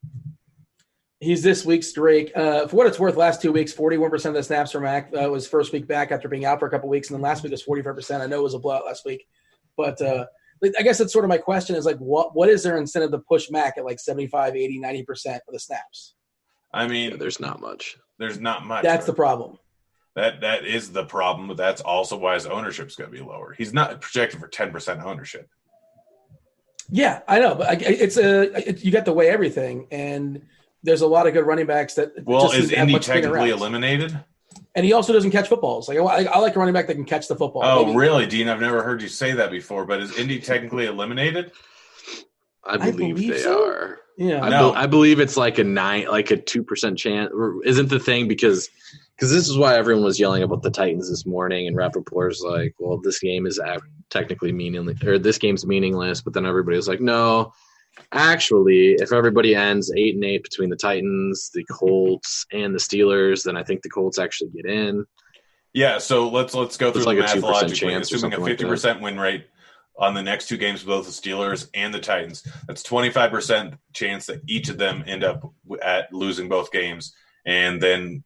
He's this week's Drake. For what it's worth, last 2 weeks, 41% of the snaps for Mack was first week back after being out for a couple weeks, and then last week was 45%. I know it was a blowout last week. But I guess that's sort of my question is, like, what is their incentive to push Mack at like 75, 80, 90% of the snaps? I mean, there's not much. There's not much. That's the problem. That is the problem, but that's also why his ownership's going to be lower. He's not projected for 10% ownership. Yeah, I know, but you got to weigh everything, and there's a lot of good running backs that. Well, is Indy technically eliminated? And he also doesn't catch footballs. Like I like a running back that can catch the football. Oh, maybe. Really, Dean? I've never heard you say that before. But is Indy technically eliminated? I believe they are. Yeah, I believe it's like a 2% chance. Isn't the thing because this is why everyone was yelling about the Titans this morning, and Rappaport's like, well, this game is technically meaningless, or this game's meaningless. But then everybody was like, no, actually, if everybody ends 8-8 between the Titans, the Colts, and the Steelers, then I think the Colts actually get in. Yeah, so let's go through the math logically. Assuming a 50% win rate on the next two games, both the Steelers and the Titans, that's 25% chance that each of them end up at losing both games, and then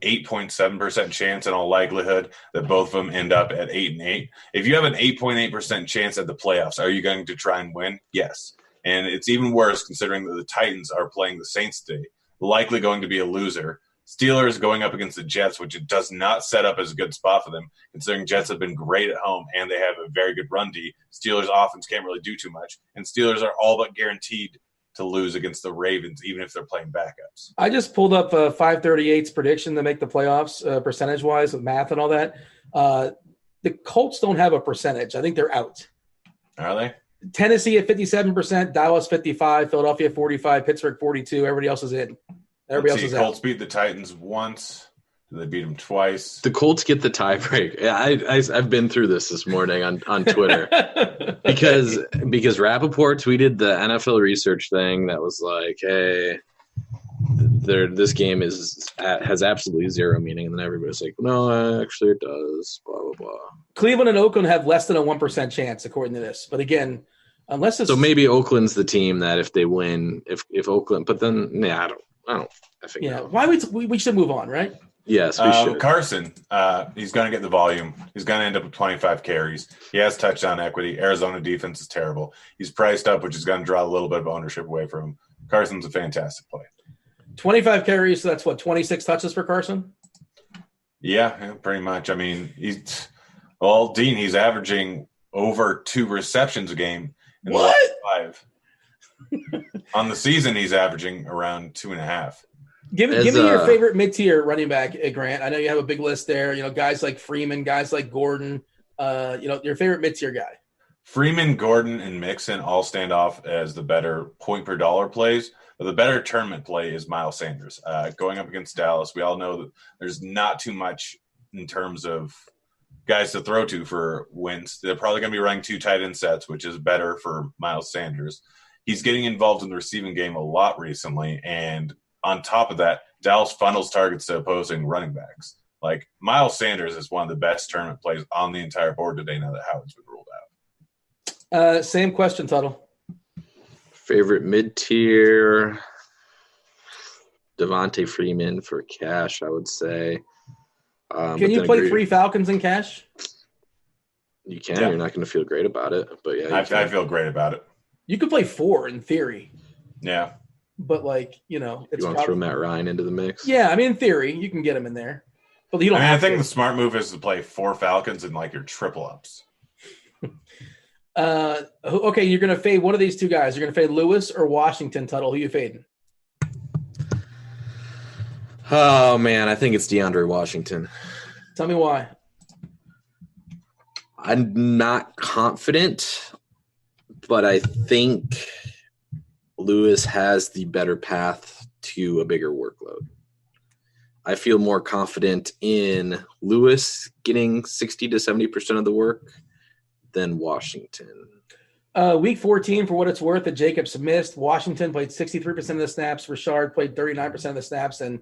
8.7% chance in all likelihood that both of them end up at 8-8. If you have an 8.8% chance at the playoffs, are you going to try and win? Yes. And it's even worse considering that the Titans are playing the Saints today, likely going to be a loser. Steelers going up against the Jets, which it does not set up as a good spot for them, considering Jets have been great at home and they have a very good run D. Steelers offense can't really do too much, and Steelers are all but guaranteed to lose against the Ravens, even if they're playing backups. I just pulled up 538's prediction to make the playoffs percentage-wise with math and all that. The Colts don't have a percentage. I think they're out. Are they? Tennessee at 57%, Dallas 55%, Philadelphia 45%, Pittsburgh 42%. Everybody else is in. Everybody else is out. Colts beat the Titans once. They beat them twice. The Colts get the tiebreak. Yeah, I've been through this morning on Twitter because Rappaport tweeted the NFL research thing that was like, hey, this game has absolutely zero meaning, and then everybody's like, no, actually it does. Blah blah blah. Cleveland and Oakland have less than a 1% chance according to this, but again, unless it's so maybe Oakland's the team that if they win, if Oakland, but then I don't. I think why we should move on, right? Yes, we should. Carson, he's going to get the volume. He's going to end up with 25 carries. He has touchdown equity. Arizona defense is terrible. He's priced up, which is going to draw a little bit of ownership away from him. Carson's a fantastic play. 25 carries, so that's what, 26 touches for Carson? Yeah, pretty much. I mean, Dean, he's averaging over 2 receptions a game in the last 5. On the season, he's averaging around 2.5. Give me your favorite mid-tier running back, Grant. I know you have a big list there. You know, guys like Freeman, guys like Gordon. Your favorite mid-tier guy. Freeman, Gordon, and Mixon all stand off as the better point per dollar plays. But the better tournament play is Miles Sanders. Going up against Dallas, we all know that there's not too much in terms of guys to throw to for wins. They're probably going to be running 2 tight end sets, which is better for Miles Sanders. He's getting involved in the receiving game a lot recently, and on top of that, Dallas funnels targets to opposing running backs. Like, Miles Sanders is one of the best tournament plays on the entire board today now that Howard's been ruled out. Same question, Tuttle. Favorite mid-tier, Devontae Freeman for cash, I would say. Can you play 3 Falcons in cash? You can. Yeah. You're not going to feel great about it, but yeah, I feel great about it. You could play 4 in theory. Yeah. But, it's you want to throw Matt Ryan into the mix? Yeah, I mean, in theory, you can get him in there. But you don't I think the smart move is to play 4 Falcons and, your triple ups. Okay, you're going to fade one of these 2 guys. You're going to fade Lewis or Washington, Tuttle. Who you fading? Oh, man, I think it's DeAndre Washington. Tell me why. I'm not confident, but I think Lewis has the better path to a bigger workload. I feel more confident in Lewis getting 60 to 70% of the work than Washington. Week 14, for what it's worth, that Jacobs missed. Washington played 63% of the snaps. Richard played 39% of the snaps. And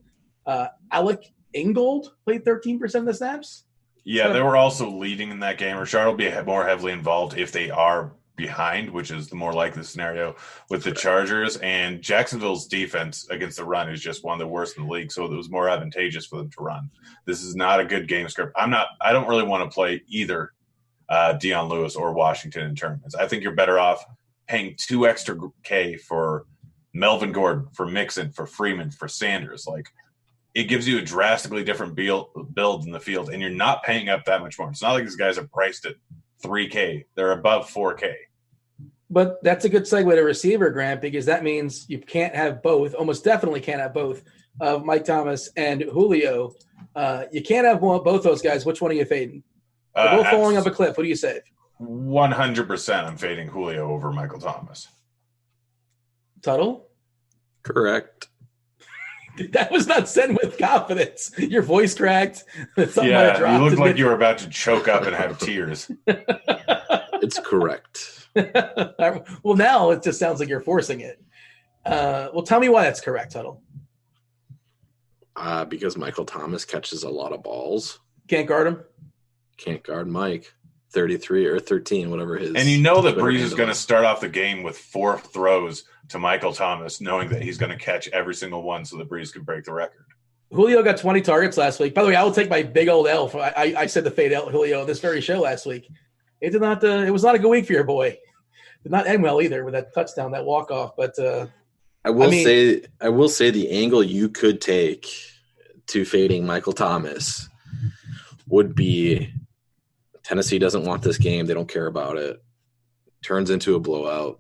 Alec Ingold played 13% of the snaps. Yeah, they were also leading in that game. Richard will be more heavily involved if they are behind, which is the more likely scenario with the Chargers. And Jacksonville's defense against the run is just one of the worst in the league, so it was more advantageous for them to run. This is not a good game script. I don't really want to play either Dion Lewis or Washington in tournaments. I think you're better off paying 2 extra K for Melvin Gordon, for Mixon, for Freeman, for Sanders. It gives you a drastically different build in the field, and you're not paying up that much more. It's not like these guys are priced at 3K. They're above 4K. But that's a good segue to receiver, Grant, because that means you can't have both, almost definitely can't have both, of Mike Thomas and Julio. You can't have both those guys. Which one are you fading? They're both falling off a cliff. What do you save? 100% I'm fading Julio over Michael Thomas. Tuttle? Correct. That was not said with confidence. Your voice cracked. You looked like you were about to choke up and have tears. It's correct. Well, now it just sounds like you're forcing it. Well, tell me why that's correct, Tuttle. Because Michael Thomas catches a lot of balls. Can't guard him? Can't guard Mike. 33 or 13, whatever his. And you know that Breeze is going to start off the game with 4 throws to Michael Thomas, knowing that he's going to catch every single one so that Breeze can break the record. Julio got 20 targets last week. By the way, I will take my big old L. I said the fade out Julio on this very show last week. It was not a good week for your boy. It did not end well either with that touchdown, that walk-off. But I will say the angle you could take to fading Michael Thomas would be Tennessee doesn't want this game. They don't care about it. Turns into a blowout,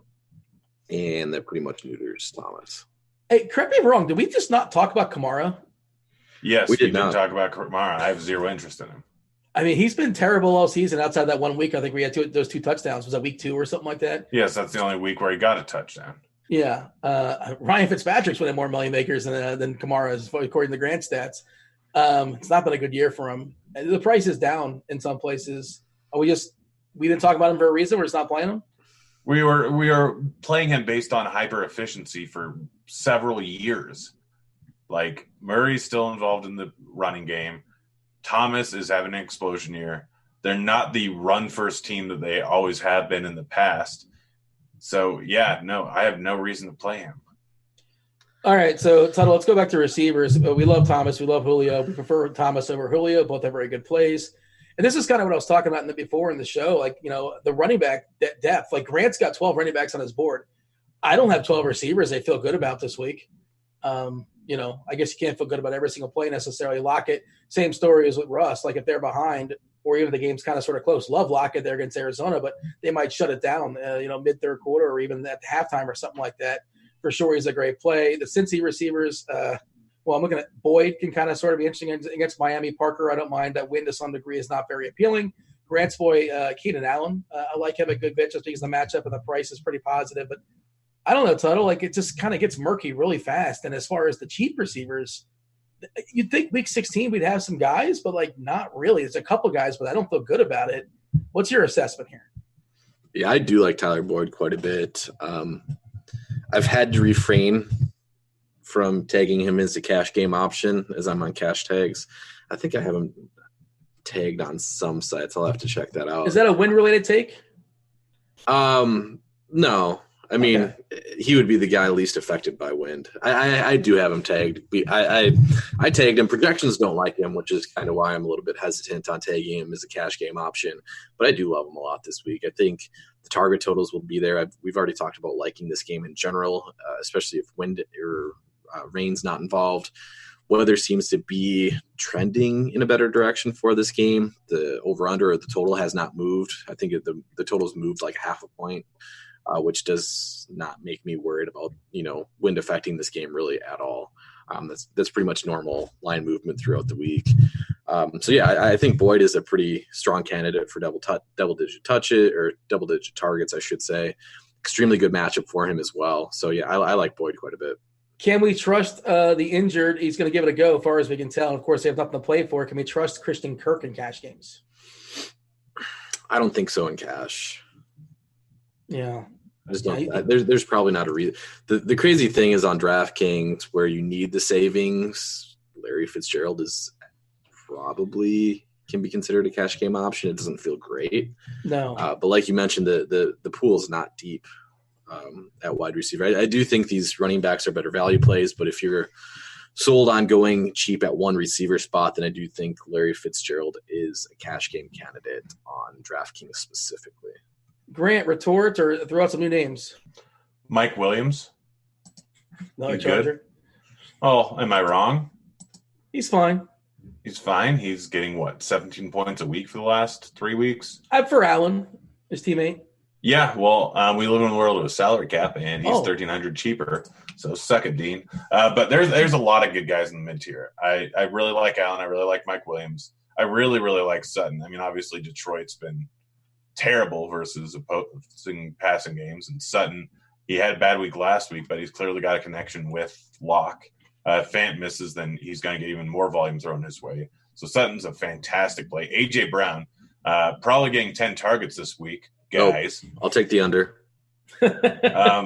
and that pretty much neuters Thomas. Hey, correct me if I'm wrong. Did we just not talk about Kamara? Yes, we did not talk about Kamara. I have zero interest in him. I mean, he's been terrible all season outside that 1 week. I think we had those 2 touchdowns. Was that week 2 or something like that? Yes, that's the only week where he got a touchdown. Yeah. Ryan Fitzpatrick's winning more million makers than Kamara, according to Grant stats. It's not been a good year for him. The price is down in some places. We didn't talk about him for a reason. We're just not playing him. We are playing him based on hyper efficiency for several years. Murray's still involved in the running game. Thomas is having an explosion year. They're not the run first team that they always have been in the past. So I have no reason to play him. All right, so Tuttle, let's go back to receivers. We love Thomas. We love Julio. We prefer Thomas over Julio. Both have very good plays. And this is kind of what I was talking about before in the show. Like, the running back depth. Like, Grant's got 12 running backs on his board. I don't have 12 receivers they feel good about this week. I guess you can't feel good about every single play necessarily. Lockett, same story as with Russ. Like, if they're behind or even the game's kind of sort of close, love Lockett there against Arizona, but they might shut it down, mid-third quarter or even at halftime or something like that. For sure, he's a great play. The Cincy receivers, I'm looking at Boyd can kind of sort of be interesting against Miami. Parker, I don't mind. That win to some degree is not very appealing. Grant's boy, Keenan Allen, I like him a good bit just because the matchup and the price is pretty positive. But I don't know, Tuttle. Like, it just kind of gets murky really fast. And as far as the cheap receivers, you'd think week 16 we'd have some guys, but, like, not really. There's a couple guys, but I don't feel good about it. What's your assessment here? Yeah, I do like Tyler Boyd quite a bit. I've had to refrain from tagging him as a cash game option as I'm on cash tags. I think I have him tagged on some sites. I'll have to check that out. Is that a win-related take? No. I mean, he would be the guy least affected by wind. I do have him tagged. I tagged him. Projections don't like him, which is kind of why I'm a little bit hesitant on tagging him as a cash game option. But I do love him a lot this week. I think the target totals will be there. We've already talked about liking this game in general, especially if wind or rain's not involved. Weather seems to be trending in a better direction for this game. The over-under or the total has not moved. I think the total's moved like half a point. Which does not make me worried about, wind affecting this game really at all. That's pretty much normal line movement throughout the week. I think Boyd is a pretty strong candidate for double-digit targets, I should say. Extremely good matchup for him as well. So, yeah, I like Boyd quite a bit. Can we trust the injured? He's going to give it a go, as far as we can tell. Of course, they have nothing to play for. Can we trust Christian Kirk in cash games? I don't think so in cash. Yeah. I just don't. There's probably not a reason. The crazy thing is on DraftKings where you need the savings. Larry Fitzgerald is probably can be considered a cash game option. It doesn't feel great. No. But like you mentioned, the pool is not deep at wide receiver. I do think these running backs are better value plays, but if you're sold on going cheap at one receiver spot, then I do think Larry Fitzgerald is a cash game candidate on DraftKings specifically. Grant, retort or throw out some new names. Mike Williams. Another Charger. Oh, am I wrong? He's fine. He's fine. He's getting, 17 points a week for the last 3 weeks? For Allen, his teammate. Yeah, well, we live in a world of a salary cap, and he's $1,300 cheaper. So suck it, Dean. But there's a lot of good guys in the mid-tier. I really like Allen. I really like Mike Williams. I really, really like Sutton. I mean, obviously Detroit's been terrible versus opposing passing games. And Sutton, he had a bad week last week, but he's clearly got a connection with Locke. If Fant misses, then he's going to get even more volume thrown his way. So Sutton's a fantastic play. A.J. Brown, probably getting 10 targets this week, guys. I'll take the under. Now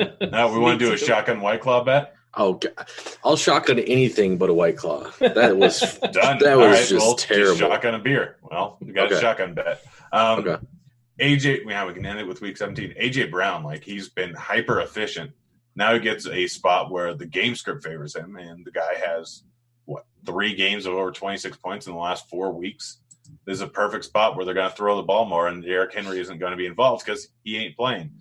we want to do a shotgun White Claw bet? Oh, God. I'll shotgun anything but a White Claw. That was done. That was just terrible. Just shotgun a beer. Well, we got a shotgun bet. Okay. AJ, we can end it with week 17. AJ Brown, he's been hyper efficient. Now he gets a spot where the game script favors him, and the guy has 3 games of over 26 points in the last 4 weeks. This is a perfect spot where they're going to throw the ball more, and Derrick Henry isn't going to be involved because he ain't playing.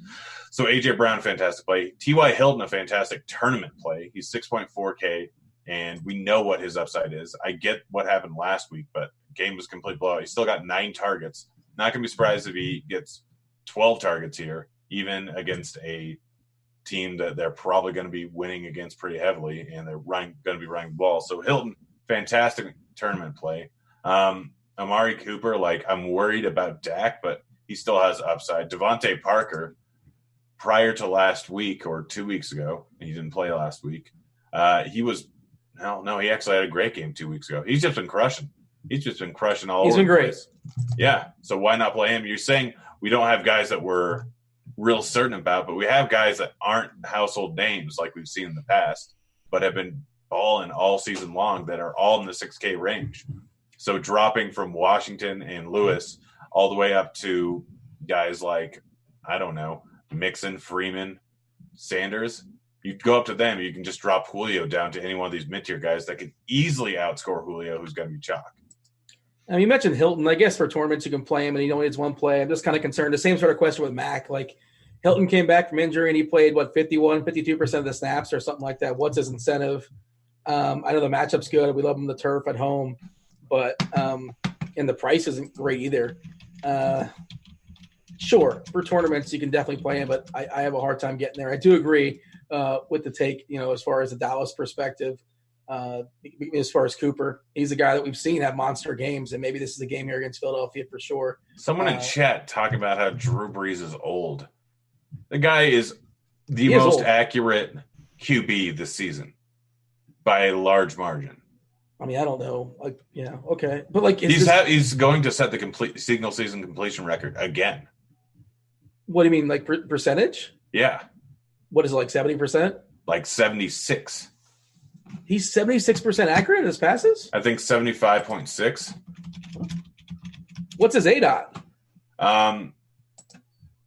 So AJ Brown, fantastic play. T.Y. Hilton, a fantastic tournament play. He's 6.4K, and we know what his upside is. I get what happened last week, but game was complete blowout. He still got 9 targets. Not going to be surprised if he gets 12 targets here, even against a team that they're probably going to be winning against pretty heavily, and they're going to be running the ball. So Hilton, fantastic tournament play. Amari Cooper, I'm worried about Dak, but he still has upside. Devontae Parker, prior to last week or 2 weeks ago, he didn't play last week. He actually had a great game 2 weeks ago. He's just been crushing. He's just been crushing all over. He's been great. Place. Yeah. So why not play him? You're saying we don't have guys that we're real certain about, but we have guys that aren't household names like we've seen in the past, but have been balling all season long that are all in the 6K range. So dropping from Washington and Lewis all the way up to guys like, Mixon, Freeman, Sanders, You go up to them, you can just drop Julio down to any one of these mid-tier guys that could easily outscore Julio, who's going to be chalk. I mean, you mentioned Hilton. I guess for tournaments you can play him, and he only needs one play. I'm just kind of concerned. The same sort of question with Mac. Like Hilton came back from injury and he played 52% of the snaps or something like that. What's his incentive? I know the matchup's good. We love him the turf at home, but and the price isn't great either. Sure, for tournaments you can definitely play him, but I have a hard time getting there. I do agree with the take, as far as the Dallas perspective. As far as Cooper, he's a guy that we've seen have monster games, and maybe this is a game here against Philadelphia for sure. Someone in chat talking about how Drew Brees is old. The guy is the most accurate QB this season by a large margin. I mean, I don't know. Like, yeah, okay, but like he's going to set the single season completion record again. What do you mean, like percentage? Yeah. What is it, like 70%? Like 76. He's 76% accurate in his passes? I think 75.6. What's his ADOT?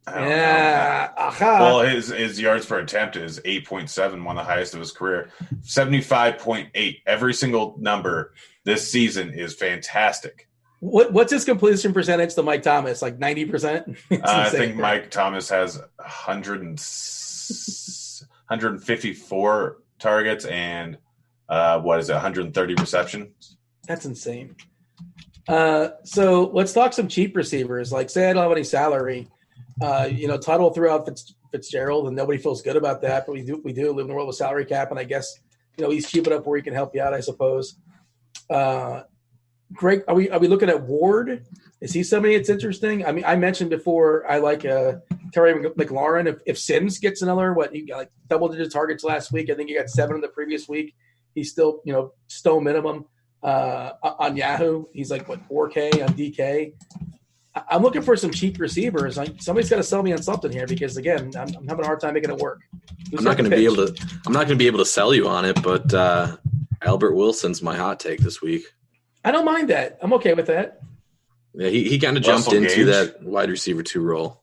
Well, his yards per attempt is 8.7, one of the highest of his career. 75.8. Every single number this season is fantastic. What's his completion percentage to Mike Thomas? Like 90%? I think Mike Thomas has 154 targets and 130 receptions. That's insane. So let's talk some cheap receivers. Like, say I don't have any salary. Tuttle threw out Fitzgerald, and nobody feels good about that. But we do live in the world of salary cap, and I guess he's cheap enough where he can help you out, I suppose. Greg, are we looking at Ward? Is he somebody that's interesting? I mean, I mentioned before I like Terry McLaurin. If Sims gets another, he got like double-digit targets last week. I think he got 7 in the previous week. He's still, stone minimum on Yahoo. He's like, 4K on DK. I'm looking for some cheap receivers. Somebody's got to sell me on something here because, again, I'm having a hard time making it work. I'm not going to be able to sell you on it, but Albert Wilson's my hot take this week. I don't mind that. I'm okay with that. Yeah, he kind of jumped into that wide receiver 2 role.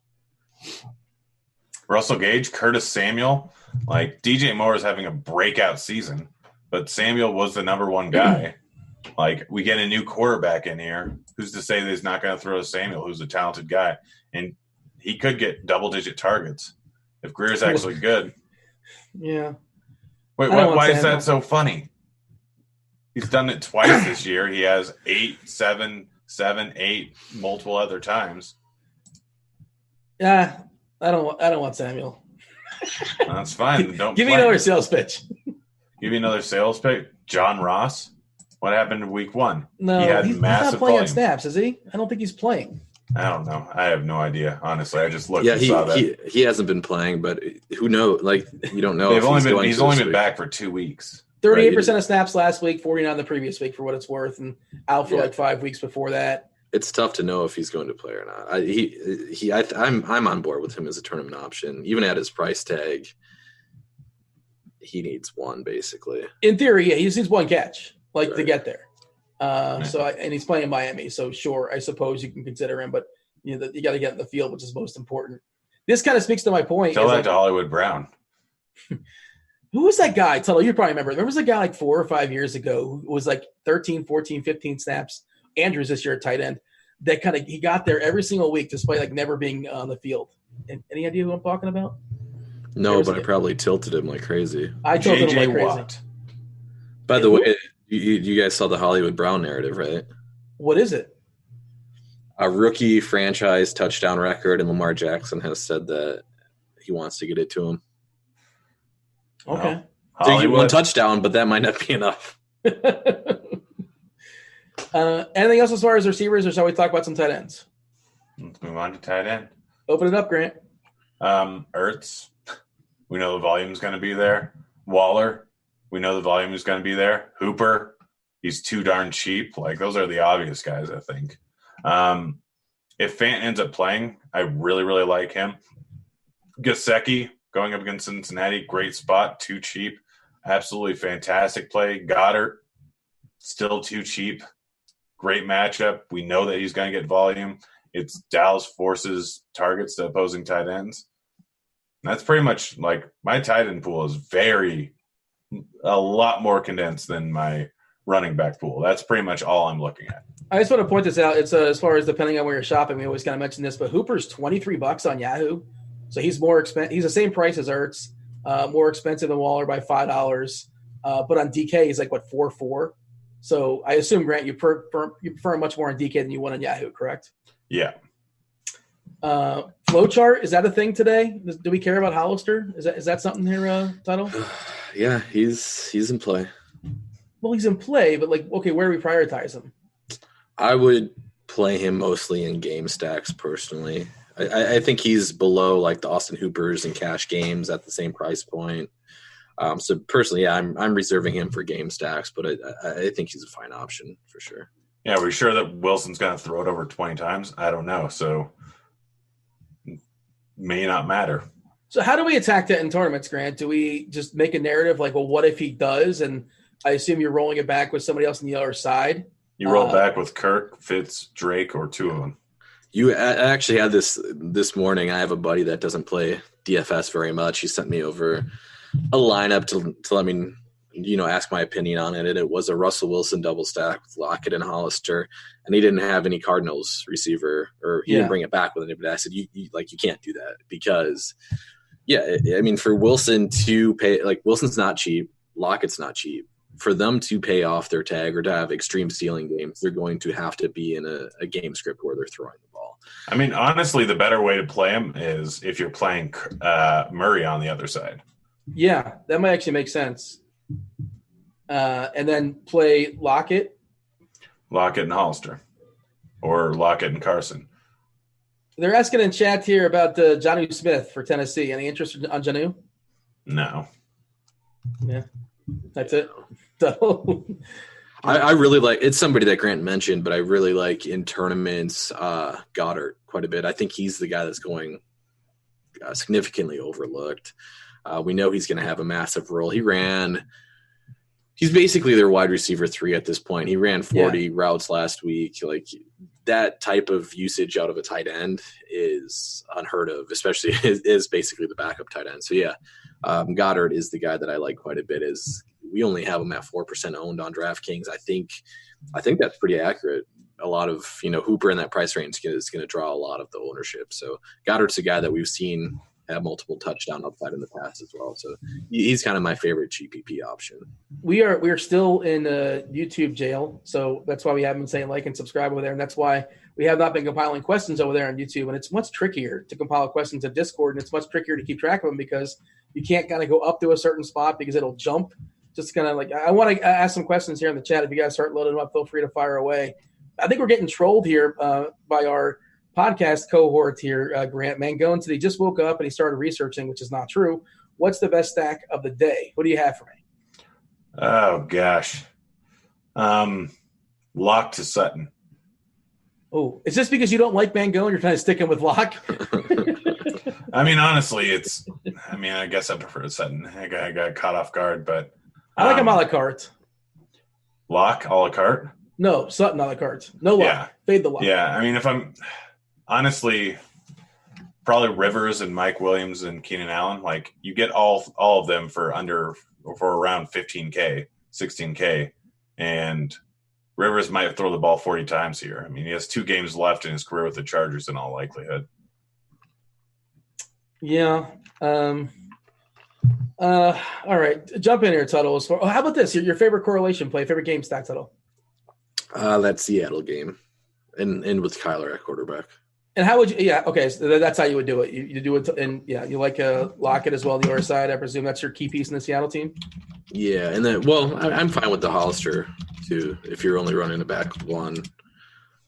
Russell Gage, Curtis Samuel, like DJ Moore is having a breakout season, but Samuel was the number 1 guy. Like, we get a new quarterback in here. Who's to say that he's not going to throw to Samuel, who's a talented guy? And he could get double-digit targets if Greer's actually good. Yeah. Wait, why is that so funny? He's done it twice this year. He has 8, 7, 7, 8, multiple other times. Yeah, I don't want Samuel. That's fine. Don't give me another sales pitch. Give me another sales pitch. John Ross. What happened in week 1? No, he's not playing on snaps, is he? I don't think he's playing. I don't know. I have no idea. Honestly, I just looked. Yeah, and saw that. He hasn't been playing, but who knows? Like, you don't know. He's only been back for 2 weeks. 38% of snaps last week, 49 the previous week, for what it's worth, and out for 5 weeks before that. It's tough to know if he's going to play or not. I'm on board with him as a tournament option, even at his price tag. He needs one, basically. In theory, yeah, he just needs one catch, to get there. And he's playing Miami, so sure, I suppose you can consider him, but you got to get in the field, which is most important. This kind of speaks to my point. Tell that to Hollywood Brown. Who was that guy? Tuttle, you probably remember. There was a guy like 4 or 5 years ago who was like 13, 14, 15 snaps. Andrews this year at tight end. That he got there every single week despite never being on the field. Any idea who I'm talking about? No, but I probably tilted him like crazy. I tilted him like crazy. Watt. By the way, you guys saw the Hollywood Brown narrative, right? What is it? A rookie franchise touchdown record, and Lamar Jackson has said that he wants to get it to him. Okay. So you get 1 touchdown, but that might not be enough. Anything else as far as receivers, or shall we talk about some tight ends? Let's move on to tight end. Open it up, Grant. Ertz, we know the volume is going to be there. Waller, we know the volume is going to be there. Hooper, he's too darn cheap. Those are the obvious guys, I think. If Fant ends up playing, I really, really like him. Gesicki, going up against Cincinnati, great spot, too cheap. Absolutely fantastic play. Goddard, still too cheap. Great matchup. We know that he's going to get volume. It's Dallas forces targets to opposing tight ends. That's pretty much like my tight end pool is a lot more condensed than my running back pool. That's pretty much all I'm looking at. I just want to point this out. It's as far as depending on where you're shopping, we always kind of mention this, but Hooper's $23 on Yahoo. So he's more expensive. He's the same price as Ertz, more expensive than Waller by $5. But on DK, he's like, 4.4. So I assume, Grant, you prefer much more on DK than you would on Yahoo, correct? Yeah. Flowchart, is that a thing today? Do we care about Hollister? Is that something here, Tuttle? Yeah, he's in play. Well, he's in play, but okay, where do we prioritize him? I would play him mostly in game stacks personally. I think he's below like the Austin Hoopers and cash games at the same price point. So personally, yeah, I'm reserving him for game stacks, but I think he's a fine option for sure. Yeah, we're sure that Wilson's going to throw it over 20 times. I don't know, so may not matter. So how do we attack that in tournaments, Grant? Do we just make a narrative like, well, what if he does? And I assume you're rolling it back with somebody else on the other side. You roll back with Kirk, Fitz, Drake, or two of them. I actually had this morning. I have a buddy that doesn't play DFS very much. He sent me over a lineup to let me, ask my opinion on it. And it was a Russell Wilson double stack with Lockett and Hollister, and he didn't have any Cardinals receiver, or he didn't bring it back with anybody. I said, you can't do that because, for Wilson to pay, Wilson's not cheap, Lockett's not cheap. For them to pay off their tag or to have extreme ceiling games, they're going to have to be in a game script where they're throwing the ball. I mean, honestly, the better way to play him is if you're playing Murray on the other side. Yeah, that might actually make sense. And then play Lockett and Hollister, or Lockett and Carson. They're asking in chat here about Jonnu Smith for Tennessee. Any interest on Jonnu? No. Yeah, that's it. I really like – it's somebody that Grant mentioned, but I really like in tournaments Goddard quite a bit. I think he's the guy that's going significantly overlooked. We know he's going to have a massive role. He's basically their wide receiver 3 at this point. He ran 40 routes last week. Like that type of usage out of a tight end is unheard of, especially is basically the backup tight end. So Goddard is the guy that I like quite a bit. We only have him at 4% owned on DraftKings. I think that's pretty accurate. A lot of Hooper in that price range is going to draw a lot of the ownership. So Goddard's a guy that we've seen have multiple touchdown upside in the past as well. So he's kind of my favorite GPP option. We are still in YouTube jail, so that's why we haven't been saying like and subscribe over there, and that's why we have not been compiling questions over there on YouTube. And it's much trickier to compile questions at Discord, and it's much trickier to keep track of them because you can't kind of go up to a certain spot because it'll jump. Just kind of I want to ask some questions here in the chat. If you guys start loading them up, feel free to fire away. I think we're getting trolled here by our podcast cohort here, Grant. Mangone said he just woke up and he started researching, which is not true. What's the best stack of the day? What do you have for me? Oh, gosh. Lock to Sutton. Oh, is this because you don't like Mangone? You're trying to stick him with Lock? I mean, honestly, I guess I prefer Sutton. I got caught off guard, but I like him a la carte. Lock a la carte? No, Sutton a la carte. No Lock. Yeah. Fade the Lock. Yeah, I mean, if I'm honestly probably Rivers and Mike Williams and Keenan Allen, you get all of them for around 15K, 16K, and Rivers might throw the ball 40 times here. I mean, he has 2 games left in his career with the Chargers in all likelihood. Yeah. All right. Jump in here, Tuttle. How about this? Your favorite correlation play, favorite game stack, Tuttle? That Seattle game. And with Kyler at quarterback. And how would you – yeah, okay. So that's how you would do it. You do it – and, you like Lockett as well on the other side. I presume that's your key piece in the Seattle team? Yeah, and then – I'm fine with the Hollister too if you're only running a back one.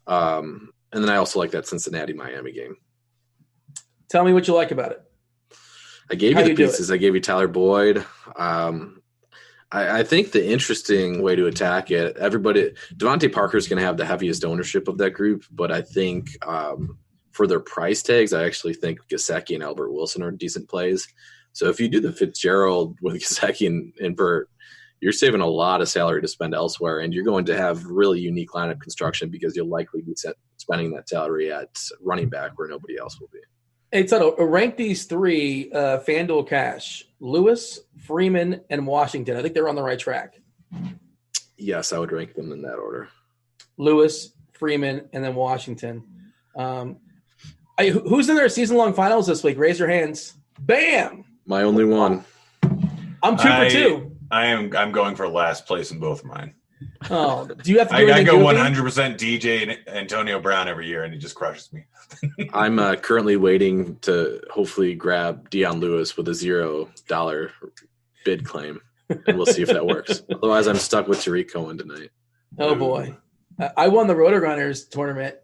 And then I also like that Cincinnati-Miami game. Tell me what you like about it. I gave you the pieces. I gave you Tyler Boyd. I think the interesting way to attack it, Devontae Parker is going to have the heaviest ownership of that group, but I think for their price tags, I actually think Gesicki and Albert Wilson are decent plays. So if you do the Fitzgerald with Gesicki and Burt, you're saving a lot of salary to spend elsewhere, and you're going to have really unique lineup construction because you'll likely be spending that salary at running back where nobody else will be. Hey, Tuttle, rank these three FanDuel cash: Lewis, Freeman, and Washington. I think they're on the right track. Yes, I would rank them in that order. Lewis, Freeman, and then Washington. Who's in their season-long finals this week? Raise your hands. Bam! My only one. I'm 2 for 2. I'm going for last place in both of mine. Oh, do you have to do I anything go goofy? 100% DJ and Antonio Brown every year, and he just crushes me. I'm currently waiting to hopefully grab Deion Lewis with a $0 bid claim, and we'll see if that works. Otherwise, I'm stuck with Tariq Cohen tonight. Oh, boy. I won the RotoGrinders tournament,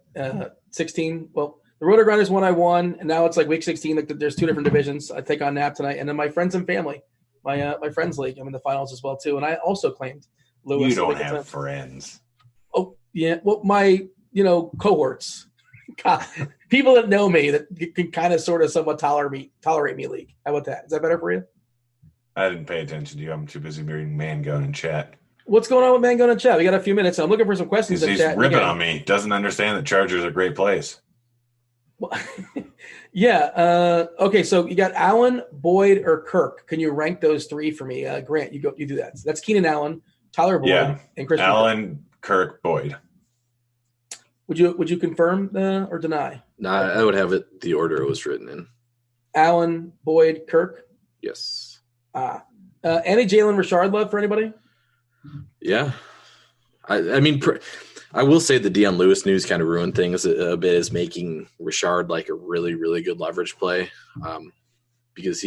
16. Well, the RotoGrinders one I won, and now it's like week 16. Like there's 2 different divisions. I take on Nap tonight, and then my friends and family, my friends league. I'm in the finals as well too, and I also claimed Lewis. You don't have friends. Oh yeah, well my cohorts, God, people that know me that can kind of sort of somewhat tolerate me league. How about that? Is that better for you? I didn't pay attention to you. I'm too busy reading Mangun in chat. What's going on with Mangun in chat? We got a few minutes. I'm looking for some questions in He's chat. ripping on me. Doesn't understand that Chargers are a great place. Yeah. Okay. So you got Allen, Boyd, or Kirk. Can you rank those 3 for me? Grant, you do that. So that's Keenan Allen, Tyler Boyd, and Chris. Allen, Kirk, Boyd. Would you confirm or deny? No, I would have it the order it was written in. Allen, Boyd, Kirk. Yes. Any Jalen Richard love for anybody? Yeah. I mean, I will say the Deion Lewis news kind of ruined things a bit, is making Richard like a really, really good leverage play. Because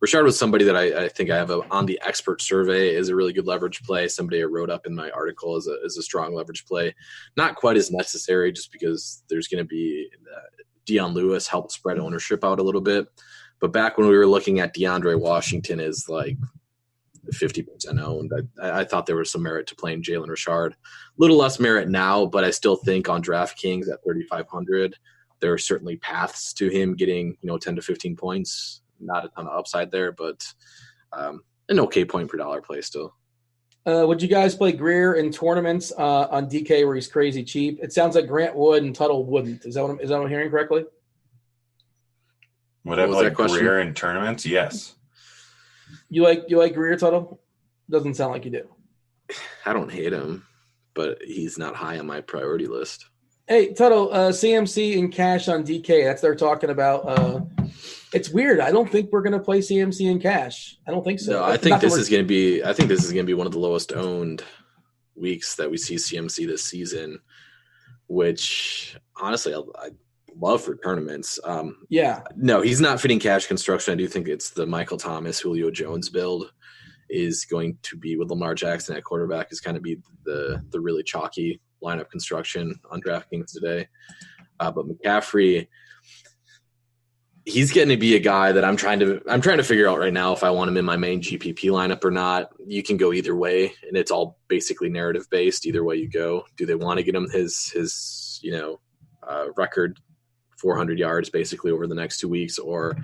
Richard was somebody that I think I have on the expert survey as a really good leverage play. Somebody I wrote up in my article as a strong leverage play. Not quite as necessary just because there's going to be Deion Lewis help spread ownership out a little bit. But back when we were looking at DeAndre Washington as like 50% owned, I thought there was some merit to playing Jalen Richard. A little less merit now, but I still think on DraftKings at 3,500, there are certainly paths to him getting 10 to 15 points. Not a ton of upside there, but an okay point per dollar play still. Would you guys play Greer in tournaments on DK where he's crazy cheap? It sounds like Grant would and Tuttle wouldn't. Is that what I'm hearing correctly? Would I play Greer in tournaments? Yes. You like Greer, Tuttle? Doesn't sound like you do. I don't hate him, but he's not high on my priority list. Hey, Tuttle, CMC in cash on DK. That's what they're talking about. It's weird. I don't think we're going to play CMC in cash. I don't think so. No, I think this is going to be one of the lowest owned weeks that we see CMC this season, which honestly I love for tournaments. Yeah. No, he's not fitting cash construction. I do think it's the Michael Thomas, Julio Jones build is going to be with Lamar Jackson at quarterback is kind of be the really chalky lineup construction on DraftKings today. But McCaffrey, he's getting to be a guy that I'm trying to figure out right now if I want him in my main GPP lineup or not. You can go either way, and it's all basically narrative based. Either way you go, do they want to get him his record 400 yards basically over the next 2 weeks, or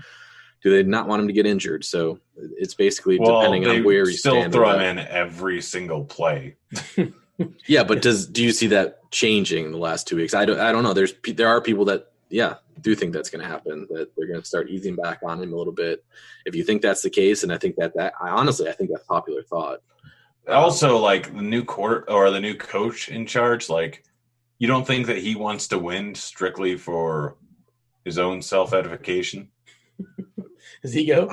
do they not want him to get injured? So it's basically depending on where you still stand. Throw him in every single play. Yeah, but do you see that changing in the last 2 weeks? I don't know. There are people that do think that's going to happen, that they're going to start easing back on him a little bit. If you think that's the case, and I think I think that's popular thought. Also, like the new the new coach in charge, like you don't think that he wants to win strictly for his own self-edification? His ego?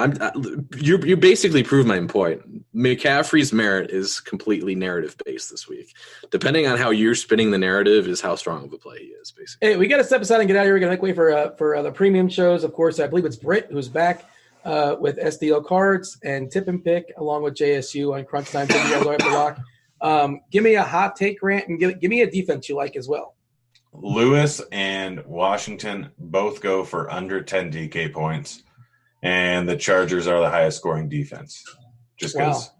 You basically prove my point. McCaffrey's merit is completely narrative-based this week. Depending on how you're spinning the narrative is how strong of a play he is, basically. Hey, we got to step aside and get out of here. We're going to make way for the premium shows. Of course, I believe it's Britt who's back with SDL Cards and Tip and Pick along with JSU on Crunch Time. So you guys don't have to lock. Give me a hot take, Grant, and give me a defense you like as well. Lewis and Washington both go for under 10 DK points. And the Chargers are the highest scoring defense. Just because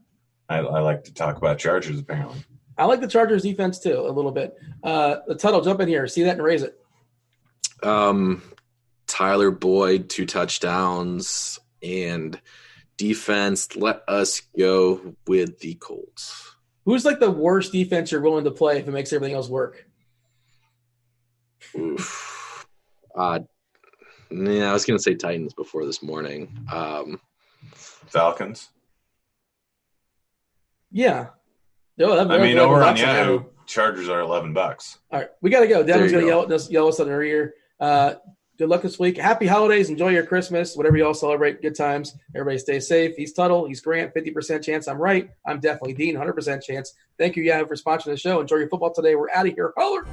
I like to talk about Chargers, apparently. I like the Chargers defense, too, a little bit. The Tuttle, jump in here. See that and raise it. Tyler Boyd, 2 touchdowns. And defense, let us go with the Colts. Who's like the worst defense you're willing to play if it makes everything else work? Oof. Yeah, I was going to say Titans before this morning. Falcons. Yeah. I mean, over on Yahoo, Chargers are $11. All right, we got to go. Devin's There going you to yell us in our ear. Good luck this week. Happy holidays. Enjoy your Christmas. Whatever you all celebrate, good times. Everybody stay safe. He's Tuttle. He's Grant. 50% chance I'm right. I'm definitely Dean. 100% chance. Thank you, Yahoo, for sponsoring the show. Enjoy your football today. We're out of here. Holler.